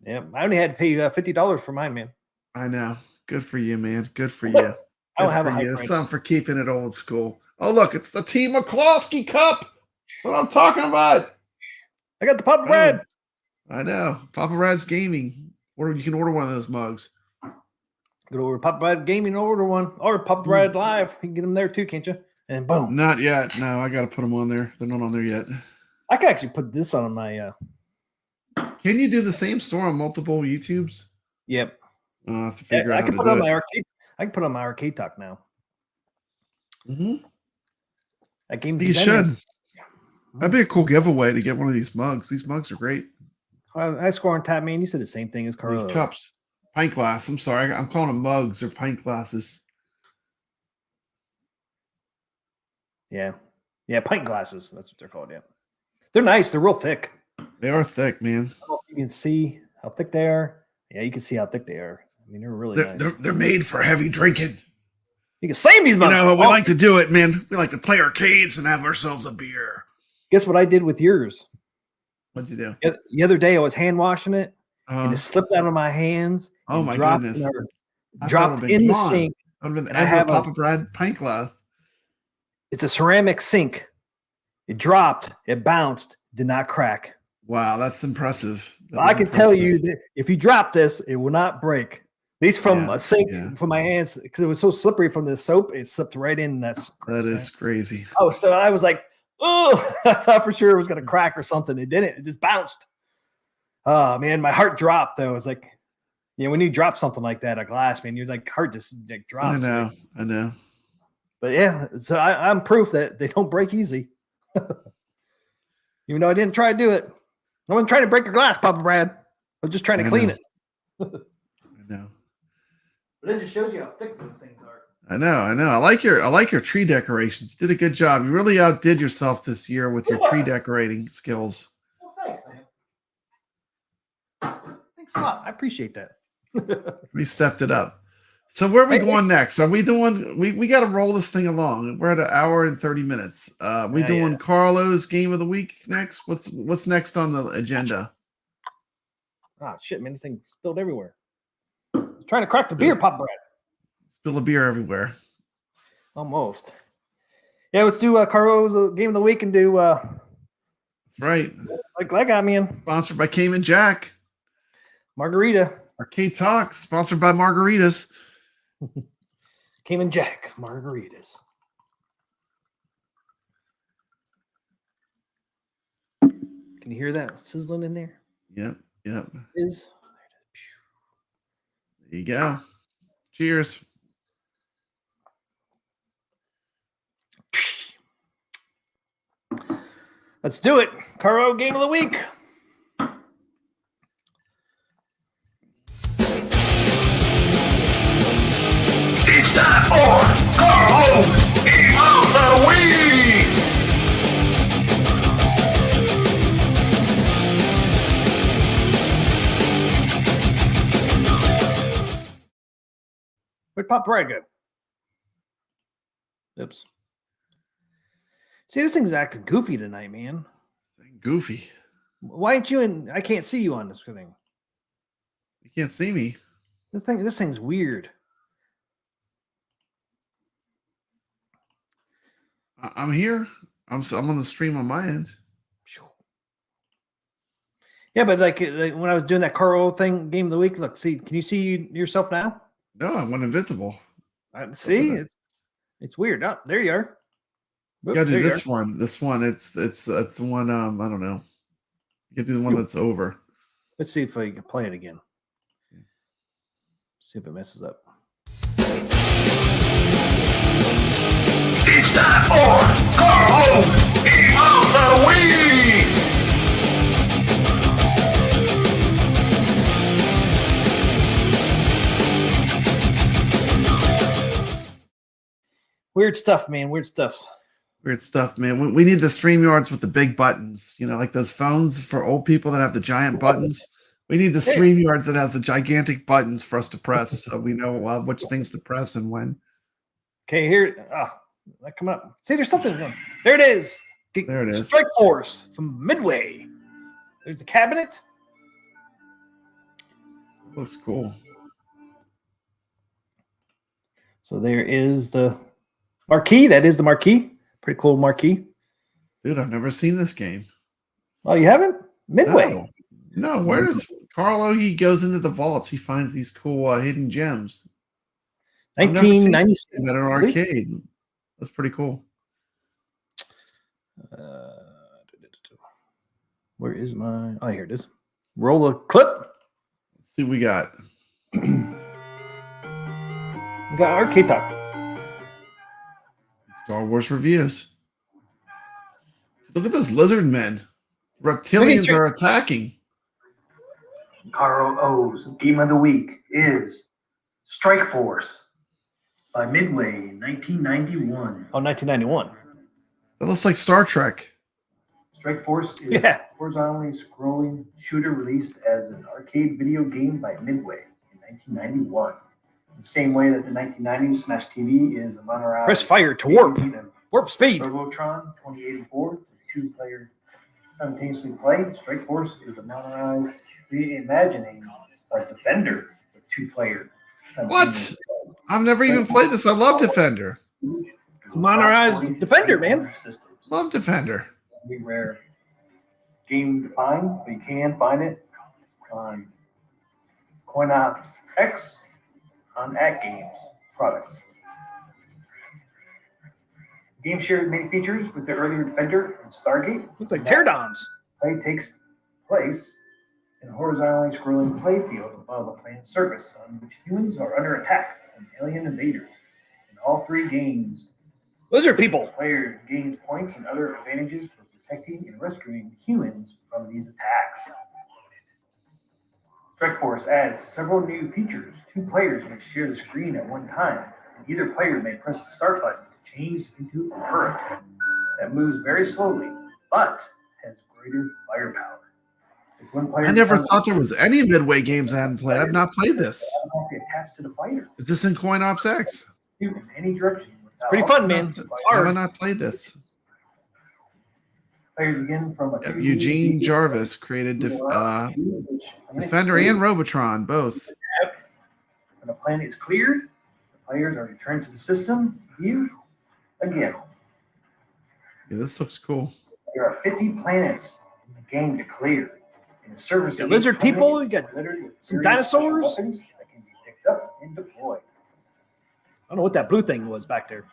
Yeah, I only had to pay $50 for mine, man. I know. Good for you, man. Good for you. I don't Good have for a you. hybrid. Something for keeping it old school. Oh, look, it's the T. McCloskey Cup. What I'm talking about. I got the Papa Brad. I know. Papa Rad's Gaming. Or you can order one of those mugs. Go over to Papa Brad Gaming, order one, or Papa Brad Live. You can get them there too, can't you? And boom. Not yet. No, I got to put them on there. They're not on there yet. I can actually put this on my. Can you do the same store on multiple YouTubes? Yep. I'll have to figure I out how can to put do it on it. my arcade. I can put it on my arcade talk now. Mm-hmm. That game. You should. That'd be a cool giveaway to get one of these mugs. These mugs are great. I score on tap, man. You said the same thing as Carl. These cups. Pint glass. I'm sorry. I'm calling them mugs. They're pint glasses. Yeah. Yeah, pint glasses. That's what they're called. Yeah. They're nice. They're real thick. They are thick, man. I don't know if you can see how thick they are. Yeah, you can see how thick they are. I mean, they're really nice. They're made for heavy drinking. You can slam these You mugs. know, we like to do it, man. We like to play arcades and have ourselves a beer. Guess what I did with yours? What'd you do? The other day I was hand washing it and it slipped out of my hands. Oh and my dropped goodness. dropped in the sink. I've been I have a Papa Brad pint glass. It's a ceramic sink. It dropped. It bounced. Did not crack. Wow, that's impressive. I can tell you that if you drop this, it will not break. At least from a sink, from my hands, because it was so slippery from the soap, it slipped right in. That is crazy. Oh, so I was like, oh, I thought for sure it was going to crack or something. It didn't. It just bounced. Oh, man, my heart dropped, though. It was like, when you drop something like that, a glass, man, your heart just drops. I know. But yeah, so I'm proof that they don't break easy. Even though I didn't try to do it. I wasn't trying to break your glass, Papa Brad. I was just trying to clean it. I know. But it just shows you how thick those things are. I know. I like your tree decorations. You did a good job. You really outdid yourself this year with your tree decorating skills. Well, thanks, man. Thanks a lot. I appreciate that. We stepped it up. So where are we going next? Are we doing? We got to roll this thing along. We're at 1 hour and 30 minutes. We doing Carlo's game of the week next? What's next on the agenda? Ah, shit, man! This thing spilled everywhere. I'm trying to crack the beer, Papa Brad. Spill a beer everywhere. Almost. Yeah, let's do Carlo's game of the week and do. That's right. Like that got me in. Sponsored by Cayman Jack. Margarita. Arcade Talks. Sponsored by Margaritas. Cayman Jack margaritas. Can you hear that sizzling in there? Yep. There you go. Cheers. Let's do it. Carlo game of the week. It's time for Carlo Game of the Week! Where'd Papa Brad go? Oops. See, this thing's acting goofy tonight, man. Goofy. Why ain't you in? I can't see you on this thing. You can't see me. This thing's weird. I'm here. I'm on the stream on my end. Yeah, but like when I was doing that Carl thing, game of the week. Look, see, can you see yourself now? No, I went invisible. See, it's weird. Oh, there you are. You gotta do this one. This one, it's the one. I don't know. You can do the one that's over. Let's see if I can play it again. See if it messes up. It's time for Carlo Game of the Week! Weird stuff, man. Weird stuff. Weird stuff, man. We need the StreamYards with the big buttons. You know, like those phones for old people that have the giant buttons. We need the StreamYards that has the gigantic buttons for us to press, so we know which things to press and when. Okay, here. Come up. See, there's something. There it is. There it is. Strike Force from Midway. There's a cabinet. Looks cool. So there is the marquee. That is the marquee. Pretty cool marquee. Dude, I've never seen this game. Oh, you haven't? Midway. No, where does Carlo? He goes into the vaults. He finds these cool hidden gems. 1996. At an arcade. That's pretty cool. Where is my? Oh, here it is. Roll the clip. Let's see what we got. We got Arcade Talk. Star Wars reviews. Look at those lizard men. Reptilians are attacking. Carl O's Game of the Week is Strike Force by Midway in 1991. Oh, 1991. That looks like Star Trek. Strike Force is a horizontally scrolling shooter released as an arcade video game by Midway in 1991. In the same way that the 1990s Smash TV is a monorail. Press fire to warp. Warp speed. Robotron 2084, two-player simultaneously play. Strike Force is a monorized reimagining of Defender with two-player. What? I've never even played this. I love Defender. It's monorized Defender, man. Love Defender. Be rare game to find, but you can find it on CoinOps X on AtGames products. The game shared many features with the earlier Defender and Stargate. Looks like teardowns. Play takes place in a horizontally scrolling play field above a planet's surface on which humans are under attack from alien invaders. In all three games, Lizard people. the player gains points and other advantages for protecting and rescuing humans from these attacks. Strike Force adds several new features. Two players may share the screen at one time. Either player may press the start button to change into a turret that moves very slowly, but has greater firepower. If one player I never thought there was any Midway games I hadn't played. I've not played this. attached to the fighter. Is this in CoinOps X? In any direction. Pretty fun, man. It's How have I hard. not played this? Players begin from a Eugene Jarvis created Defender and Robotron, both. When the planet is cleared, the players are returned to the system view again. Yeah, this looks cool. There are 50 planets in the game to clear. In the service You got of each lizard planet people, is you got littered with some various special dinosaurs. weapons that can be picked up and deployed. I don't know what that blue thing was back there.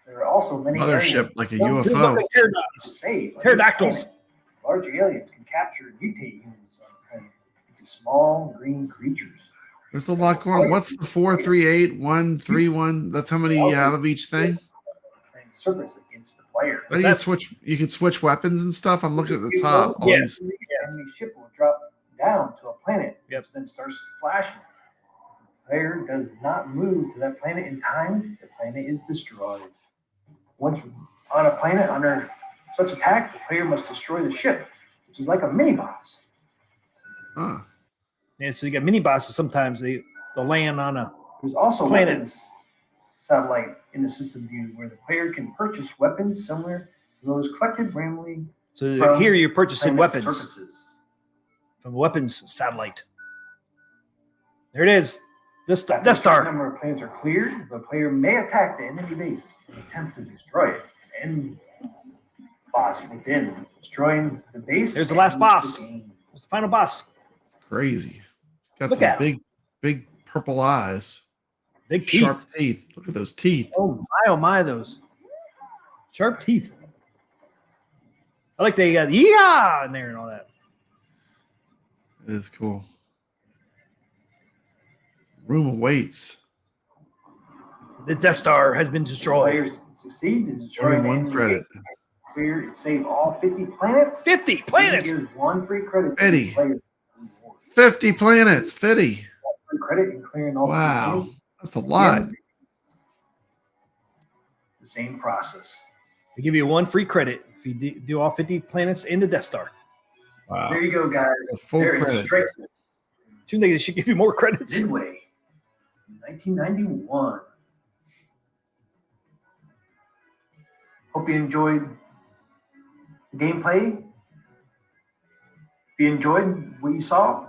There are also many Mothership, areas like a Those look UFO. like teardowns. to save. on Pterodactyls. each planet. Large aliens can capture and mutate humans on the planet into small green creatures. There's a lot going on. What's the 438 131? That's how many you have of each thing. And surface against the player. How do you switch? You can switch weapons and stuff. I'm looking at the top. All Yeah. these- The enemy ship will drop down to a planet, Yep. which then starts flashing. If the player does not move to that planet in time, the planet is destroyed. Once on a planet under such attack, the player must destroy the ship, which is like a mini boss. Huh. Yeah, so you got mini bosses. Sometimes they'll land on a. There's also Planet. weapons satellite in the system view where the player can purchase weapons similar to those collected randomly So from here you're purchasing planet weapons surfaces. from a weapons satellite. There it is. This After Death a certain Star. number of planets are cleared, the player may attack the enemy base and attempt to destroy it. And boss within, destroying the base. There's the last ends boss. the game. It's the final boss. Crazy. Got Look some at big purple eyes. Big teeth. Sharp teeth. Look at those teeth. Oh my, those sharp teeth. I like they got yeah in there and all that. It is cool. Room awaits. The Death Star has been The destroyed. player succeeds in destroying Only the one enemy credit. base. Clear and save all 50 planets. 50 planets. Gives one free credit to Eddie. the player. 50 planets. 50. Free credit in clearing all 50 Wow. planets. That's a lot. The same process. They give you 1 free credit if you do all 50 planets in the Death Star. Wow. There you go, guys. A full There is credit. straight Seems like they should give you more credits. Midway, 1991. Hope you enjoyed the gameplay. If you enjoyed what you saw,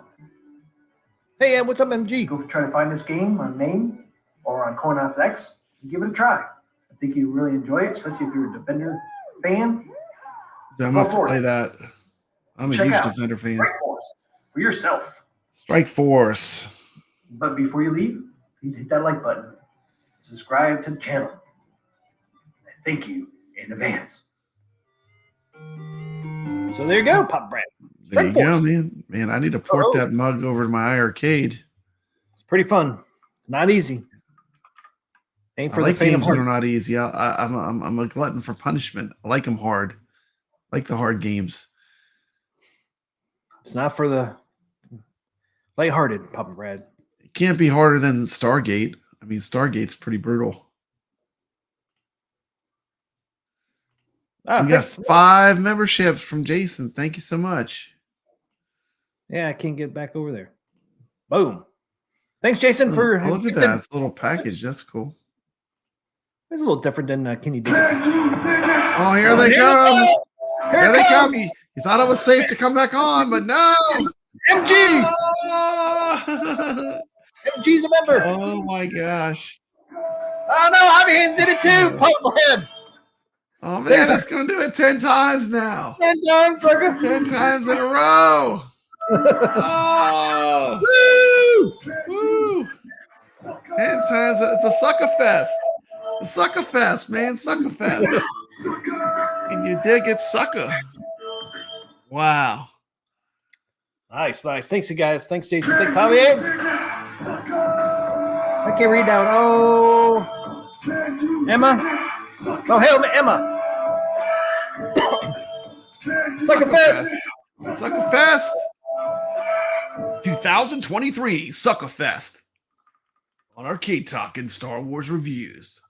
Hey, what's up, MG? go try to find this game on MAME or on CoinOpsX and give it a try. I think you really enjoy it, especially if you're a Defender fan. I'm going to play that. I'm a Check huge out Defender fan. Strike Force for yourself. Strike Force. But before you leave, please hit that like button. Subscribe to the channel. And thank you in advance. So there you go, Pop Brad. There you Strike go, Force. man. Man, I need to port that mug over to my iArcade. It's pretty fun. Not easy. Ain't I for like the faint of games that are heart. not easy. I'm a glutton for punishment. I like them hard. I like the hard games. It's not for the lighthearted, Papa Brad. It can't be harder than Stargate. I mean, Stargate's pretty brutal. Ah, We got 5 memberships from Jason. Thank you so much. Yeah, I can't get back over there. Boom. Thanks, Jason, for Oh, look at that. It's a little package. That's cool. It's a little different than Can You Dig It? Oh, here they come. Here they come. You thought it was safe to come back on, but no. MG! Oh, MG's a member. oh my gosh. Oh, no, Hobby Hands did it too. Papa Brad. Oh, man, that's going to do it 10 times now. 10 times, sucker. 10 times in a row. Oh. Woo. 10 times. It's a sucker fest. A sucker fest, man. Sucker fest. And you dig it, sucker. Wow. Nice, nice. Thanks, you guys. Thanks, Jason. Thanks, Hobby Hands. I can't read down. Oh, Emma. Oh, hell, Emma. Sucker Fest. Sucker Fest. 2023 Sucker Fest. On Arcade Talk and Star Wars Reviews.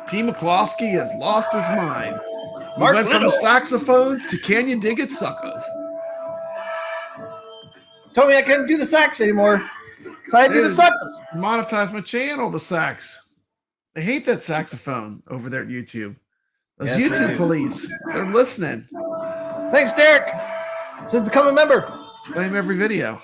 T. McCloskey has lost his mind. We Mark went from Little. saxophones to Can You Dig It suckers. Told me I couldn't do the sax anymore. So I do the suckers. Monetize my channel, the sax. They hate that saxophone over there at YouTube. Those Yes, they YouTube do. police, they're listening. Thanks, Derek. Just become a member. Blame every video.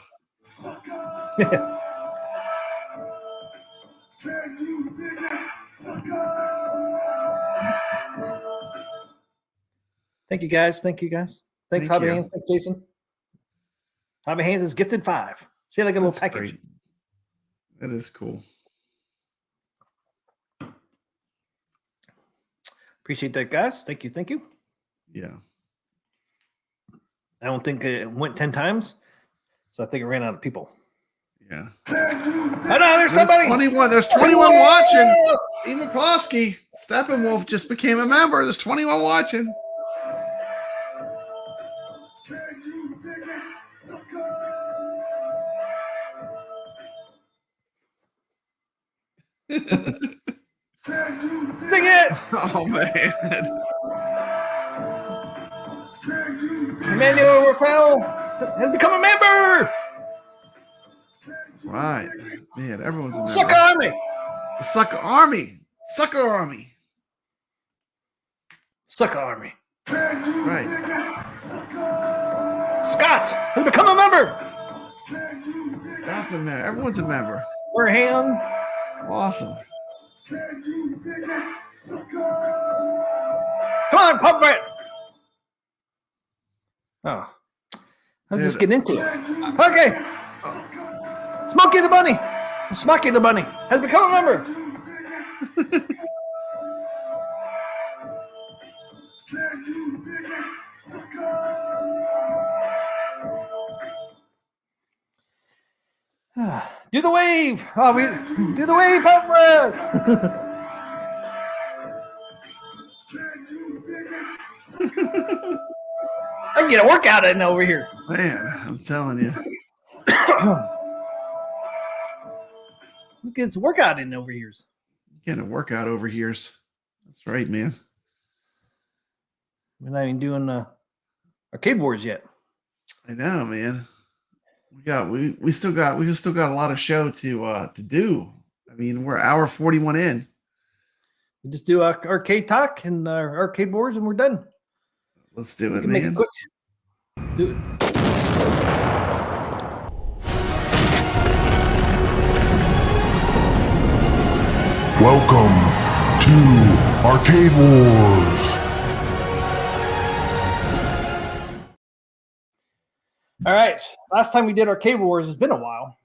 Thank you, guys. Thank you, guys. Thanks, Thank Hobby you. Hands. Thanks, Jason. Hobby Hands is gifted 5. See, like a little That's package. great. That is cool. Appreciate that, guys. Thank you. Thank you. Yeah. I don't think it went 10 times, so I think it ran out of people. Yeah. Oh, no, there's somebody. 21. There's 21 watching. Even Klosky, Steppenwolf just became a member. There's 21 watching. Sing it. Oh man. Emmanuel Rafael has become a member. Right. Man, everyone's a member. Sucker Army. The Sucker Army. Sucker Army. Sucker Army. Right. Scott has become a member. That's a member. Everyone's a member. Warham. Awesome. Come on, Pop Brett. Oh. I was just getting into it. Okay. Smokey the Bunny. Smokey the Bunny has become a member. Do the wave. Oh, we do the wave, Pop Brett. I can get a workout in over here. Man, I'm telling you. Look, it's workout in over here. Getting a workout over here. That's right, man. We're not even doing arcade wars yet. I know, man. We still got a lot of show to do. I mean, we're hour 41 in. We just do arcade talk and arcade wars, and we're done. Let's do We it, can make it man. quick. Do it. Welcome to Arcade Wars. All right. Last time we did arcade wars, it's been a while.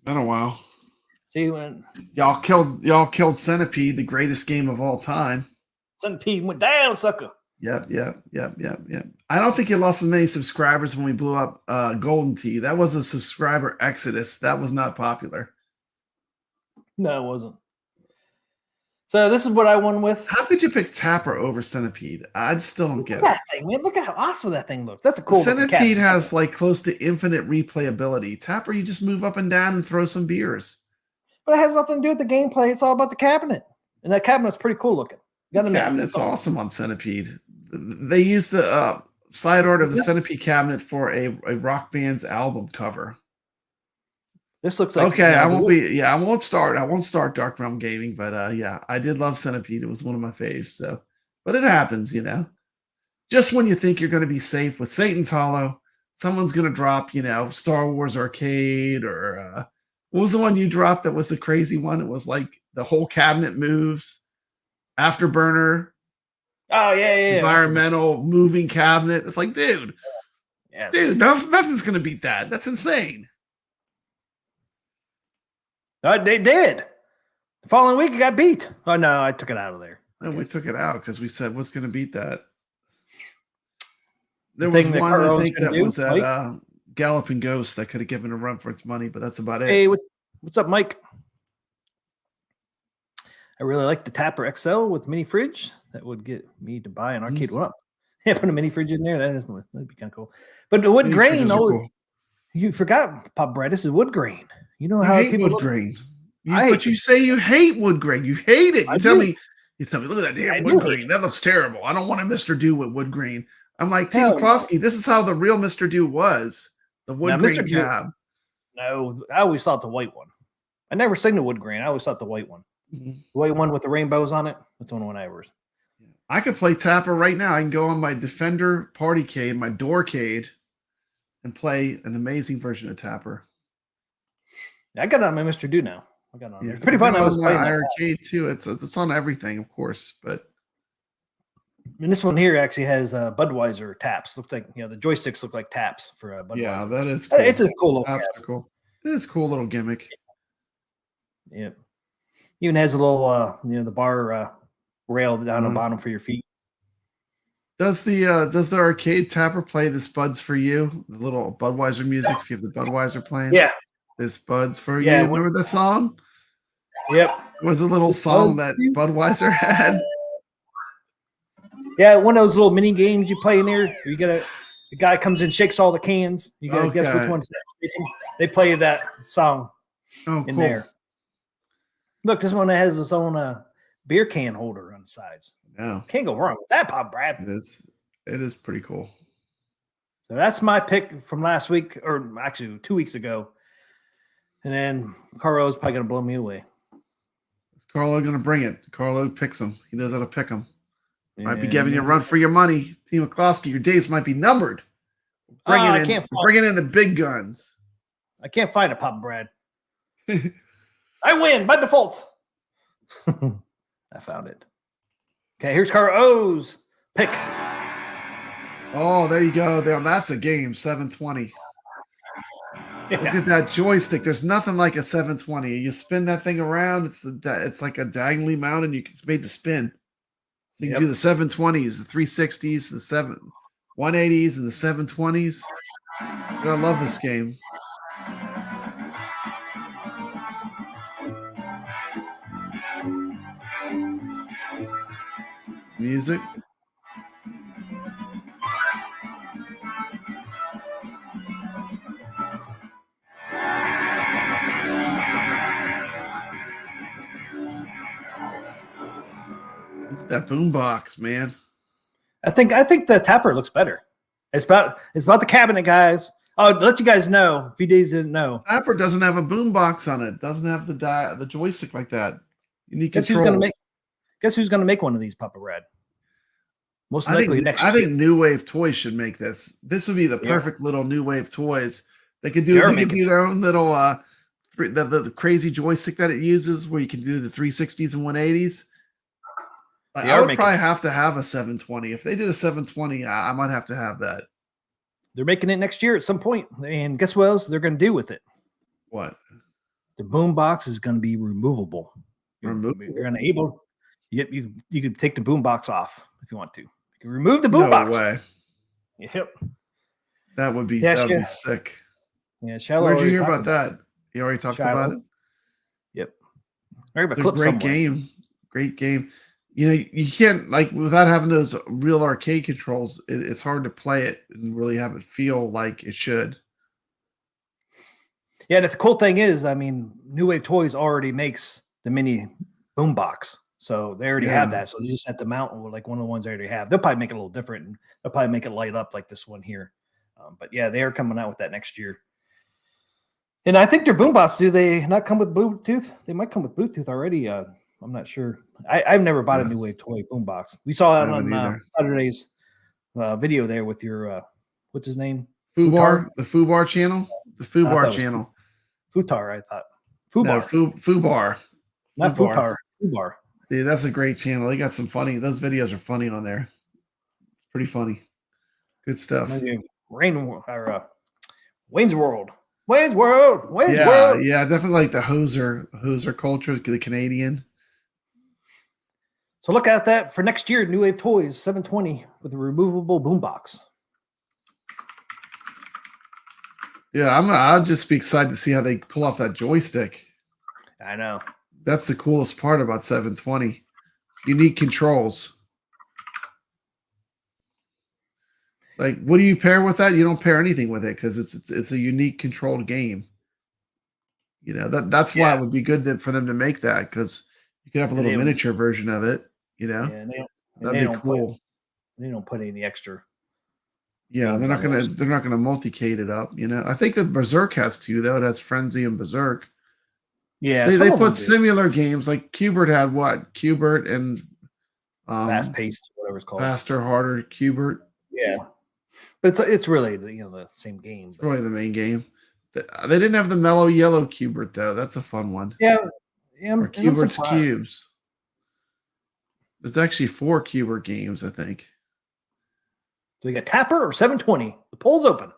Been a while. See when Y'all killed Centipede, the greatest game of all time. Centipede went down, sucker. Yep. I don't think you lost as many subscribers when we blew up Golden Tee. That was a subscriber exodus. That was not popular. No, it wasn't. So this is what I won with. How could you pick Tapper over Centipede? I just still don't get Look at it. that thing, man. Look at how awesome that thing looks. That's a cool looking Centipede cat. has like close to infinite replayability. Tapper, you just move up and down and throw some beers. But it has nothing to do with the gameplay. It's all about the cabinet. And that cabinet's pretty cool looking. The cabinet's awesome on Centipede. They used the side art of the Centipede cabinet for a rock band's album cover. This looks like Okay, I won't start Dark Realm Gaming, but yeah, I did love Centipede. It was one of my faves. So, but it happens, you know. Just when you think you're going to be safe with Satan's Hollow, someone's going to drop, you know, Star Wars Arcade or what was the one you dropped that was the crazy one? It was like the whole cabinet moves. Afterburner. Oh yeah. Environmental moving cabinet. It's like, dude, Yes. dude, nothing's going to beat that. That's insane. They did. The following week, it got beat. Oh no, I took it out of there. And we took it out because we said, what's going to beat that? There The was thing that one, Carl I was think, gonna that do, was Mike? at Galloping Ghost that could have given a run for its money, but that's about it. Hey, what's up, Mike? I really like the Tapper XL with mini fridge. That would get me to buy an arcade one up. Yeah, put a mini fridge in there. That'd be kind of cool. But the wood Mini grain, fridges are cool. you forgot, Pop Brad. This is wood grain. You know You how hate people wood grain. I But you say you hate wood grain. You hate it. I You tell do. me, look at that I damn do wood hate grain. That looks terrible. I don't want a Mr. Do with wood grain. I'm like, Tim Hell no. McCloskey, this is how the real Mr. Do was. The wood Now, grain Mr. Do- cab. No, I always thought the white one. I never seen the wood grain. I always thought the white one. Mhm. The white one with the rainbows on it. That's the one I ever. I could play Tapper right now. I can go on my Defender Partycade, my Doorcade, and play an amazing version of Tapper. I got it on my Mr. Do now. I got it on. Yeah, It's pretty fun. I was playing that. iiRcade too. It's on everything, of course, but And this one here actually has Budweiser taps. Looks like, the joysticks look like taps for Budweiser. yeah, that is cool. It's a cool little Taps cap. are cool. It is a cool little gimmick. Yeah. Even has a little, the bar rail down the Mhm. bottom for your feet. Does the arcade Tapper play this Buds for You? The little Budweiser music, if you have the Budweiser playing. Yeah. This Buds for Yeah, You. Remember that song? Yep. It was a little This song Buds that for You? Budweiser had. Yeah, one of those little mini games you play in there. You got the guy comes in, shakes all the cans. You got to guess which Okay. one's they play that song Oh, in cool. there. Look, this one has its own beer can holder on the sides. Yeah, Can't go wrong with that, Pop Brad. it is. It is pretty cool. So that's my pick from last week, or actually 2 weeks ago. And then Carlo's probably gonna blow me away. Is Carlo going to bring it? Carlo picks them. He knows how to pick them. Might be And- giving you a run for your money. Team McCloskey, your days might be numbered. I can't Bringing in the big guns. I can't find it, Pop Brad. I win by default. I found it. Okay, here's Carlo's pick. Oh, there you go. There, that's a game. 720. Look Yeah. at that joystick. There's nothing like a 720. You spin that thing around. It's like a diagonally mounted. It's made to spin. So you can do the 720s, the 360s, the 180s, and the 720s. I love this game. Music. Look at that boombox, man. I think the tapper looks better. It's about the cabinet, guys. Oh, to let you guys know, if you guys didn't know. Tapper doesn't have a boombox on it. Doesn't have the joystick like that. You need Guess controls. who's gonna make one of these, Papa Red? Most likely next year. I think New Wave Toys should make this. This would be the perfect little New Wave Toys. They could do their own little the crazy joystick that it uses, where you can do the 360s and 180s. I would probably have to have a 720. If they did a 720, I might have to have that. They're making it next year at some point, and guess what else they're going to do with it? What? The boom box is going to be removable. You're going to able. You could take the boom box off if you want to. You can remove the boom box. No way. Yep. That would be sick. Yeah, Shallow. Where'd you hear about that? You already talked about it? Yep. Great game. Great game. You know, you can't, like, without having those real arcade controls, it's hard to play it and really have it feel like it should. Yeah, the cool thing is, I mean, New Wave Toys already makes the mini boombox. So they already have that. So they just have to mount like one of the ones they already have. They'll probably make it a little different. And they'll probably make it light up like this one here. But yeah, they are coming out with that next year. And I think their boombox, do they not come with Bluetooth? They might come with Bluetooth already. I'm not sure. I've never bought a New Wave Toy boombox. We saw it on Saturday's video there with your what's his name? Fubar, the Fubar channel. The Fubar channel. Futar, I thought. Fubar. No, Fubar. Not Futar. Fubar. Yeah, that's a great channel. They got some funny. Those videos are funny on there. It's pretty funny. Good stuff. Wayne's World. Wayne's World. Yeah, definitely like the hoser culture, the Canadian. So look at that for next year. New Wave Toys 720 with a removable boombox. Yeah, I'll just be excited to see how they pull off that joystick. I know. That's the coolest part about 720. Unique controls. Like, what do you pair with that? You don't pair anything with it because it's a unique controlled game. You know, that's why it would be good for them to make that, because you could have a little miniature version of it. You know, that'd be cool. They don't put any extra. Yeah, they're not gonna multicade it up. You know, I think that Berserk has two though. It has Frenzy and Berserk. Yeah, they put similar games like Qbert had what? Qbert and Fast Paced, whatever it's called. Faster, Harder, Qbert. Yeah, but it's really the same game. It's really the main game. They didn't have the Mellow Yellow Qbert though. That's a fun one. Yeah. Or Qbert's Cubes. There's actually 4 Qbert games, I think. So we got Tapper or 720. The poll's open.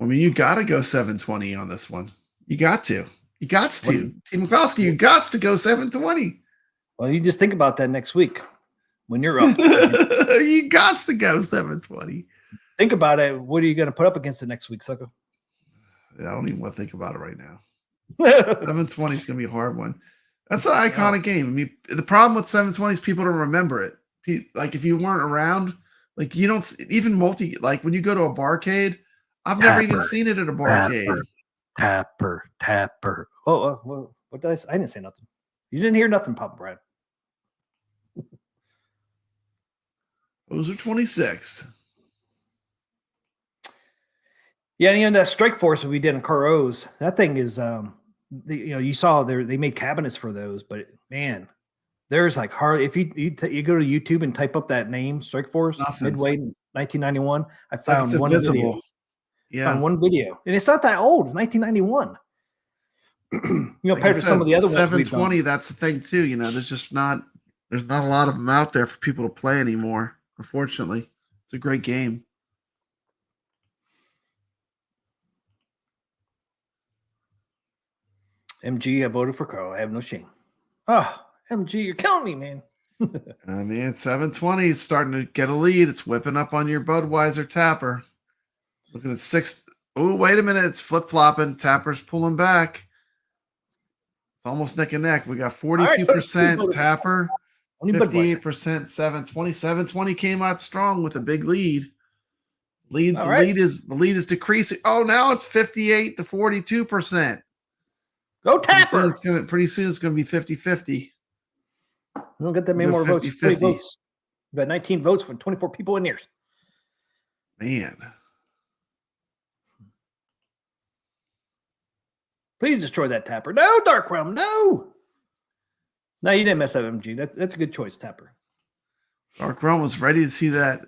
I mean, you got to go 720 on this one. You got to. You got to. Team McCloskey, you got to go 720. Well, you just think about that next week when you're up. You got to go 720. Think about it. What are you going to put up against it next week, sucker? Yeah, I don't even want to think about it right now. 720 is going to be a hard one. That's an iconic game. I mean, the problem with 720 is people don't remember it. Like, if you weren't around, like, you don't even like when you go to a barcade, I've never even seen it at a barcade. Tapper. Oh, what did I say? I didn't say nothing. You didn't hear nothing, Papa Brad. Those are 26. Yeah, and that Strike Force that we did in Caros, that thing is, you saw they made cabinets for those, but man, there's like hard. If you go to YouTube and type up that name, Strike Force, Midway 1991, I found one video. Yeah, found one video, and it's not that old. It's 1991. Compared to some of the other 720. That's the thing too. You know, there's not a lot of them out there for people to play anymore. Unfortunately, it's a great game. MG, I voted for Carl. I have no shame. Oh, MG, you're killing me, man. I mean, 720 is starting to get a lead. It's whipping up on your Budweiser Tapper. Looking at 6th. Oh, wait a minute. It's flip-flopping. Tapper's pulling back. It's almost neck and neck. We got 42% Tapper, 58% 720. 720 came out strong with a big lead. The lead is decreasing. Oh, now it's 58 to 42%. Go Tapper. Pretty soon it's going to be 50-50. We don't get that many We'll more go votes. 20 50-50. votes. We got 19 votes for 24 people in here. Man. Please destroy that Tapper. No, Dark Realm. No. No, you didn't mess up, MG. That's a good choice, Tapper. Dark Realm was ready to see that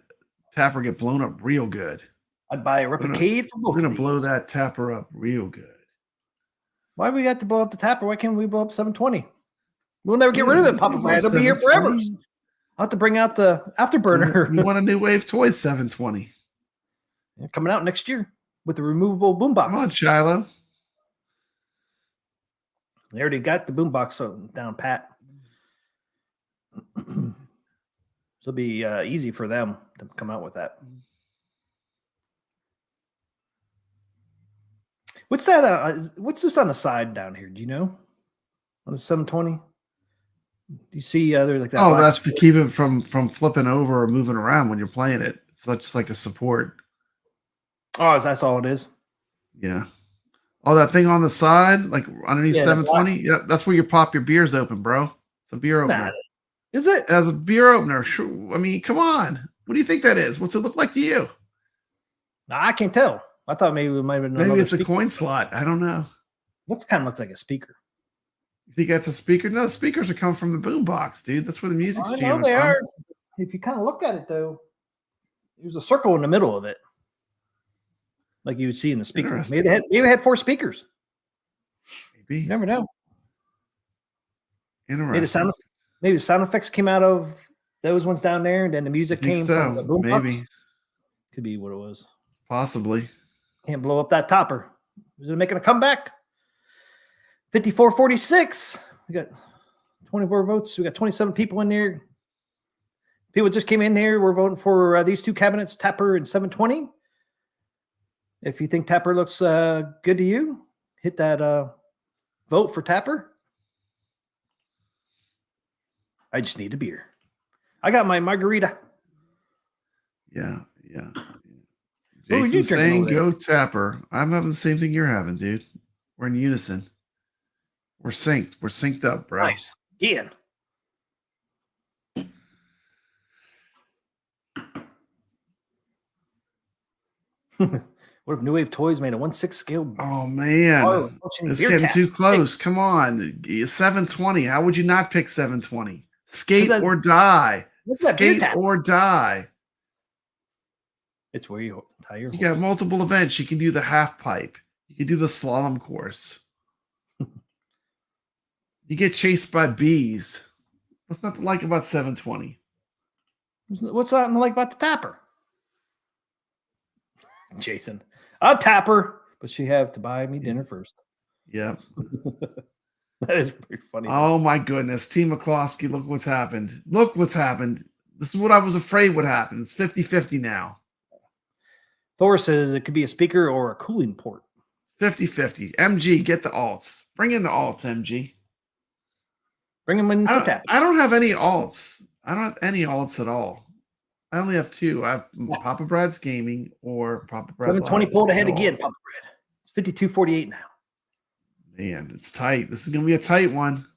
Tapper get blown up real good. I'd buy a replicate for both. We're Of gonna blow these. that Tapper up real good. Why we got to blow up the Tapper? Why can't we blow up 720? We'll never get rid of it, Papa Brad. It'll be here forever. 720. I'll have to bring out the afterburner. You want a new wave toy 720? Coming out next year with the removable boombox. Come on, Shiloh. They already got the boombox down pat. So it'll be easy for them to come out with that. What's that? What's this on the side down here? Do you know? On the 720? Do you see there's like that? Oh, black that's to strip? keep it from flipping over or moving around when you're playing it. It's just like a support. Oh, that's all it is. Yeah. Oh, that thing on the side, like underneath Yeah, the 720. Yeah, that's where you pop your beers open, bro. It's a beer opener. Nah, is it? It has a beer opener. Sure. I mean, come on. What do you think that is? What's it look like to you? Nah, I can't tell. I thought maybe it might have been Maybe another it's a speaker. coin slot. I don't know. Kind of looks like a speaker. You think that's a speaker? No, speakers are coming from the boom box, dude. That's where the music's I know jamming they from. are. If you kind of look at it, though, there's a circle in the middle of it, like you would see in the speaker. Interesting. Maybe they had 4 speakers. Maybe. You never know. Interesting. Maybe the sound effects came out of those ones down there, and then the music I think came so. from the boombox. Maybe. Could be what it was. Possibly. Can't blow up that topper. Is it making a comeback? 54-46. We got 24 votes. We got 27 people in there. People just came in here. We're voting for these 2 cabinets, Tapper and 720. If you think Tapper looks good to you, hit that vote for Tapper. I just need a beer. I got my margarita. Yeah. What were you Jason's drinking saying over there? go Tapper. I'm having the same thing you're having, dude. We're in unison. We're synced. We're synced up, bro. Nice. Ian. What if New Wave Toys made a 1/6 scale? Oh man. It's getting too close. Come on. 720. How would you not pick 720? Skate or die. Skate or die. It's where you tie your You horse. got multiple events. You can do the half pipe. You can do the slalom course. You get chased by bees. What's not to like about 720? What's not like about the Tapper? Jason, I'll Tapper, but she have to buy me dinner first. Yeah. That is pretty funny. Oh my goodness. Team McCloskey, look what's happened. Look what's happened. This is what I was afraid would happen. It's 50-50 now. Thor says it could be a speaker or a cooling port. 50-50. MG, get the alts. Bring in the alts, MG. Bring them in for Tapper. I don't have any alts. I don't have any alts at all. I only have 2. I have Papa Brad's Gaming or Papa Brad 720 Live. pulled ahead No again, alts. Papa Brad. It's 52-48 now. Man, it's tight. This is going to be a tight one.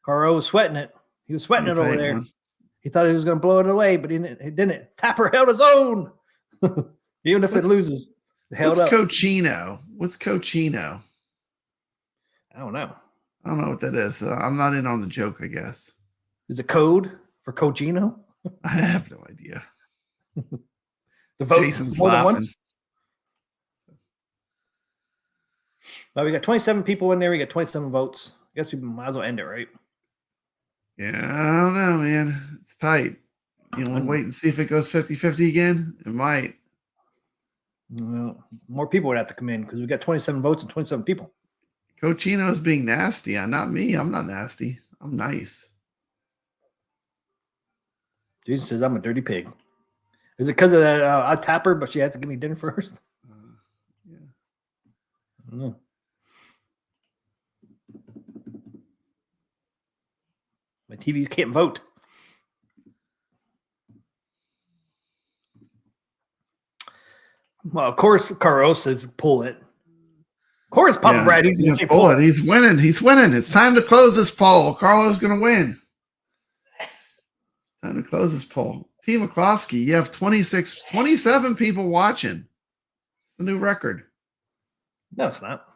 Caro was sweating it. He was sweating it over there. He thought he was going to blow it away, but he didn't. Tapper held his own. Even if it loses, it held What's up. Cochino? What's Cochino? I don't know. I don't know what that is. I'm not in on the joke, I guess. Is it code for Cogino? I have no idea. The vote Jason's more than laughing. once? Well, we got 27 people in there. We got 27 votes. I guess we might as well end it, right? Yeah, I don't know, man. It's tight. You want to wait and see if it goes 50-50 again? It might. Well, more people would have to come in because we got 27 votes and 27 people. Cochino is being nasty. Not me. I'm not nasty. I'm nice. Jason says I'm a dirty pig. Is it because of that I tap her, but she has to give me dinner first? Yeah. I don't know. My TVs can't vote. Well, of course, Carlos says pull it. Of course, Papa Brad, he's going to say pull it. He's winning. He's winning. It's time to close this poll. Carlo's going to win. Time to close this poll. Team McCloskey, you have 27 people watching. It's a new record. No, it's not.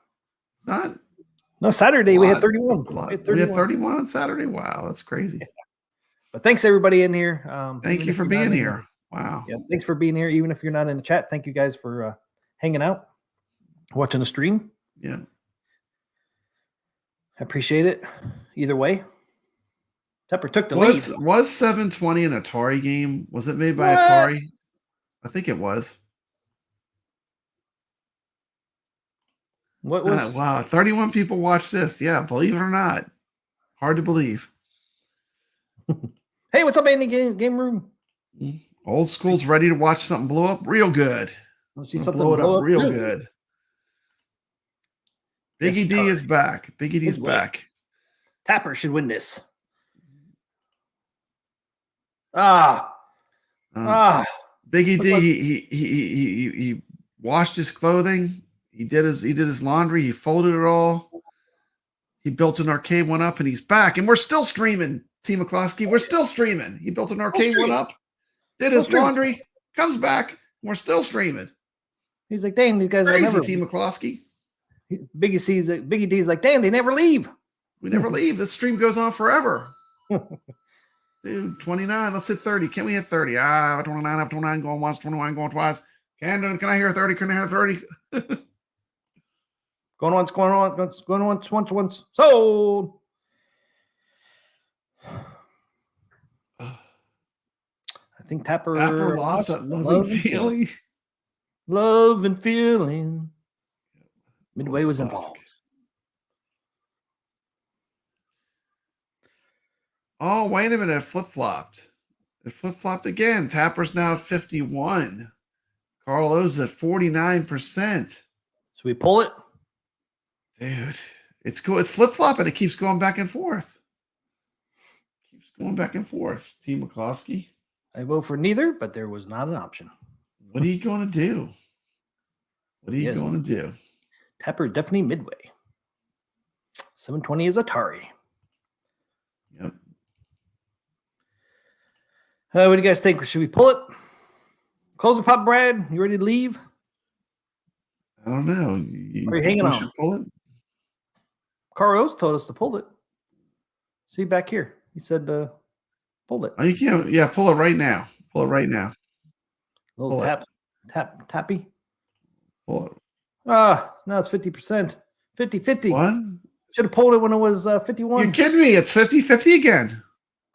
It's not. No, Saturday we had Lot. 31. That's a lot. We had We had 31. 31 on Saturday. Wow, that's crazy. But thanks everybody in here. Thank even you if for you're being not in- here. Wow. Yeah, thanks for being here. Even if you're not in the chat, thank you guys for hanging out, watching the stream. Yeah. I appreciate it. Either way, Tepper took the lead. Was 720 an Atari game? Was it made by What? Atari? I think it was. What was? Wow, 31 people watched this. Yeah, believe it or not. Hard to believe. Hey, what's up, Andy? Game room. Old school's ready to watch something blow up real good. Let's see Gonna something blow it up real good. good. Yes, Biggie D Atari. is back. Biggie D is Good way. back. Tapper should win this. Ah. Biggie Look D, what- he washed his clothing. He did his laundry. He folded it all. He built an arcade one up, and he's back. And we're still streaming, Team McCloskey. We're still streaming. He built an arcade one up, did his streaming. laundry, comes back. And we're still streaming. He's like, dang, these guys are Crazy, never. Team McCloskey. Biggie D's like, dang, they never leave. We never leave. This stream goes on forever. Dude, 29. Let's hit 30. Can we hit 30? 29, going once, 21, going twice. Can I hear 30? Can I hear 30? Going once. Sold. I think Tapper lost that loving feeling. Love and feeling. Midway was involved. Oh, wait a minute. It flip-flopped. It flip-flopped again. Tapper's now at 51. Carl O's at 49%. So we pull it. Dude, it's cool. It's flip-flopping. It keeps going back and forth. Keeps going back and forth. Team McCloskey. I vote for neither, but there was not an option. What are you going to do? What are you Yes. going to do? Tapper definitely Midway. 720 is Atari. Yep. What do you guys think? Should we pull it? Close the pop, Brad. You ready to leave? I don't know. Are you think hanging we on? should pull it? Carlos told us to pull it. See back here. He said pull it. Oh, you can't. Yeah, pull it right now. Pull it right now. Little pull it. tappy. Pull it. Now it's 50%. 50-50. What? Should have pulled it when it was 51. You're kidding me. It's 50-50 again.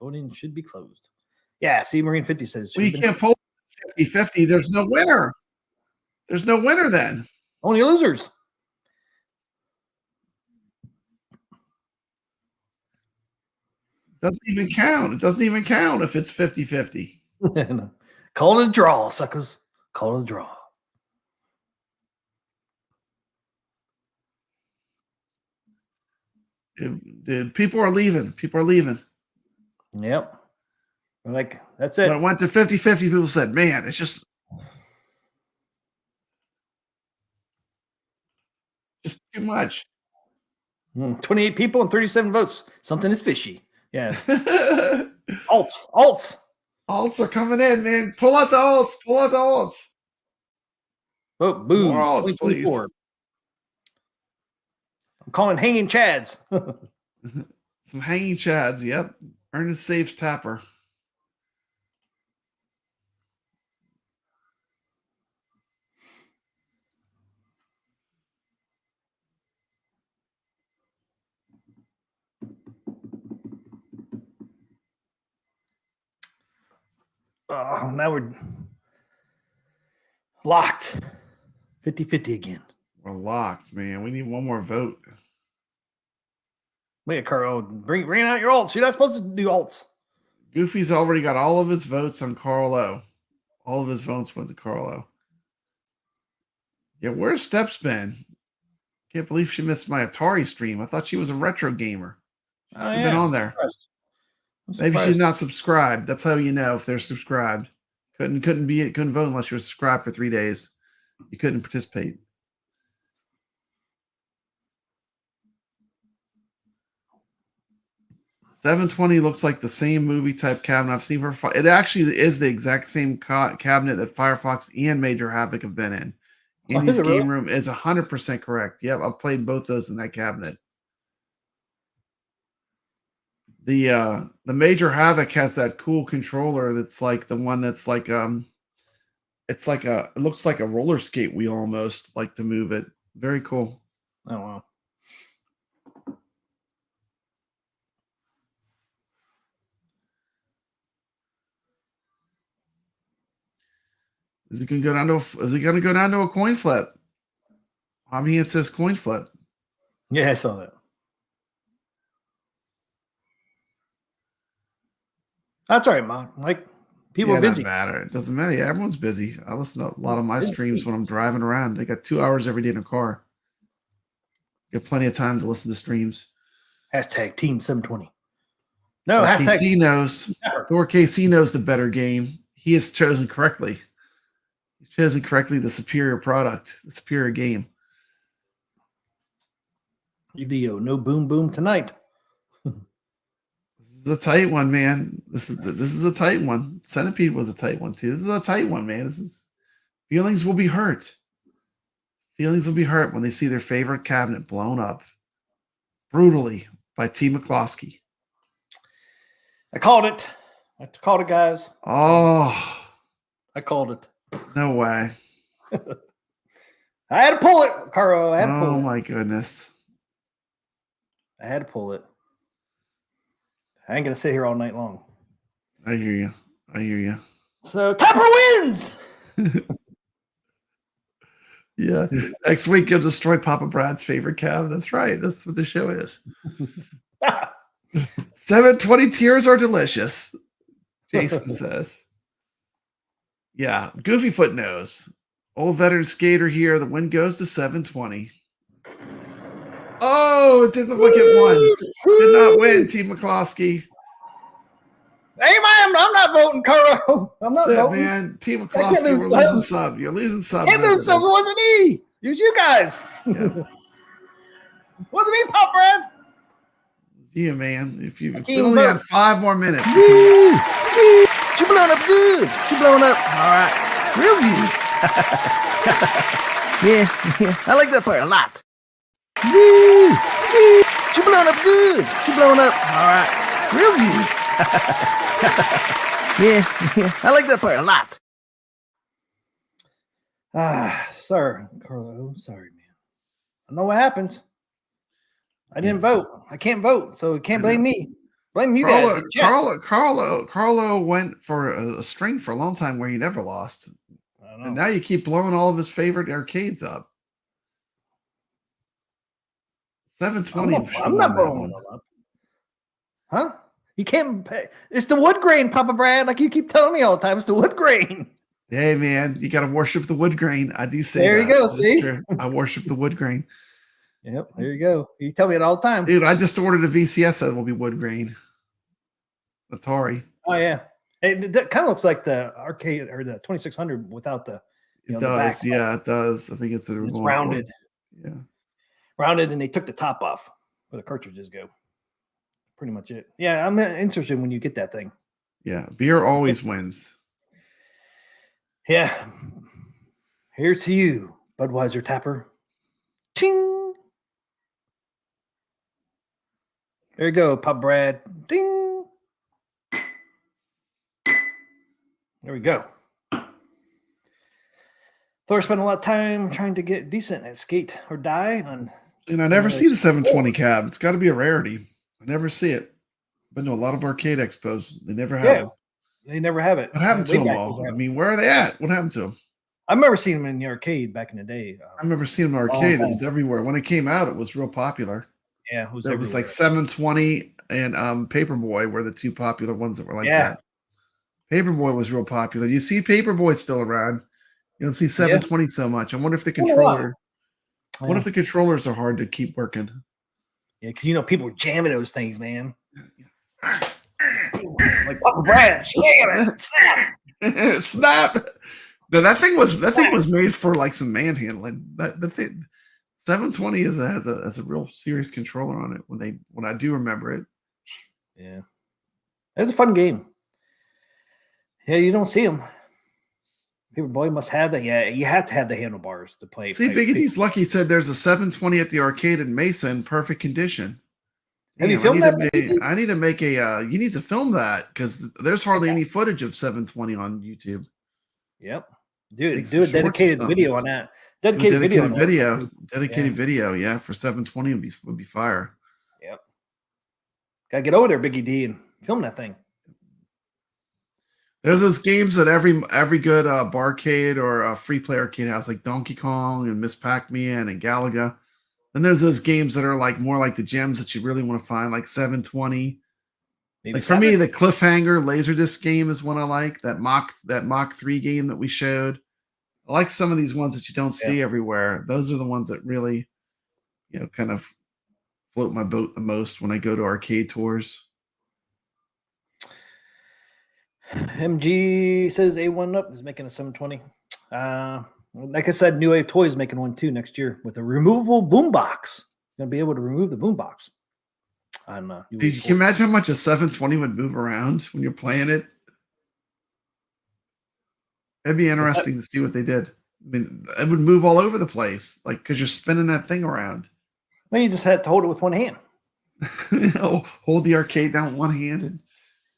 Voting should be closed. Yeah, see, Marine 50 says. Well, you can't pull 50-50. There's no winner. There's no winner then. Only losers. Doesn't even count. It doesn't even count if it's 50-50. Call it a draw, suckers. Call it a draw. Dude, people are leaving. People are leaving. Yep. We're like, that's it. When it went to 50-50, people said, man, it's just too much. 28 people and 37 votes. Something is fishy. Yeah. Alts. Alts are coming in, man. Pull out the alts. Pull out the alts. Oh, booze. More alts, 2024. I'm calling hanging chads. Some hanging chads. Yep. Ernest saves Tapper. Oh, now we're locked. 50-50 again. We're locked, man. We need one more vote. Wait, Carl, bring out your alts. You're not supposed to do alts. Goofy's already got all of his votes on Carlo. All of his votes went to Carlo. Yeah, where's Steps been? Can't believe she missed my Atari stream. I thought she was a retro gamer. Oh, She's been on there. Maybe she's not subscribed. That's how you know if they're subscribed. Couldn't vote unless you were subscribed for 3 days. You couldn't participate. 720 looks like the same movie type cabinet I've seen for. It actually is the exact same cabinet that Firefox and Major Havoc have been in. Indy's game room is 100% correct. Yep, I've played both those in that cabinet. The Major Havoc has that cool controller that's like the one that's like it's like it looks like a roller skate wheel almost, like to move it. Very cool. Oh wow. Is it gonna go down to a coin flip? I mean, it says coin flip. Yeah, I saw that. That's all right, Mom. Like people are busy. It doesn't matter. It doesn't matter. Yeah, everyone's busy. I listen to a lot of my streams when I'm driving around. I got 2 hours every day in a car. Got plenty of time to listen to streams. Hashtag Team 720. No, hashtag hashtag knows. Thor KC knows the better game. He has chosen correctly. He's chosen correctly the superior product, the superior game. Leo, no boom boom tonight. This is a tight one, man. This is a tight one. Centipede was a tight one too. This is a tight one, man. Feelings will be hurt. Feelings will be hurt when they see their favorite cabinet blown up brutally by T. McCloskey. I called it. I called it, guys. Oh, I called it. No way. I had to pull it, Caro. I had to pull it. Oh my goodness. I had to pull it. I ain't gonna sit here all night long. I hear you. I hear you. So Tapper wins. Yeah. Next week you'll destroy Papa Brad's favorite cab. That's right. That's what the show is. 720 tears are delicious. Jason says. Yeah. Goofy Foot knows. Old veteran skater here. The win goes to 720. Oh, it didn't look at one. Did not win, T. McCloskey. Hey, man, I'm not voting, Caro. I'm not voting. Man. T. McCloskey, we're losing sub. You're losing sub. Can't lose sub. It wasn't me. It was you guys. Yeah. Wasn't me, Pop Brad. You, man. If you only had 5 more minutes. She blowing up good. She blowing up. All right. Real good. Yeah. I like that part a lot. She blowing up good. She blowing up. All right. Real good. Yeah. I like that part a lot. Sorry, Carlo. Sorry, man. I know what happens. I didn't vote. I can't vote, so you can't blame me. Blame you guys. Carlo went for a string for a long time where he never lost. And now you keep blowing all of his favorite arcades up. 720. I'm not blowing them up. Huh? You can't pay. It's the wood grain, Papa Brad. Like you keep telling me all the time, it's the wood grain. Hey, man, you got to worship the wood grain. I do say there that. You go. See, I worship the wood grain. Yep, there you go. You tell me it all the time, dude. I just ordered a VCS that will be wood grain. Atari. Oh yeah, it kind of looks like the arcade or the 2600 without the. It does, yeah, it does. I think it's rounded. Yeah, rounded, and they took the top off where the cartridges go. Pretty much it. Yeah, I'm interested when you get that thing. Yeah, beer always wins. Yeah. Here's to you, Budweiser Tapper. Ting. There you go, Pop Brad. Ding. There we go. Thor spent a lot of time trying to get decent at skate or die on. And I never see the 720 cab. It's got to be a rarity. I never see it. Been to a lot of arcade expos. They never have it. They never have it. What happened to them all? I mean, where are they at? What happened to them? I remember seeing them in the arcade back in the day. I remember seeing them in the arcade. It was everywhere. When it came out, it was real popular. Yeah, it was there was like 720 and Paperboy were the two popular ones that were like that. Paperboy was real popular. You see Paperboy still around. You don't see 720 so much. I wonder if the controller. I wonder if the controllers are hard to keep working. Yeah, because people were jamming those things, man. Like Papa Brad, snap. Snap. No, that thing was made for like some manhandling. The thing 720 has a real serious controller on it when I do remember it. Yeah. It was a fun game. Yeah, you don't see them. People boy must have that. Yeah, you have to have the handlebars to play. See, Biggie D's lucky said there's a 720 at the arcade in Mesa in perfect condition. Have you Damn, filmed that? I need to make a. You need to film that because there's hardly any footage of 720 on YouTube. Yep. Dude, Make do a some shorts dedicated or video on that. Dedicated video. Dedicated video, yeah, for 720 would be fire. Yep. Gotta get over there, Biggie D, and film that thing. There's those games that every good barcade or free play arcade has, like Donkey Kong and Miss Pac-Man and Galaga. Then there's those games that are like more like the gems that you really want to find, like 720. Maybe Like for me, the Cliffhanger Laserdisc game is one I like. That Mach 3 game that we showed. I like some of these ones that you don't see everywhere. Those are the ones that really, kind of float my boat the most when I go to arcade tours. MG says A1 Up is making a 720. Like I said, New Wave Toys making one too next year with a removable boombox. You're gonna be able to remove the boombox. On Dude, you can imagine how much a 720 would move around when you're playing it. It'd be interesting to see what they did. I mean, it would move all over the place, like because you're spinning that thing around. Well, you just had to hold it with one hand. Hold the arcade down with one hand. And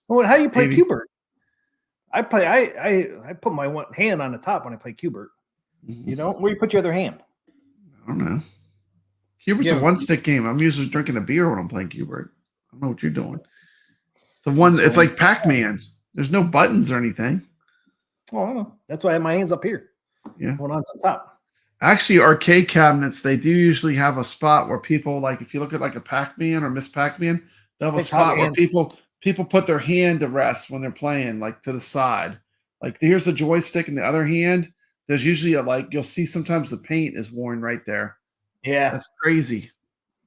Well, how do you play Cubert? I put my one hand on the top when I play Cubert. You know, where you put your other hand? I don't know. Cubert's a one-stick game. I'm usually drinking a beer when I'm playing Cubert. I don't know what you're doing. It's like Pac-Man. There's no buttons or anything. Oh, I don't know. That's why I have my hands up here. Yeah. Going on to the top. Actually, arcade cabinets, they do usually have a spot where people, like if you look at like a Pac-Man or Miss Pac-Man, they have a spot where people put their hand to rest when they're playing, like to the side. Like here's the joystick in the other hand. There's usually you'll see sometimes the paint is worn right there. Yeah. That's crazy.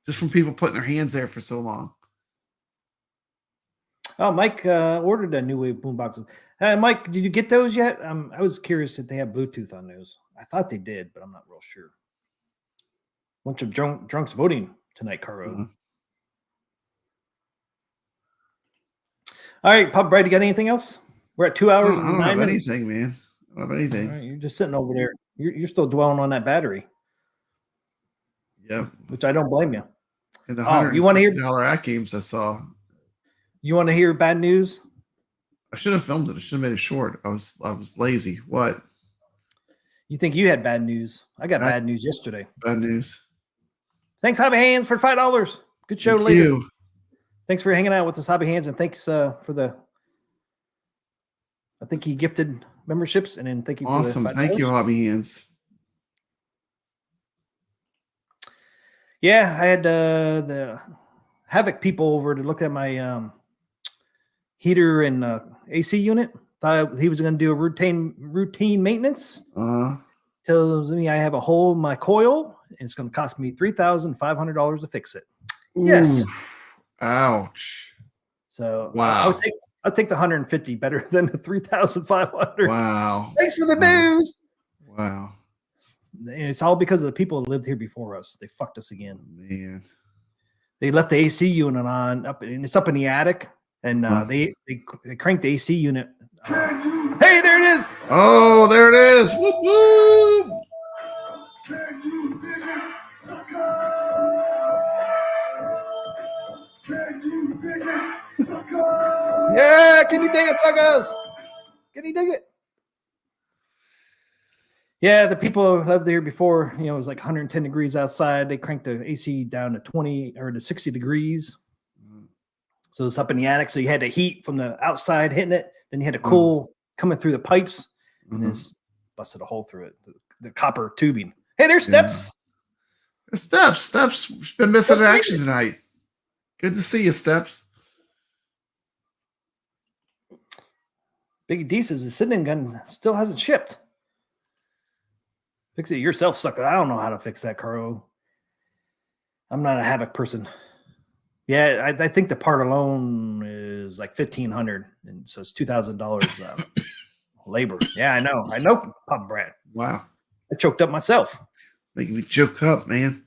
Just from people putting their hands there for so long. Oh, Mike ordered a New Wave boomboxes. Mike, did you get those yet? I was curious if they have Bluetooth on those. I thought they did, but I'm not real sure. Bunch of drunks voting tonight, Caro. Uh-huh. All right, Pop Brad, you got anything else? We're at 2 hours. I don't have anything, man. I don't have anything. All right, you're just sitting over there. You're still dwelling on that battery. Yeah. Which I don't blame you. And the you want to hear AtGames I saw. You want to hear bad news? I should have filmed it. I should have made it short. I was lazy. What? You think you had bad news? I got bad news yesterday. Bad news. Thanks, Hobby Hands, for $5. Good show, Thank later. you. Thanks for hanging out with us, Hobby Hands, and thanks for the. I think he gifted memberships, and then thank you. Awesome. For the $5. Thank you, Hobby Hands. Yeah, I had the Havoc people over to look at my heater and AC unit. Thought he was going to do a routine maintenance. Tells me I have a hole in my coil, and it's going to cost me $3,500 to fix it. Ooh. Yes. Ouch. So wow. I'll take the 150 better than the 3,500. Wow. Thanks for the news. Wow. And it's all because of the people that lived here before us. They fucked us again. Man. They left the AC unit on up, and it's up in the attic, and they cranked the AC unit. Hey, there it is. Oh, there it is. Whoop, whoop. Yeah, can you dig it, suckers? Can you dig it? Yeah, the people who lived there before, it was like 110 degrees outside. They cranked the AC down to 20 or to 60 degrees. So it's up in the attic. So you had the heat from the outside hitting it. Then you had the cool coming through the pipes, and it's busted a hole through it. The copper tubing. Hey, there's Steps. There's Steps. Steps been missing in action tonight. Good to see you, Steps. Big D says the sitting gun still hasn't shipped. Fix it yourself, sucker. I don't know how to fix that, Carlo. I'm not a Havoc person. Yeah, I think the part alone is like $1,500, and so it's $2,000 labor. Yeah, I know, Pop Brad. Wow, I choked up myself. Making me choke up, man.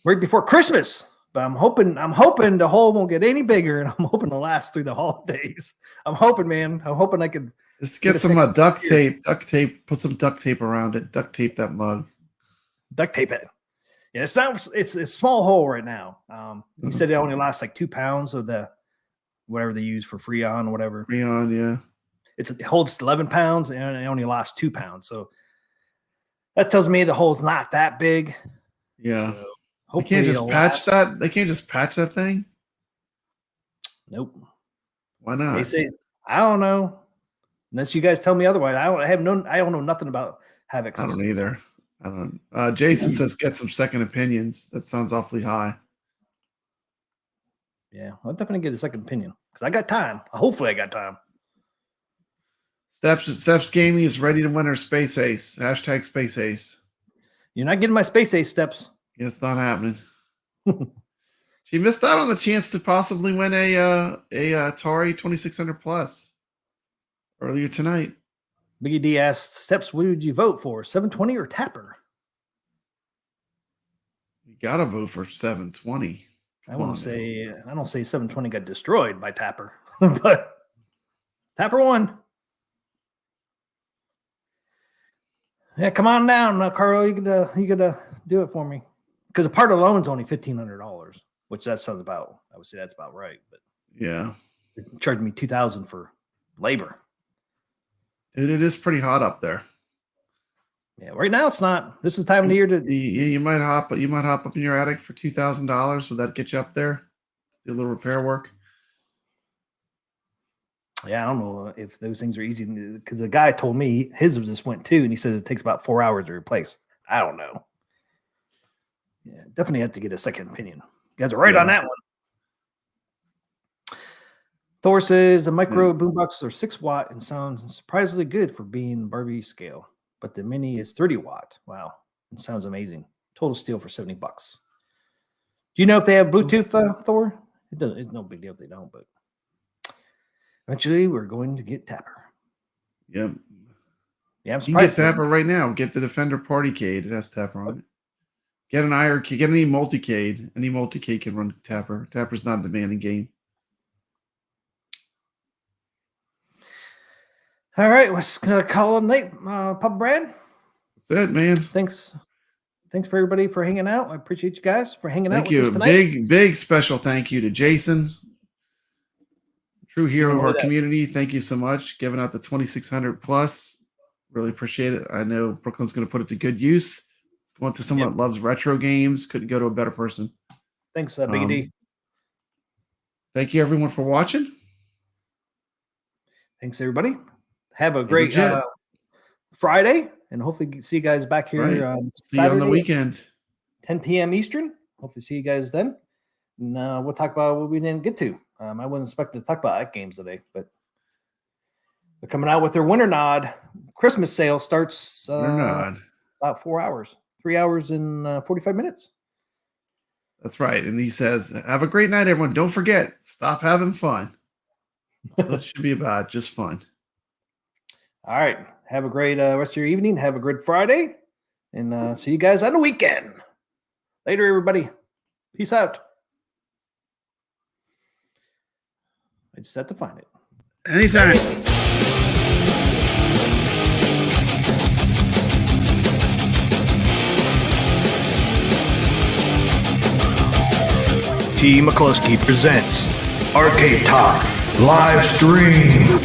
Right before Christmas. But I'm hoping the hole won't get any bigger, and I'm hoping to last through the holidays. I'm hoping, man. I'm hoping I can Just get some duct tape. Put some duct tape around it. Duct tape that mug. duct tape it. Yeah, it's a small hole right now. He said it only lasts like 2 pounds of the whatever they use for Freon or whatever. Freon, yeah. It holds 11 pounds and it only lasts 2 pounds. So that tells me the hole's not that big. Yeah. So they can't just patch that. They can't just patch that thing. Nope. Why not? They say I don't know. Unless you guys tell me otherwise. I don't know nothing about Havoc. I don't either. I don't. Jason says get some second opinions. That sounds awfully high. Yeah, I'll definitely get a second opinion because I got time. Hopefully, I got time. Steps Gaming is ready to win her Space Ace. # Space Ace. You're not getting my Space Ace, Steps. Yeah, it's not happening. She missed out on the chance to possibly win a Atari 2600 Plus earlier tonight. Biggie D asked, Steps, what would you vote for, 720 or Tapper? You gotta vote for 720. I don't say 720 got destroyed by Tapper, but Tapper won. Yeah, come on down, Carl. You gotta do it for me because a part of the loan's only $1,500, which that sounds about. I would say that's about right, but yeah, it charged me $2,000 for labor. It is pretty hot up there. Yeah, right now it's not. This is the time of the year to. You might hop up in your attic for $2,000. Would that get you up there? Do a little repair work. Yeah, I don't know if those things are easy because the guy told me his just went too, and he says it takes about 4 hours to replace. I don't know. Yeah, definitely have to get a second opinion. You guys are right on that one. Thor says the micro boomboxes are 6 watt and sounds surprisingly good for being Barbie scale, but the mini is 30 watt. Wow, it sounds amazing. Total steal for $70. Do you know if they have Bluetooth, Thor? It's no big deal if they don't, but eventually we're going to get Tapper. Yep. Yeah, I'm you can get surprised. Tapper right now. Get the Defender Partycade. It has Tapper on it. Get an iiRcade. Get any multicade. Any multicade can run Tapper. Tapper's not a demanding game. All right, let's call it a night, Papa Brad. That's it, man. Thanks for everybody for hanging out. I appreciate you guys for hanging out with us tonight. Big special thank you to Jason, true hero of our community. Thank you so much. Giving out the 2600 plus. Really appreciate it. I know Brooklyn's going to put it to good use. It's going to someone that loves retro games. Couldn't go to a better person. Thanks, Big D. Thank you, everyone, for watching. Thanks, everybody. Have a great Friday, and hopefully see you guys back here on see you on the weekend. 10 p.m. Eastern. Hopefully see you guys then. And we'll talk about what we didn't get to. I wasn't expecting to talk about AtGames today, but they're coming out with their Winter Nod. Christmas sale starts about 4 hours, 3 hours and 45 minutes. That's right. And he says, have a great night, everyone. Don't forget, stop having fun. It should be about just fun. All right. Have a great rest of your evening. Have a good Friday. And see you guys on the weekend. Later, everybody. Peace out. I just had to find it. Anytime. T. McCluskey presents Arcade Talk live stream.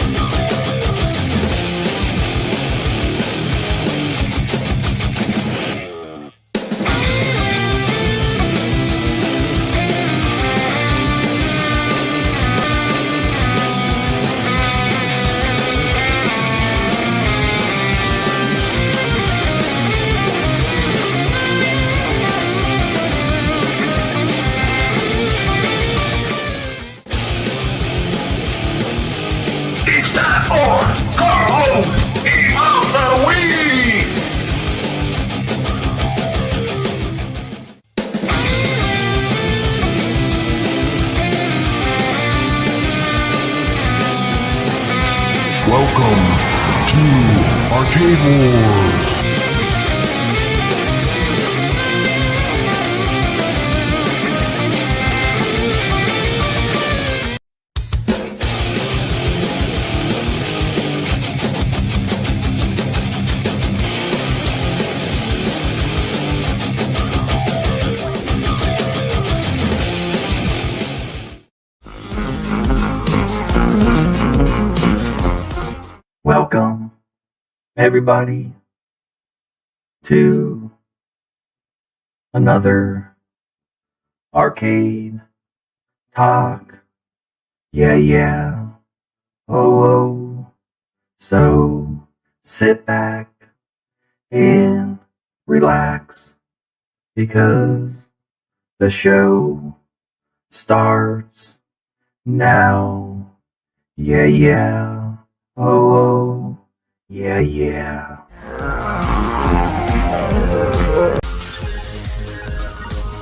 It's time for Carl of the Week! Welcome to Arcade Wars. everybody to another arcade talk. Yeah. Oh. So sit back and relax because the show starts now. Yeah. Oh. Yeah.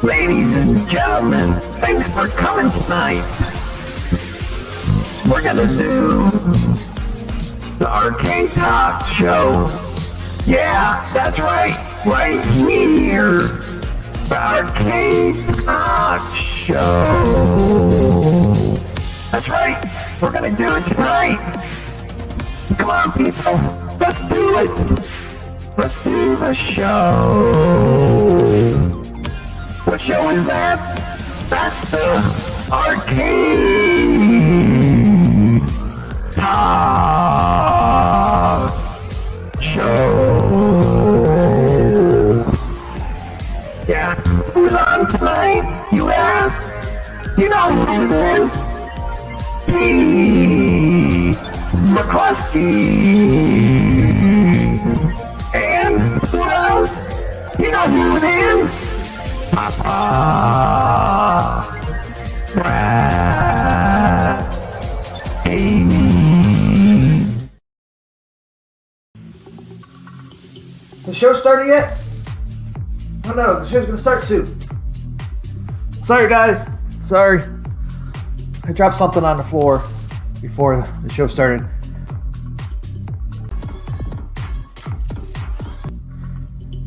Ladies and gentlemen, thanks for coming tonight. We're gonna do the Arcade Talk Show. Yeah, that's right here. The Arcade Talk Show. That's right, we're gonna do it tonight. Come on, people, let's do it. Let's do the show. What show is that? That's the Arcade Talk Show. Yeah, who's on tonight, you ask? You know who it is. P. McCluskey. And who else? You know who it is? Papa Brad Amy. The show started yet? Oh no, the show's gonna start soon. Sorry guys, sorry. I dropped something on the floor before the show started.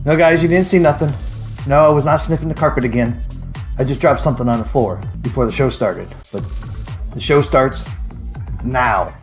No guys, you didn't see nothing. No, I was not sniffing the carpet again. I just dropped something on the floor before the show started. But the show starts now.